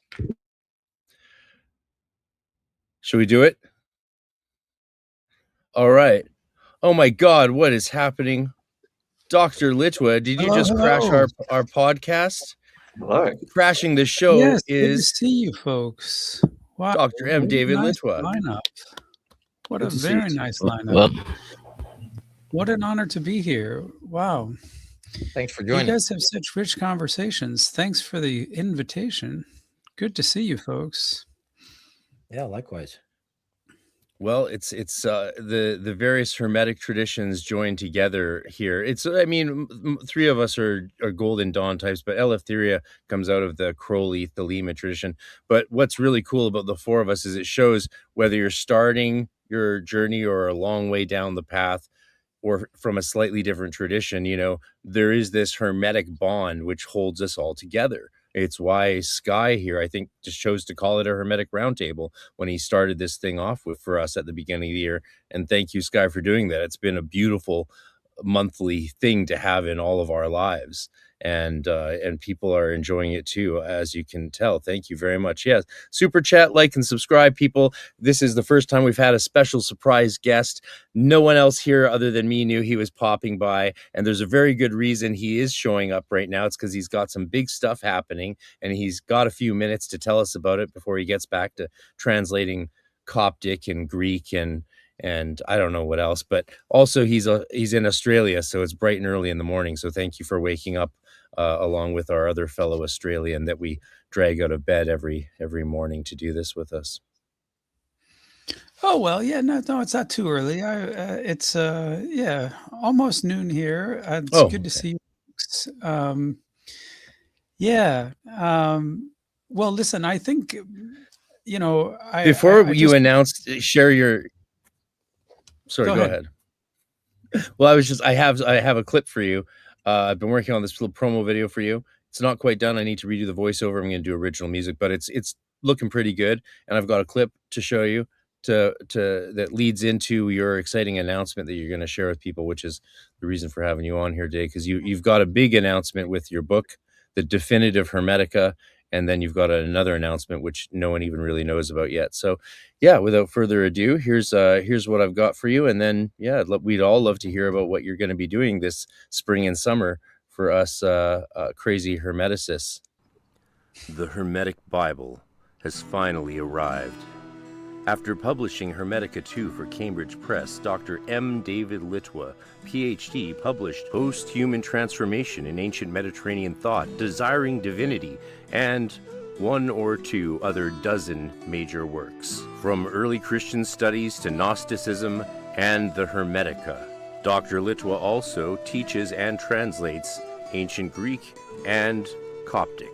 Should we do it? All right. Oh my God, what is happening? Dr. Litwa, did you just crash our podcast? Hello. Crashing the show Yes, good to is see you folks. Wow. Dr. M. David nice Litwa. lineup. What Good a to see you very too. nice lineup. Well, What an honor to be here. Wow. Thanks for You joining. guys have such rich conversations. Thanks for the invitation. Good to see you folks. Yeah, likewise. Well, it's the various Hermetic traditions joined together here. It's, I mean, three of us are Golden Dawn types, but Eleftheria comes out of the Crowley Thelema tradition. But what's really cool about the four of us is it shows whether you're starting your journey or a long way down the path, or from a slightly different tradition, you know, there is this Hermetic bond which holds us all together. It's why Skye here, I think, just chose to call it a Hermetic Roundtable when he started this thing off with for us at the beginning of the year. And thank you, Skye, for doing that. It's been a beautiful monthly thing to have in all of our lives. And people are enjoying it too, as you can tell. Thank you very much. Yes, super chat, like, and subscribe, people. This is the first time we've had a special surprise guest. No one else here other than me knew he was popping by, and there's a very good reason he is showing up right now. It's because he's got some big stuff happening, and he's got a few minutes to tell us about it before he gets back to translating Coptic and Greek and I don't know what else. But also he's in Australia, so it's bright and early in the morning. So thank you for waking up along with our other fellow Australian that we drag out of bed every morning to do this with us. Oh, well, yeah, no, it's not too early. It's almost noon here. It's good to see you folks. Well, listen, I think, you know, Before you announced, share your... Sorry, go ahead. Well, I have a clip for you. I've been working on this little promo video for you. It's not quite done. I need to redo the voiceover. I'm going to do original music, but it's looking pretty good. And I've got a clip to show you that leads into your exciting announcement that you're going to share with people, which is the reason for having you on here today, because you've got a big announcement with your book, The Definitive Hermetica, and then you've got another announcement which no one even really knows about yet. So yeah, without further ado, here's what I've got for you. And then, yeah, we'd all love to hear about what you're going to be doing this spring and summer for us crazy Hermeticists. The Hermetic Bible has finally arrived. After publishing Hermetica 2 for Cambridge Press, Dr. M. David Litwa, Ph.D., published Post-Human Transformation in Ancient Mediterranean Thought, Desiring Divinity, and 1 or 2 other dozen major works. From early Christian studies to Gnosticism and the Hermetica, Dr. Litwa also teaches and translates Ancient Greek and Coptic.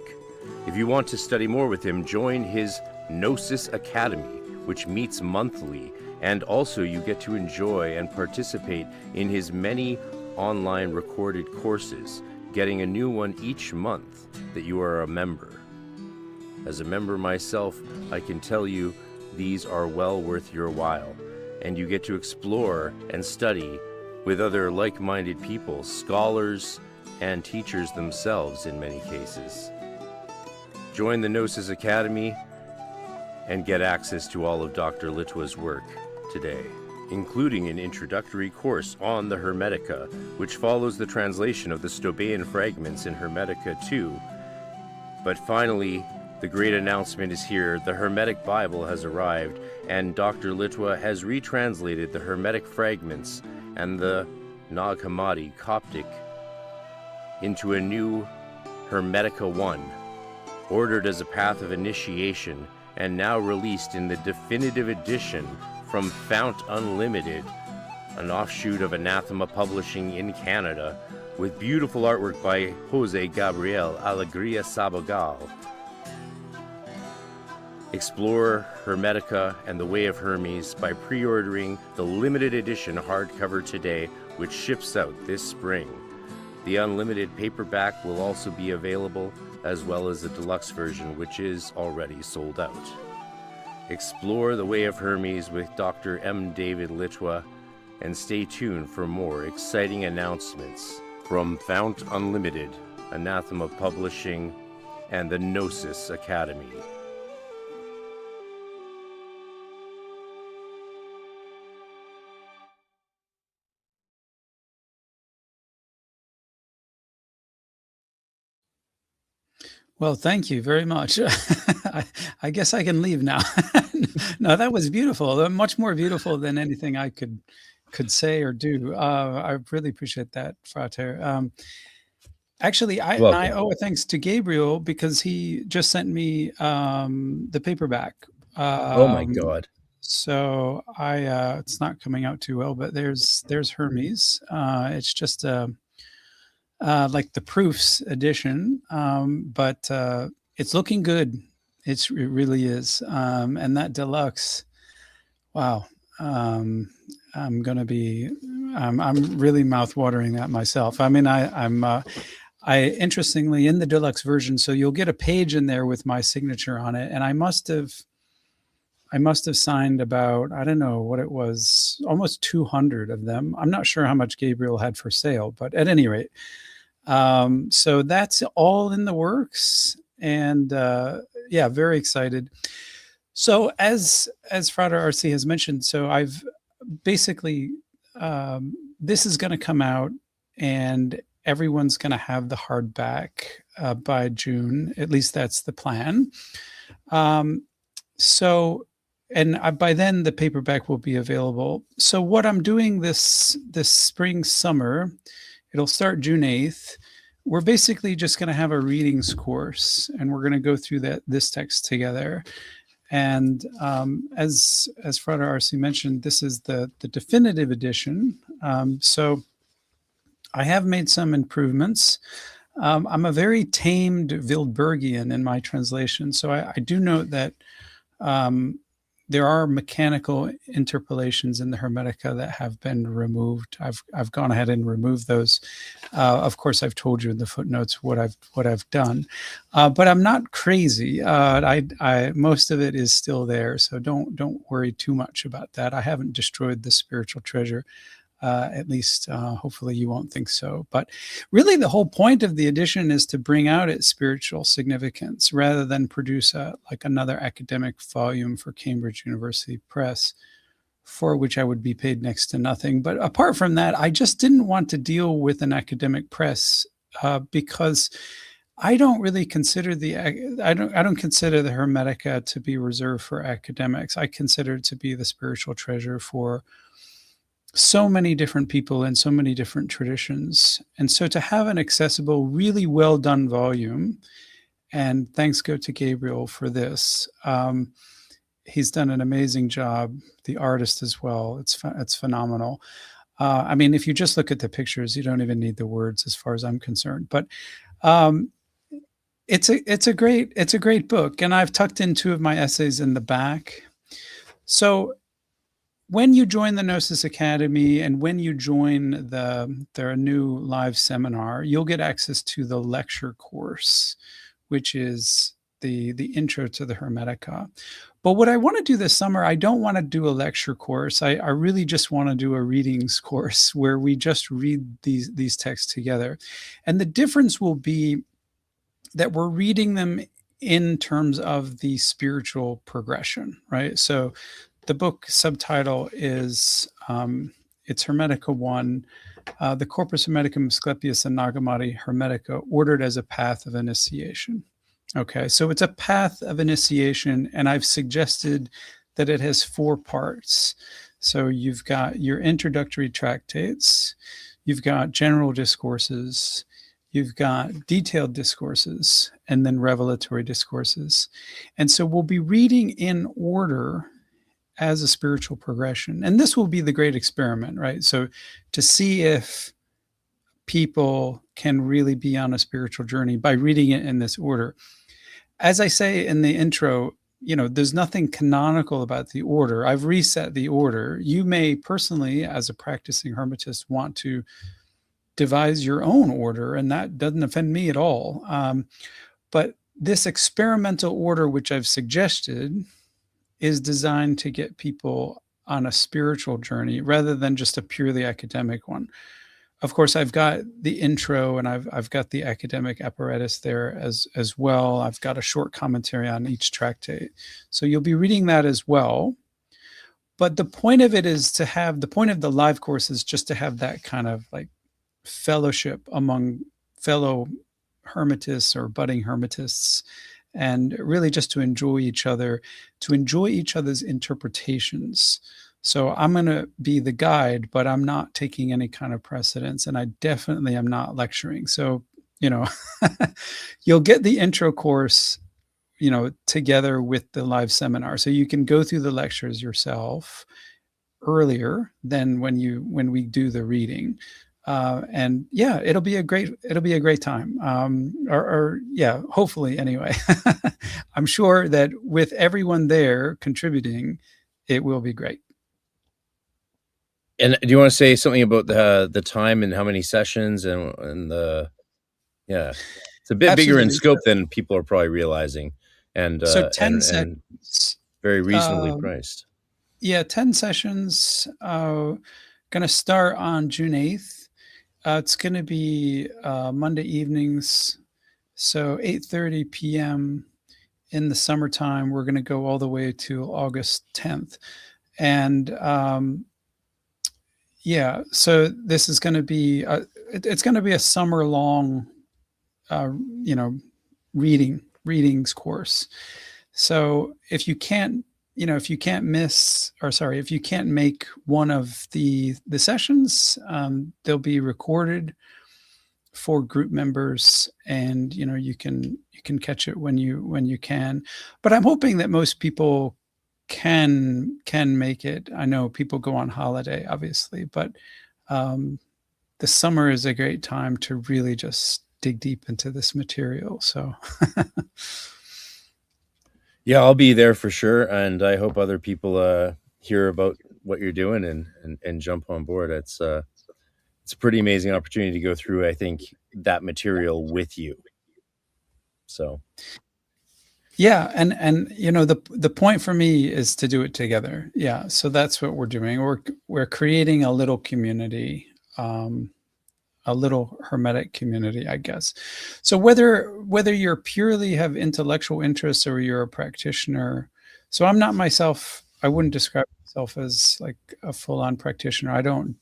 If you want to study more with him, join his Gnosis Academy, which meets monthly, and also you get to enjoy and participate in his many online recorded courses, getting a new one each month that you are a member. As a member myself, I can tell you these are well worth your while, and you get to explore and study with other like-minded people, scholars, and teachers themselves in many cases. Join the Gnosis Academy and get access to all of Dr. Litwa's work today, including an introductory course on the Hermetica, which follows the translation of the Stobaean fragments in Hermetica 2. But finally, the great announcement is here. The Hermetic Bible has arrived, and Dr. Litwa has retranslated the Hermetic fragments and the Nag Hammadi Coptic into a new Hermetica 1, ordered as a path of initiation, and now released in the definitive edition from Fount Unlimited, an offshoot of Anathema Publishing in Canada, with beautiful artwork by Jose Gabriel Alegria Sabogal. Explore Hermetica and the Way of Hermes by pre-ordering the limited edition hardcover today, which ships out this spring. The unlimited paperback will also be available, as well as the deluxe version, which is already sold out. Explore the Way of Hermes with Dr. M. David Litwa, and stay tuned for more exciting announcements from Fount Unlimited, Anathema Publishing, and the Gnosis Academy. Well, thank you very much. I guess I can leave now. No, that was beautiful. Much more beautiful than anything I could say or do. I really appreciate that, Frater. Actually, I owe a thanks to Gabriel because he just sent me the paperback. Oh my God. So it's not coming out too well, but there's Hermes. It's just like the proofs edition, but it's looking good. It really is. And that deluxe, wow. I'm really mouth-watering that myself. I mean, I interestingly, in the deluxe version, so you'll get a page in there with my signature on it, and I must have signed about, I don't know what it was, almost 200 of them. I'm not sure how much Gabriel had for sale, but at any rate, so that's all in the works, and yeah, very excited. So as Frater RC has mentioned, so I've basically, this is going to come out and everyone's going to have the hardback by June. At least that's the plan. So, and by then the paperback will be available. So what I'm doing this spring, summer, it'll start June 8th. We're basically just going to have a readings course, and we're going to go through this text together. And as Frater RC mentioned, this is the definitive edition. So I have made some improvements. I'm a very tamed Wildbergian in my translation. So I do note that there are mechanical interpolations in the Hermetica that have been removed. I've gone ahead and removed those. Of course, I've told you in the footnotes what I've done, but I'm not crazy. Most of it is still there, so don't worry too much about that. I haven't destroyed the spiritual treasure. At least, hopefully you won't think so. But really the whole point of the edition is to bring out its spiritual significance rather than produce like another academic volume for Cambridge University Press, for which I would be paid next to nothing. But apart from that, I just didn't want to deal with an academic press because I don't really consider I don't consider the Hermetica to be reserved for academics. I consider it to be the spiritual treasure for so many different people in so many different traditions. And so to have an accessible, really well done volume, and thanks go to Gabriel for this. He's done an amazing job, the artist as well. It's phenomenal. I mean, if you just look at the pictures, you don't even need the words as far as I'm concerned, but it's a great book. And I've tucked in 2 of my essays in the back. So when you join the Gnosis Academy and when you join their new live seminar, you'll get access to the lecture course, which is the intro to the Hermetica. But what I want to do this summer, I don't want to do a lecture course. I really just want to do a readings course where we just read these texts together. And the difference will be that we're reading them in terms of the spiritual progression, right? So the book subtitle is, it's Hermetica 1, the Corpus Hermeticum Asclepius and Nagamati Hermetica, ordered as a path of initiation. Okay, so it's a path of initiation, and I've suggested that it has 4 parts. So you've got your introductory tractates, you've got general discourses, you've got detailed discourses, and then revelatory discourses. And so we'll be reading in order as a spiritual progression. And this will be the great experiment, right? So to see if people can really be on a spiritual journey by reading it in this order. As I say in the intro, there's nothing canonical about the order. I've reset the order. You may personally, as a practicing hermetist, want to devise your own order, and that doesn't offend me at all. But this experimental order, which I've suggested, is designed to get people on a spiritual journey rather than just a purely academic one. Of course, I've got the intro and I've got the academic apparatus there as well. I've got a short commentary on each tractate. So you'll be reading that as well. But the point of it is the point of the live course is just to have that kind of like fellowship among fellow hermetists or budding hermetists, and really just to enjoy each other, to enjoy each other's interpretations. So I'm going to be the guide, but I'm not taking any kind of precedence, and I definitely am not lecturing. So, you'll get the intro course, together with the live seminar. So you can go through the lectures yourself earlier than when we do the reading. And yeah, it'll be a great time. Hopefully anyway. I'm sure that with everyone there contributing, it will be great. And do you want to say something about the time and how many sessions and the, it's a bit Absolutely. bigger in scope than people are probably realizing. And so 10 and sessions, very reasonably priced. Yeah, 10 sessions, going to start on June 8th. It's going to be Monday evenings, so 8:30 p.m. in the summertime. We're going to go all the way to August 10th. And so this is going to be it's going to be a summer long readings course. So if you can't make one of the sessions, they'll be recorded for group members, and you can catch it when you can. But I'm hoping that most people can make it. I know people go on holiday, obviously, but the summer is a great time to really just dig deep into this material. So yeah, I'll be there for sure, and I hope other people hear about what you're doing and jump on board. It's a pretty amazing opportunity to go through, I think, that material with you. So yeah, and the point for me is to do it together. Yeah, so that's what we're doing. We're creating a little community, a little hermetic community, I guess. So whether you're purely have intellectual interests or you're a practitioner, so I'm not myself. I wouldn't describe myself as like a full-on practitioner. I don't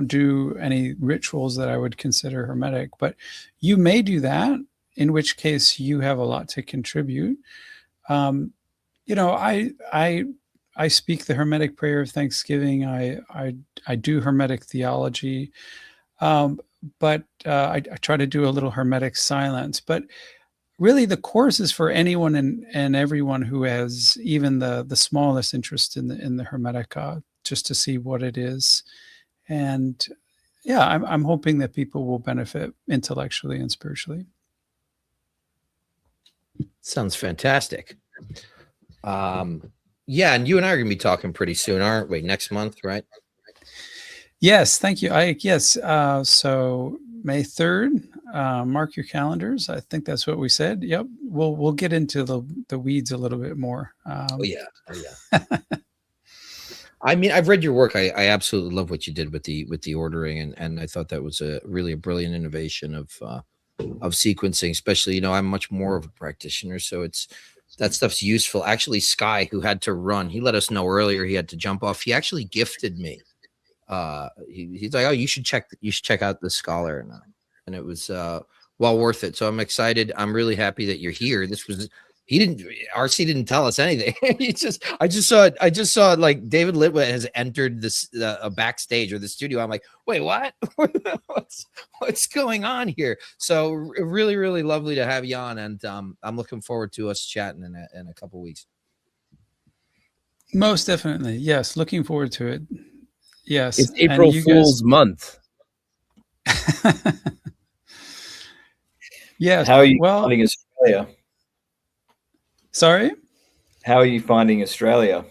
do any rituals that I would consider hermetic, but you may do that, in which case you have a lot to contribute. I speak the Hermetic prayer of Thanksgiving. I do Hermetic theology, but I try to do a little Hermetic silence. But really, the course is for anyone and everyone who has even the smallest interest in the Hermetica, just to see what it is. And yeah, I'm hoping that people will benefit intellectually and spiritually. Sounds fantastic. Yeah, and you and I are going to be talking pretty soon, aren't we? Next month, right? Yes, thank you, Ike. Yes, so May 3rd, mark your calendars. I think that's what we said. Yep, we'll get into the weeds a little bit more. Oh yeah. I mean, I've read your work. I absolutely love what you did with the ordering, and I thought that was really a brilliant innovation of sequencing. Especially, I'm much more of a practitioner, so that stuff's useful. Actually, Skye, who had to run, he let us know earlier he had to jump off. He actually gifted me. He's like, oh, you should check out the Scholar, and it was well worth it. So I'm excited. I'm really happy that you're here. RC didn't tell us anything. I just saw like David Litwa has entered this a backstage or the studio. I'm like, wait, what? what's going on here? So really, really lovely to have you on, and I'm looking forward to us chatting in a couple weeks. Most definitely, yes. Looking forward to it. Yes, it's April Fool's month. Yes. How are you finding Australia? Sorry? How are you finding Australia?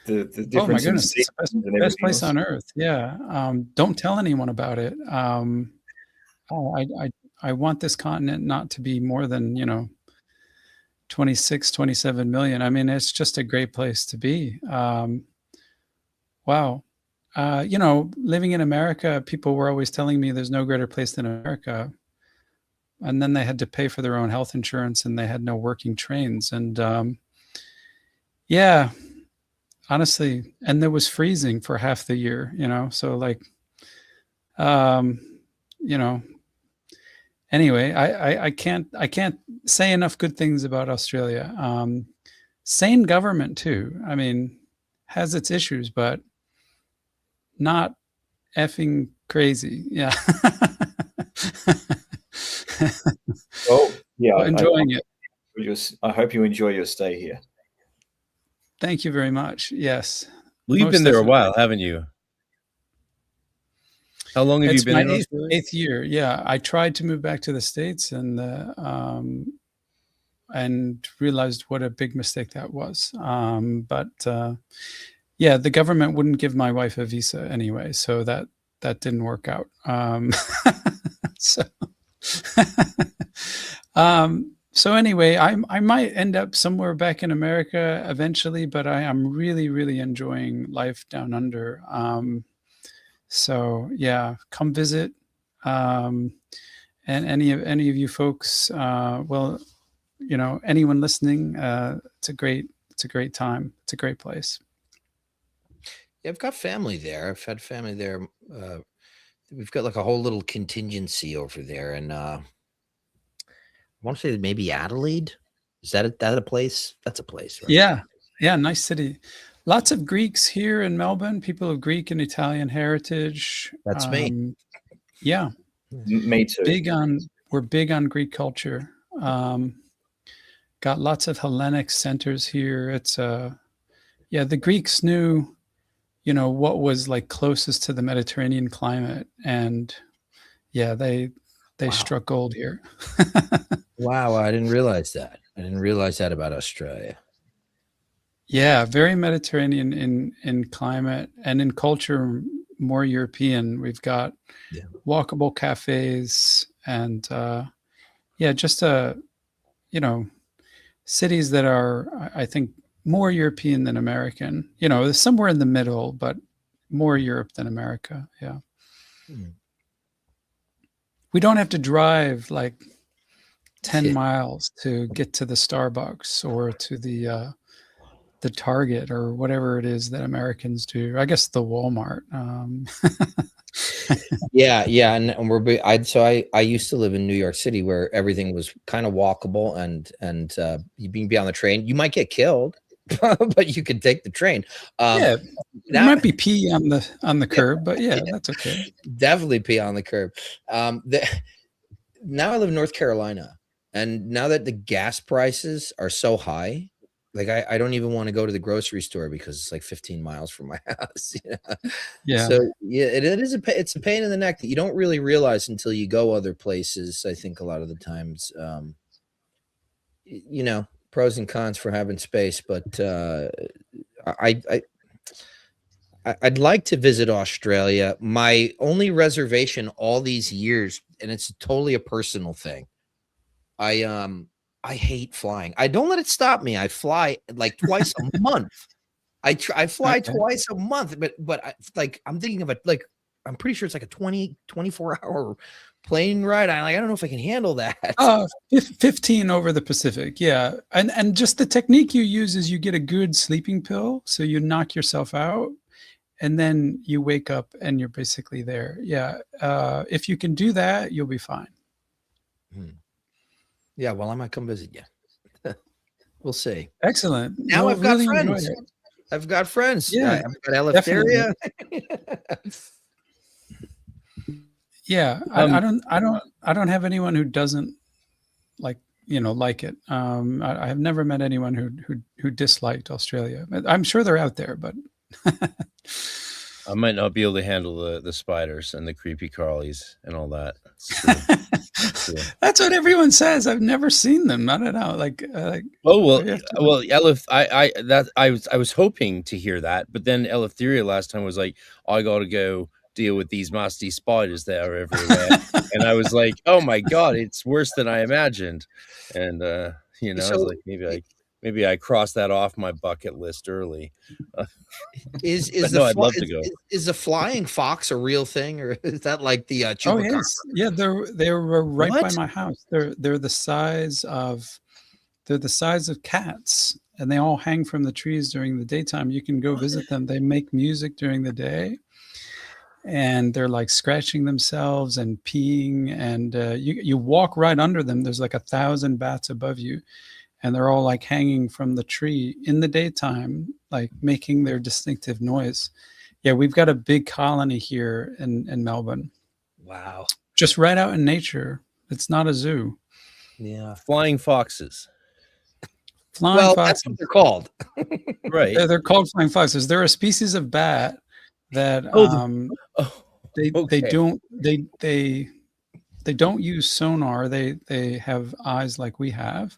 The difference Oh my in goodness, it's the seasons and best everything place else? on earth. Yeah. Don't tell anyone about it. I want this continent not to be more than, 26, 27 million. I mean, it's just a great place to be. Wow. Living in America, people were always telling me there's no greater place than America. And then they had to pay for their own health insurance and they had no working trains. And yeah, honestly, and there was freezing for half the year, so like, anyway, I can't say enough good things about Australia. Sane government too. I mean, has its issues, but not effing crazy. Yeah. Well, yeah, Enjoying it. I hope you enjoy your stay here. Thank you very much. Yes. Well, you've Most been there a definitely. while, haven't you? How long have you It's been my in Australia? eighth year. Yeah, I tried to move back to the States and realized what a big mistake that was. Yeah, the government wouldn't give my wife a visa anyway, so that didn't work out. So anyway, I might end up somewhere back in America eventually, but I am really, really enjoying life down under. So yeah, come visit. And any of you folks, well, anyone listening, it's a great time. It's a great place. Yeah, I've got family there. I've had family there. We've got like a whole little contingency over there, and I want to say maybe Adelaide. Is that a place? That's a place, right? Yeah, nice city. Lots of Greeks here in Melbourne. People of Greek and Italian heritage. That's me. Yeah, Me too. We're big on Greek culture. Got lots of Hellenic centers here. It's the Greeks knew, what was like closest to the Mediterranean climate, and yeah, they struck gold here. Wow, I didn't realize that. I didn't realize that about Australia. Yeah, very Mediterranean in climate and in culture, more European. We've got walkable cafes and just cities that are, I think, more European than American. Somewhere in the middle, but more Europe than America. Yeah. We don't have to drive like 10 miles to get to the Starbucks or to the Target or whatever it is that Americans do. I guess the Walmart. Yeah, and I used to live in New York City where everything was kind of walkable, and you being on the train, you might get killed, but you could take the train. There might be pee on the curb, but that's okay. Definitely pee on the curb. Now I live in North Carolina, and now that the gas prices are so high, like I don't even want to go to the grocery store because it's like 15 miles from my house. Yeah. So yeah, it's a pain in the neck that you don't really realize until you go other places. I think a lot of the times, pros and cons for having space, but I'd like to visit Australia. My only reservation all these years, and it's totally a personal thing. I hate flying. I don't let it stop me. I fly like twice a month. I fly twice a month, but I'm thinking of it like I'm pretty sure it's like a 24-hour plane ride. I don't know if I can handle that. 15 over the Pacific. Yeah. And just the technique you use is you get a good sleeping pill. So you knock yourself out and then you wake up and you're basically there. Yeah. If you can do that, you'll be fine. Yeah, well, I might come visit you. We'll see. Excellent. Now I've got friends. I've got friends. Yeah, I've got Eleftheria. Yeah, I don't have anyone who doesn't like it. I have never met anyone who disliked Australia. I'm sure they're out there, but I might not be able to handle the spiders and the creepy crawlies and all that. It's true. That's what everyone says. I've never seen them. I don't know. Oh well, you have to- well, I was hoping to hear that, but then Eleftheria last time was like, I got to go deal with these nasty spiders that are everywhere, and I was like, oh my god, it's worse than I imagined, and you know, I was So- like, maybe I crossed that off my bucket list early. Is But the no, I'd love to go. Is the flying fox a real thing, or is that like the Oh chupacabra? yes, yeah. They were right by What? my house. They're the size of cats, and they all hang from the trees during the daytime. You can go visit them. They make music during the day, and they're like scratching themselves and peeing. And you walk right under them. There's like 1,000 bats above you, and they're all like hanging from the tree in the daytime, like making their distinctive noise. Yeah, we've got a big colony here in Melbourne, Wow. just right out in nature. It's not a zoo. Yeah. Flying foxes, Flying Well, foxes. that's what they're called. right? They're called flying foxes. They're a species of bat that Oh, they okay. don't use sonar. They have eyes like we have,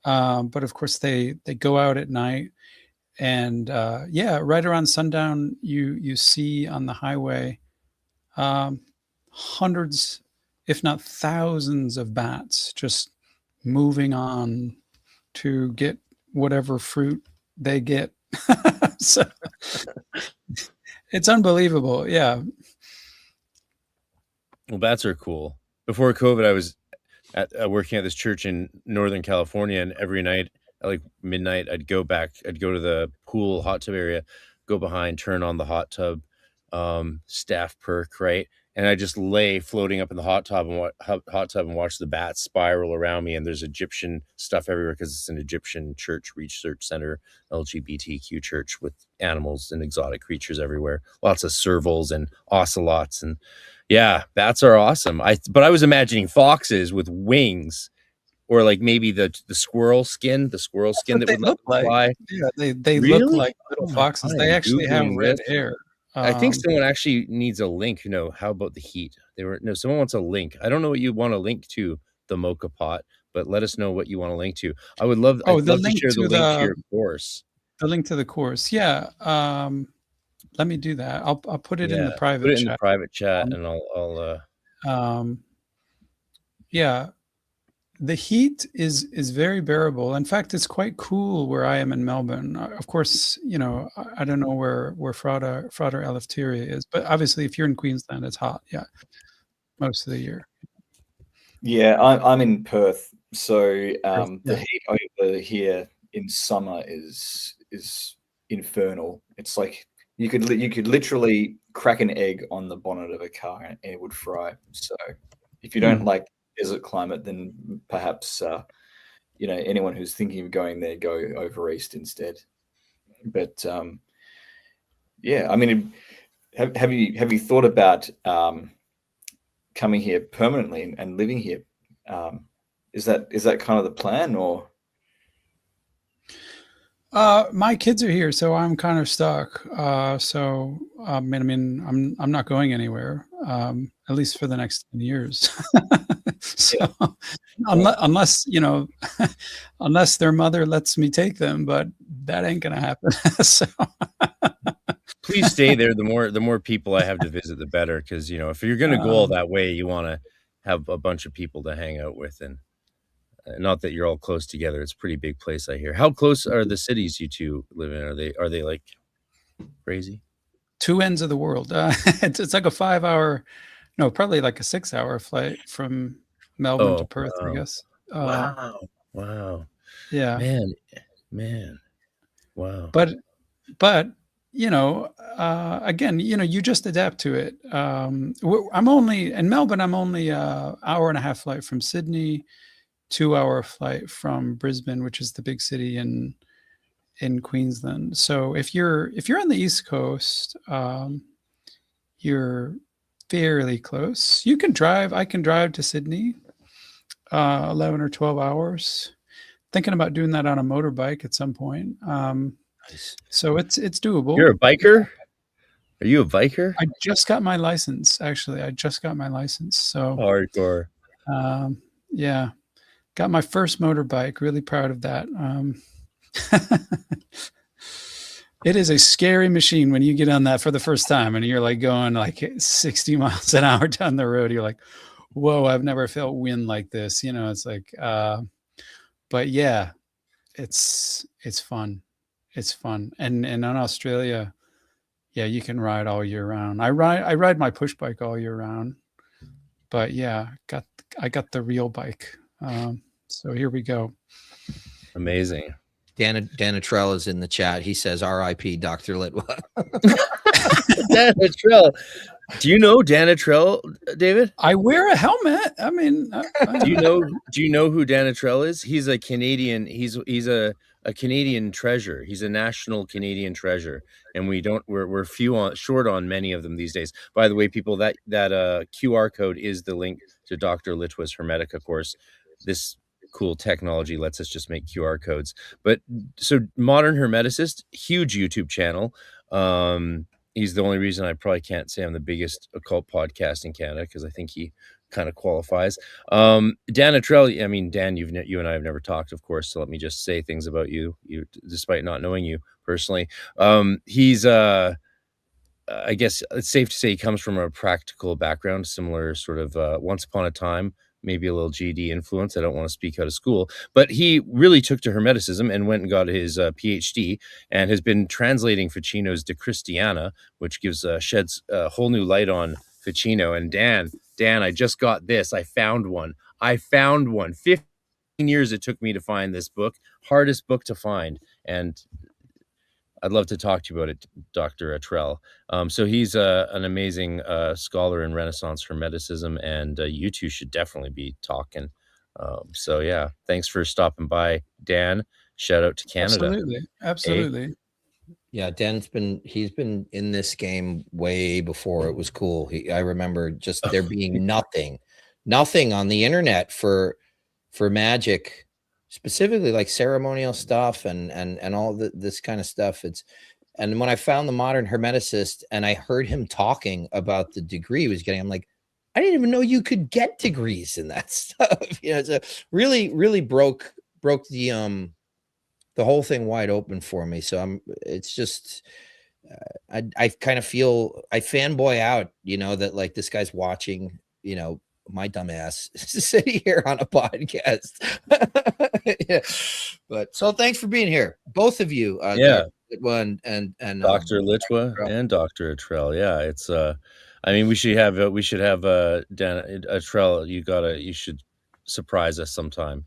but of course they go out at night, and yeah, right around sundown you see on the highway hundreds, if not thousands, of bats just moving on to get whatever fruit they get. So it's unbelievable. Yeah. Well, bats are cool. Before COVID, I was working at this church in Northern California, and every night at like midnight, I'd go to the pool hot tub area, go behind, turn on the hot tub, staff perk, right? And I just lay floating up in the hot tub and watch the bats spiral around me. And there's Egyptian stuff everywhere because it's an Egyptian church research center, LGBTQ church with animals and exotic creatures everywhere. Lots of servals and ocelots, and yeah, bats are awesome. But I was imagining foxes with wings, or like maybe the squirrel skin that would let them fly. Yeah, they Really? look like little Oh, foxes. I They am actually have Googling red this. hair. I think someone actually needs a link. How about the heat? Someone wants a link. I don't know what you want to link to, the mocha pot, but let us know what you want to link to. I'd love to share the link to your course. The link to the course. Yeah. Let me do that. I'll put it in the private Put it chat. in the private chat, and I'll yeah. The heat is very bearable. In fact, it's quite cool where I am in Melbourne. Of course, I don't know where Frater Eleftheria is, but obviously if you're in Queensland, it's hot. Yeah. Most of the year. Yeah, I'm in Perth, so Yeah. the heat over here in summer is infernal. It's like you could literally crack an egg on the bonnet of a car and it would fry. So if you don't like desert climate, then perhaps anyone who's thinking of going there, go over east instead. But yeah, I mean, have you thought about coming here permanently and living here? Is that kind of the plan, or? My kids are here, so I'm kind of stuck. So I mean, I'm not going anywhere, at least for the next 10 years. So unless unless their mother lets me take them, but that ain't gonna happen. So please stay there. The more people I have to visit, the better. Because if you're going to go all that way, you want to have a bunch of people to hang out with, and not that you're all close together. It's a pretty big place, I hear. How close are the cities you two live in? Are they like crazy? Two ends of the world. It's like a 5-hour, no, probably like a 6-hour flight from Melbourne to Perth, wow. I guess. Wow. Yeah. Man. Wow. But again, you just adapt to it. I'm only in Melbourne. I'm only an hour and a half flight from Sydney, 2-hour flight from Brisbane, which is the big city in Queensland. So if you're on the East Coast, you're fairly close. You can drive. I can drive to Sydney, 11 or 12 hours. Thinking about doing that on a motorbike at some point. Nice. So it's doable. You're a biker? Are you a biker? I just got my license. Actually, I just got my license. So Hardcore. yeah, got my first motorbike. Really proud of that. It is a scary machine when you get on that for the first time and you're like going like 60 miles an hour down the road. You're like, whoa, I've never felt wind like this. You know, it's like, but yeah, it's fun. It's fun. And on Australia, yeah, you can ride all year round. I ride my push bike all year round, but yeah, I got the real bike. So here we go. Amazing. Dana Drell is in the chat. He says, "R.I.P. Dr. Litwa." Dana Drell. Do you know Dana Drell, David? I wear a helmet. I mean, do you know who Dana Drell is? He's a Canadian. He's a Canadian treasure. He's a national Canadian treasure, and we're short on many of them these days. By the way, people, that QR code is the link to Dr. Litwa's Hermetica course. This cool technology lets us just make QR codes. But so Modern Hermeticist, huge YouTube channel. He's the only reason I probably can't say I'm the biggest occult podcast in Canada, because I think he kind of qualifies. Dan Drell, I mean, Dan, you and I have never talked, of course, so let me just say things about you despite not knowing you personally. He's I guess it's safe to say he comes from a practical background, similar sort of Once Upon a Time, maybe a little GD influence. I don't want to speak out of school, but he really took to Hermeticism and went and got his PhD and has been translating Ficino's De Christiana, which gives sheds a whole new light on Ficino. And Dan, I just got this. I found one. 15 years it took me to find this book. Hardest book to find. And I'd love to talk to you about it, Dr. Drell. So he's an amazing scholar in Renaissance Hermeticism, and you two should definitely be talking. So yeah, thanks for stopping by, Dan. Shout out to Canada. Absolutely. Hey. Yeah, he's been in this game way before it was cool. I remember just there being nothing on the internet for magic, specifically like ceremonial stuff and all this kind of stuff. And when I found the Modern Hermeticist and I heard him talking about the degree he was getting, I'm like, I didn't even know you could get degrees in that stuff. You know, so really broke the whole thing wide open for me. So it's just I kind of feel I fanboy out, you know, that like this guy's watching, you know, my dumb ass sitting here on a podcast. Yeah. But so thanks for being here, both of you. Litwa and Dr. Litwa and Dr. Drell. Yeah, it's I mean, we should have Dan Drell. You should surprise us sometime.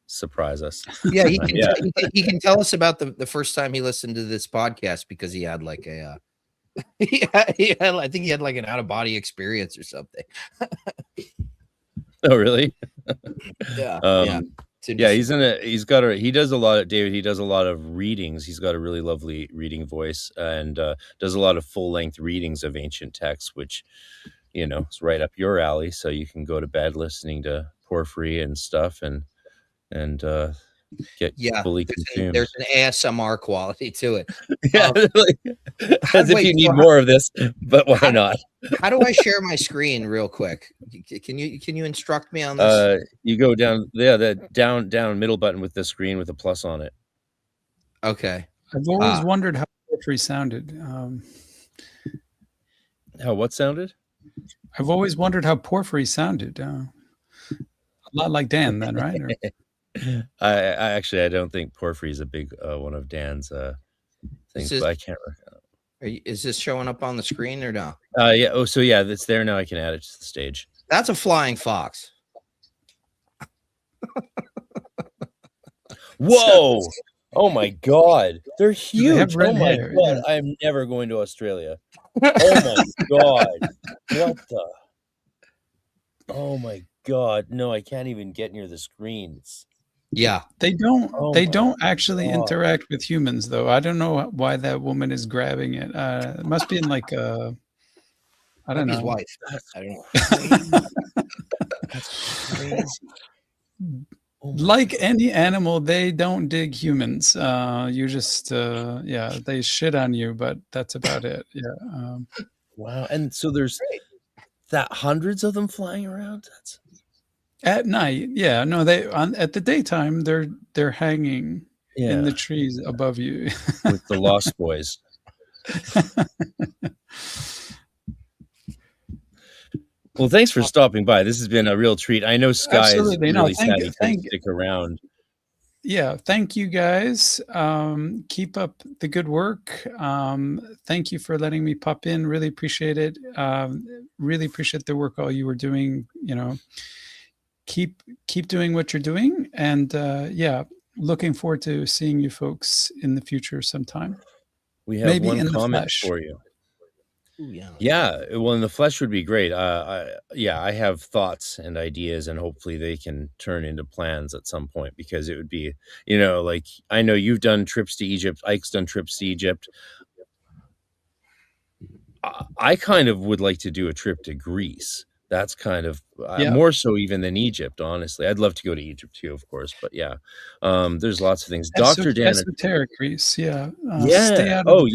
Surprise us. Yeah, he can tell us about the first time he listened to this podcast, because he had like a I think he had like an out-of-body experience or something. Oh, really? Yeah. Yeah, he does a lot of, David, he does a lot of readings. He's got a really lovely reading voice, and does a lot of full-length readings of ancient texts, which, you know, is right up your alley. So you can go to bed listening to Porphyry and stuff and get fully consumed. There's an ASMR quality to it. Yeah, as if you need more of this, but why not? How do I share my screen real quick? Can you instruct me on this? You go down, the down middle button with the screen with a plus on it. Okay. I've always wondered how Porphyry sounded. How what sounded? I've always wondered how Porphyry sounded. A lot like Dan, then, right? I don't think Porphyry is a big one of Dan's things, but I can't recall. Is this showing up on the screen or no? Yeah. Oh, so yeah, it's there now. I can add it to the stage. That's a flying fox. Whoa! Oh my God, they're huge. Oh my God, yeah. I'm never going to Australia. Oh my God, what the? Oh my God, no, I can't even get near the screens. Yeah, they don't actually interact with humans, though. I don't know why that woman is grabbing it. It must be in like a, I don't know. His wife. I don't know. That's crazy. Like any animal, they don't dig humans. You just, yeah, they shit on you, but that's about it. Yeah. Wow. And so there's that hundreds of them flying around. That's At night, yeah. No, at the daytime, they're hanging in the trees above you with the Lost Boys. Well, thanks for stopping by. This has been a real treat. I know Skye is really sad he couldn't stick around. Yeah, thank you guys. Keep up the good work. Thank you for letting me pop in. Really appreciate it. Really appreciate the work all you were doing. You know, keep doing what you're doing, and yeah, looking forward to seeing you folks in the future sometime. We have maybe one comment for you. Ooh, yeah. Well, in the flesh would be great. I have thoughts and ideas, and hopefully they can turn into plans at some point, because it would be, you know, like, I know you've done trips to Egypt. Ike's done trips to Egypt. I kind of would like to do a trip to Greece. That's kind of more so even than Egypt, honestly. I'd love to go to Egypt too, of course, but yeah, there's lots of things. Dr. Dan, esoteric Greece, yeah. Stay out of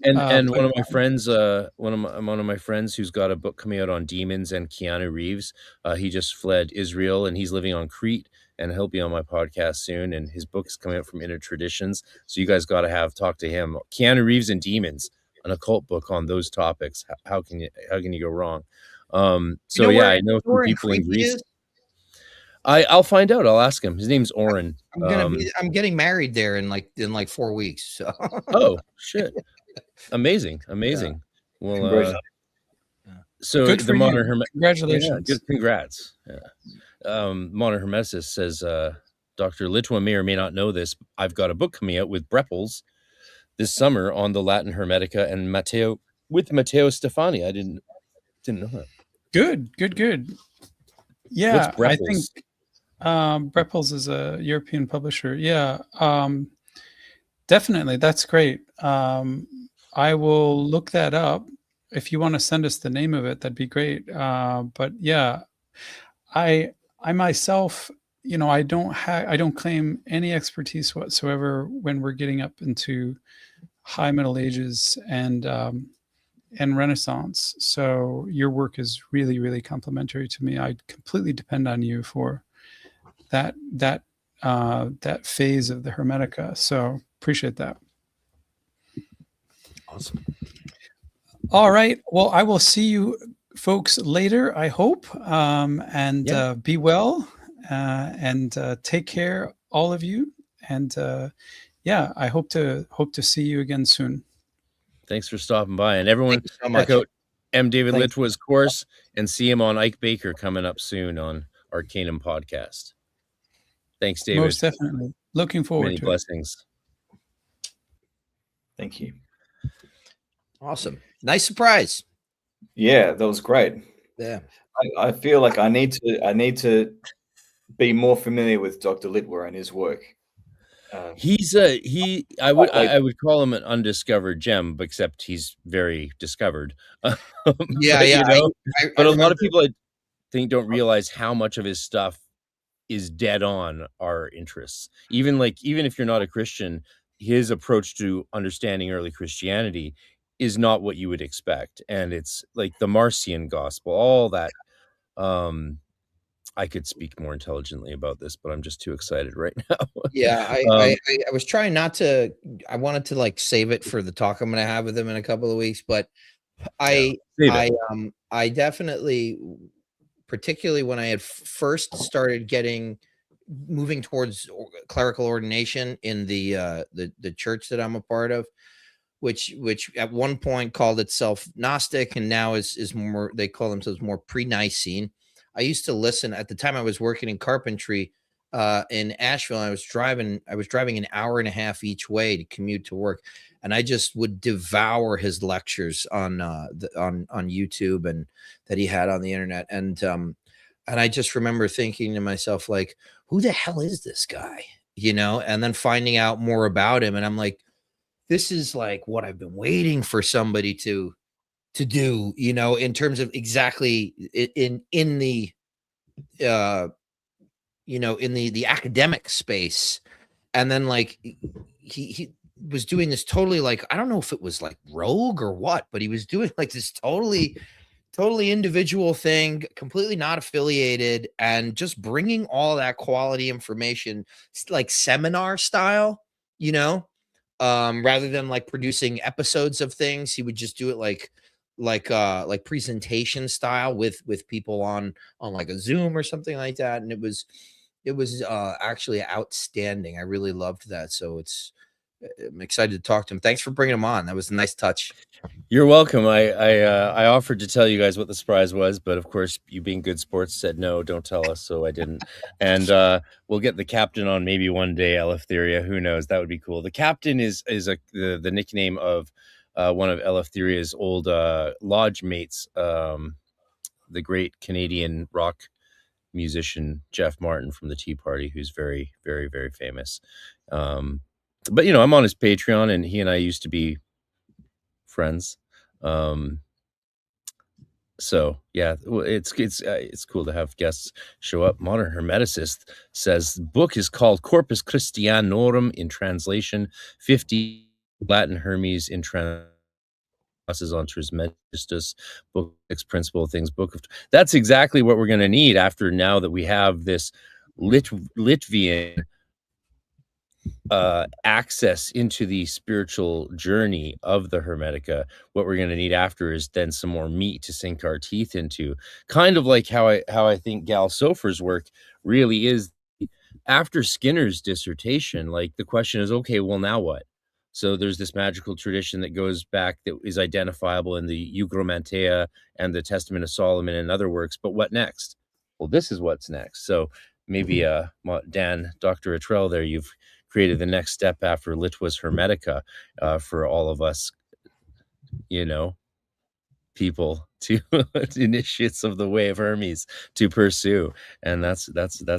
and one of my friends, one of my friends who's got a book coming out on demons, and Keanu Reeves, he just fled Israel and he's living on Crete, and he'll be on my podcast soon. And his book is coming out from Inner Traditions, so you guys got to talk to him. Keanu Reeves and demons, an occult book on those topics. How can you go wrong? So yeah, I know some people in Greece. I'll find out. I'll ask him. His name's Oren. I'm getting married there in like 4 weeks. So. Oh shit! Amazing. Yeah. Well, so good the modern congratulations. Good, congrats. Yeah. Modern Hermeticist says, Dr. Litwa may or may not know this. I've got a book coming out with Breppels this summer on the Latin Hermetica and Matteo Stefani. I didn't know that. Good. Yeah, I think Breppels is a European publisher. Yeah, definitely. That's great. I will look that up. If you want to send us the name of it, that'd be great. But yeah, I myself, you know, I don't claim any expertise whatsoever when we're getting up into High Middle Ages and Renaissance. So your work is really, really complimentary to me. I completely depend on you for that phase of the Hermetica. So appreciate that. Awesome. All right. Well, I will see you folks later, I hope. Be well and take care, all of you. And yeah, I hope to see you again soon. Thanks for stopping by, and everyone check out M. David Litwa's course and see him on Ike Baker coming up soon on Arcanum podcast. Thanks, David. Most definitely. Looking forward to many blessings. Thank you. Awesome. Nice surprise. Yeah, that was great. Yeah. I feel like I need to be more familiar with Dr. Litwa and his work. I would call him an undiscovered gem, except he's very discovered. Yeah. You know? But a lot of people, I think, don't realize how much of his stuff is dead on our interests. Even if you're not a Christian, his approach to understanding early Christianity is not what you would expect, and it's like the Marcion gospel, all that. I could speak more intelligently about this, but I'm just too excited right now. Yeah, I was trying not to. I wanted to like save it for the talk I'm going to have with him in a couple of weeks, but I definitely, particularly when I had first started moving towards clerical ordination in the church that I'm a part of, which at one point called itself Gnostic, and now is more, they call themselves more pre-Nicene. I used to listen at the time. I was working in carpentry in Asheville. I was driving an hour and a half each way to commute to work, and I just would devour his lectures on YouTube and that he had on the internet. And I just remember thinking to myself, like, who the hell is this guy? You know, and then finding out more about him, and I'm like, this is like what I've been waiting for somebody to do, you know, in terms of exactly in the you know, in the academic space, and then like he was doing this totally, like, I don't know if it was like rogue or what, but he was doing like this totally individual thing, completely not affiliated, and just bringing all that quality information, like seminar style, you know, rather than like producing episodes of things. He would just do it like presentation style with people on like a Zoom or something like that, and it was actually outstanding. I really loved that. So I'm excited to talk to him. Thanks for bringing him on. That was a nice touch. You're welcome. I offered to tell you guys what the surprise was, but of course, you being good sports said no, don't tell us, so I didn't. And we'll get the captain on maybe one day, Eleftheria. Who knows? That would be cool. The captain is the nickname of one of Eleftheria's old lodge mates, the great Canadian rock musician Jeff Martin from the Tea Party, who's very, very, very famous. But you know, I'm on his Patreon, and he and I used to be friends. So yeah, it's cool to have guests show up. Modern Hermeticist says the book is called Corpus Christianorum, in translation 50 Latin Hermes in crosses on Trismegistus, book 6 principle things, book of. That's exactly what we're going to need after, now that we have this Litvian access into the spiritual journey of the Hermetica. What we're going to need after is then some more meat to sink our teeth into, kind of like how I think Gal Sofer's work really is. After Skinner's dissertation, like, the question is, okay, well, now what? So there's this magical tradition that goes back, that is identifiable in the Eugromantea and the Testament of Solomon and other works, but what next? Well, this is what's next. So maybe Dan, Dr. Atrell there, you've created the next step after Litwa's Hermetica for all of us, you know, people to initiates of the way of Hermes to pursue. And that's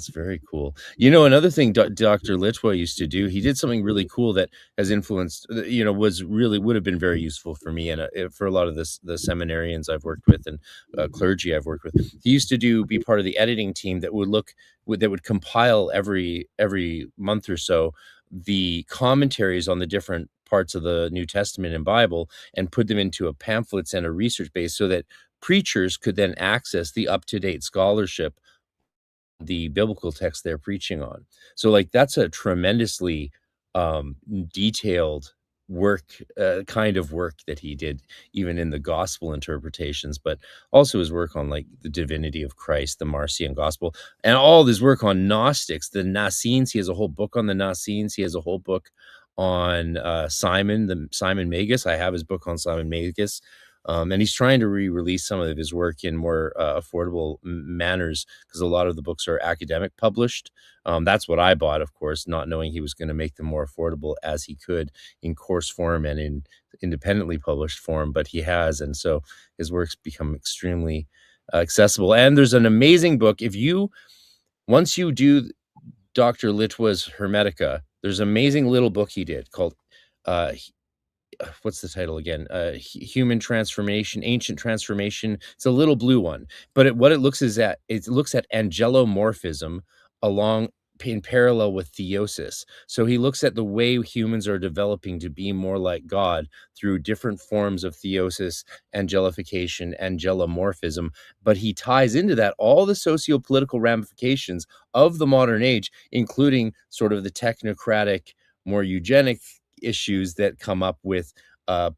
very cool. You know, another thing Dr. Litwa used to do, he did something really cool that has influenced, you know, would have been very useful for me and for a lot of the seminarians I've worked with and clergy I've worked with. He used to be part of the editing team that would compile every month or so the commentaries on the different parts of the New Testament and Bible, and put them into a pamphlets and a research base, so that preachers could then access the up-to-date scholarship, the biblical text they're preaching on. So like, that's a tremendously detailed work, kind of work that he did, even in the gospel interpretations, but also his work on like the divinity of Christ, the Marcion gospel, and all his work on Gnostics, the Nascenes. He has a whole book on the Nascenes. He has a whole book on Simon Magus. I have his book on Simon Magus. And he's trying to re-release some of his work in more affordable manners, because a lot of the books are academic published. That's what I bought, of course, not knowing he was going to make them more affordable as he could in course form and in independently published form, but he has. And so his works become extremely accessible. And there's an amazing book. Once you do Dr. Litwa's Hermetica, there's an amazing little book he did called what's the title again? Human Transformation, Ancient Transformation. It's a little blue one, but what it looks at angelomorphism in parallel with theosis. So he looks at the way humans are developing to be more like God through different forms of theosis, angelification, angelomorphism. But he ties into that all the socio-political ramifications of the modern age, including sort of the technocratic, more eugenic issues that come up with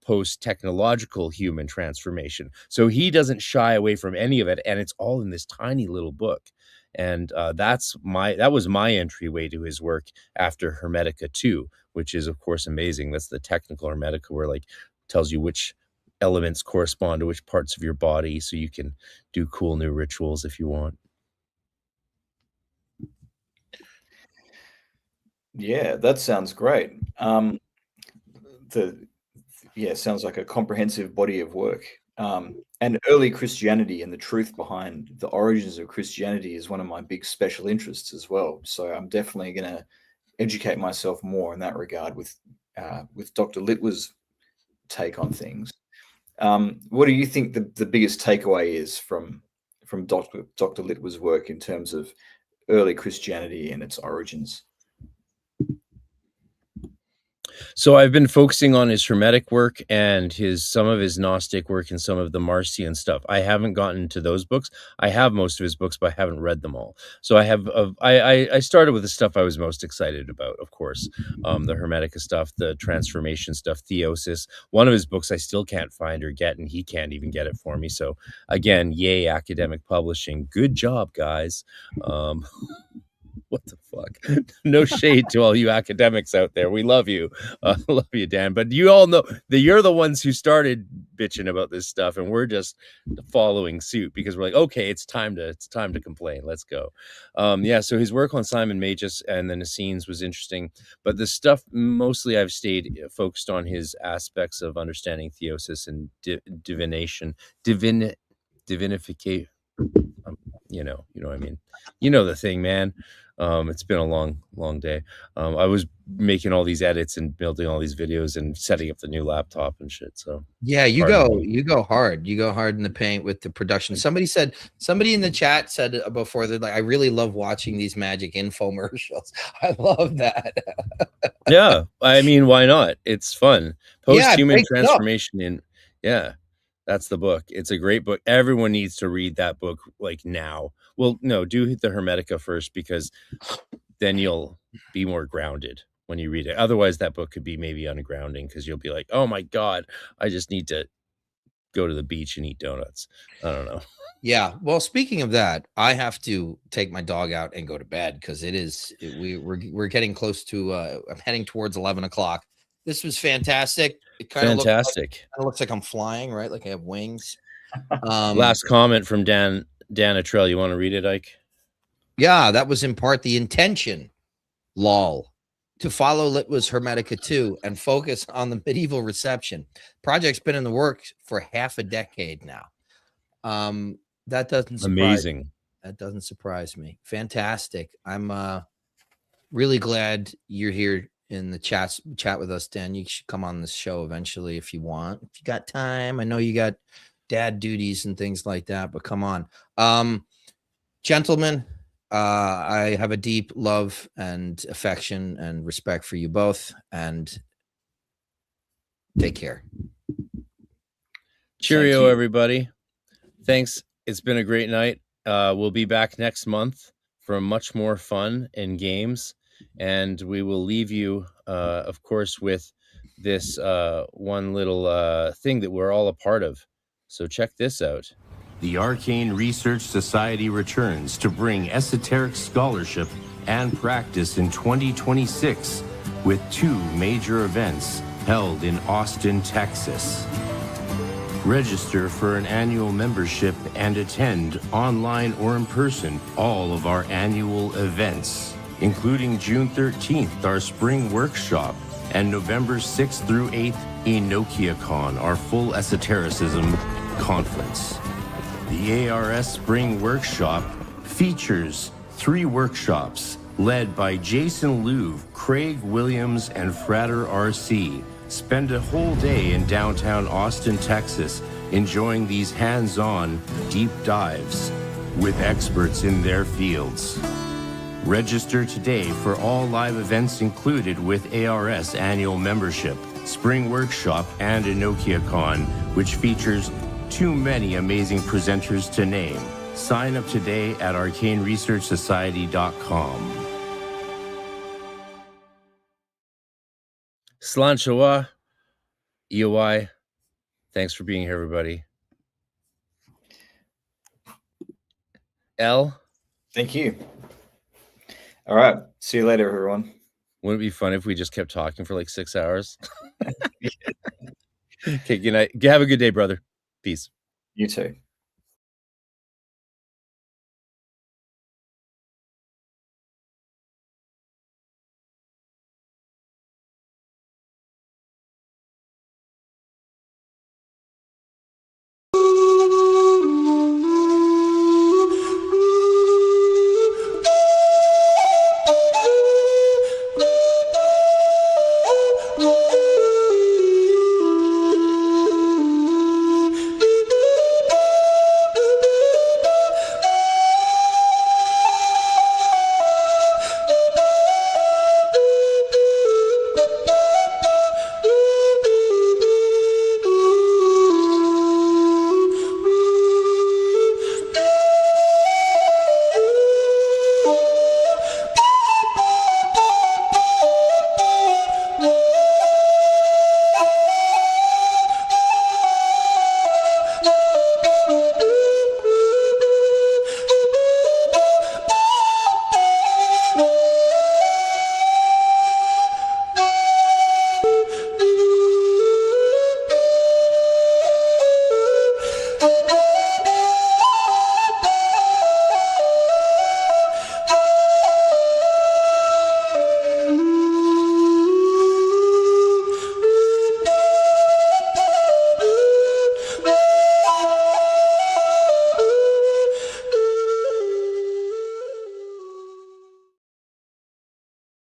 post-technological human transformation. So he doesn't shy away from any of it, and it's all in this tiny little book. And that was my entryway to his work after Hermetica 2, which is of course amazing. That's the technical Hermetica, where like tells you which elements correspond to which parts of your body, so you can do cool new rituals if you want. Yeah, that sounds great. Sounds like a comprehensive body of work. And early Christianity and the truth behind the origins of Christianity is one of my big special interests as well. So I'm definitely going to educate myself more in that regard with Dr. Litwa's take on things. What do you think the biggest takeaway is from Dr. Litwa's work in terms of early Christianity and its origins? So I've been focusing on his Hermetic work and some of his Gnostic work and some of the Marcion stuff. I haven't gotten to those books. I have most of his books, but I haven't read them all. So I have. I started with the stuff I was most excited about, of course, the Hermetica stuff, the transformation stuff, Theosis. One of his books I still can't find or get, and he can't even get it for me. So again, yay, academic publishing. Good job, guys. What the fuck? No shade to all you academics out there. We love you. Love you, Dan. But you all know that you're the ones who started bitching about this stuff, and we're just following suit because we're like, okay, it's time to complain. Let's go. Yeah, so his work on Simon Magus and the Essenes was interesting. But the stuff, mostly I've stayed focused on his aspects of understanding theosis and divinification. You know what I mean? You know the thing, man. It's been a long day. I was making all these edits and building all these videos and setting up the new laptop and shit. So yeah, you go hard in the paint with the production. Somebody in the chat said before, they're like, I really love watching these magic infomercials. I love that. Yeah, I mean, why not? It's fun. Post-human transformation that's the book. It's a great book. Everyone needs to read that book like now. Well, no, do the Hermetica first, because then you'll be more grounded when you read it. Otherwise, that book could be maybe ungrounding because you'll be like, oh my God, I just need to go to the beach and eat donuts. I don't know. Yeah. Well, speaking of that, I have to take my dog out and go to bed because we're getting close to I'm heading towards 11 o'clock. This was fantastic. It kind of looks like I'm flying, right? Like I have wings. Last comment from Dan Atrell. You want to read it, Ike? Yeah, that was in part the intention, lol, to follow Litwa's Hermetica 2 and focus on the medieval reception. Project's been in the works for half a decade now. That doesn't surprise me. That doesn't surprise me. Fantastic. I'm really glad you're here in the chat with us, Dan. You should come on this show eventually if you want. If you got time. I know you got dad duties and things like that, but come on. Gentlemen, I have a deep love and affection and respect for you both, and take care. Cheerio, everybody. Thanks. It's been a great night. We'll be back next month for much more fun and games. And we will leave you, of course, with this one little thing that we're all a part of. So check this out. The Arcane Research Society returns to bring esoteric scholarship and practice in 2026 with 2 major events held in Austin, Texas. Register for an annual membership and attend online or in person all of our annual events, including June 13th, our spring workshop, and November 6th through 8th, EnokiaCon, our full esotericism conference. The ARS Spring Workshop features 3 workshops led by Jason Louv, Craig Williams, and Frater RC. Spend a whole day in downtown Austin, Texas, enjoying these hands-on deep dives with experts in their fields. Register today for all live events included with ARS annual membership, Spring Workshop, and EnokiaCon, which features too many amazing presenters to name. Sign up today at arcaneresearchsociety.com. Slanchawa, EOI, thanks for being here, everybody. L. Thank you. All right. See you later, everyone. Wouldn't it be fun if we just kept talking for like 6 hours? Okay, good night. Have a good day, brother. Peace. You too.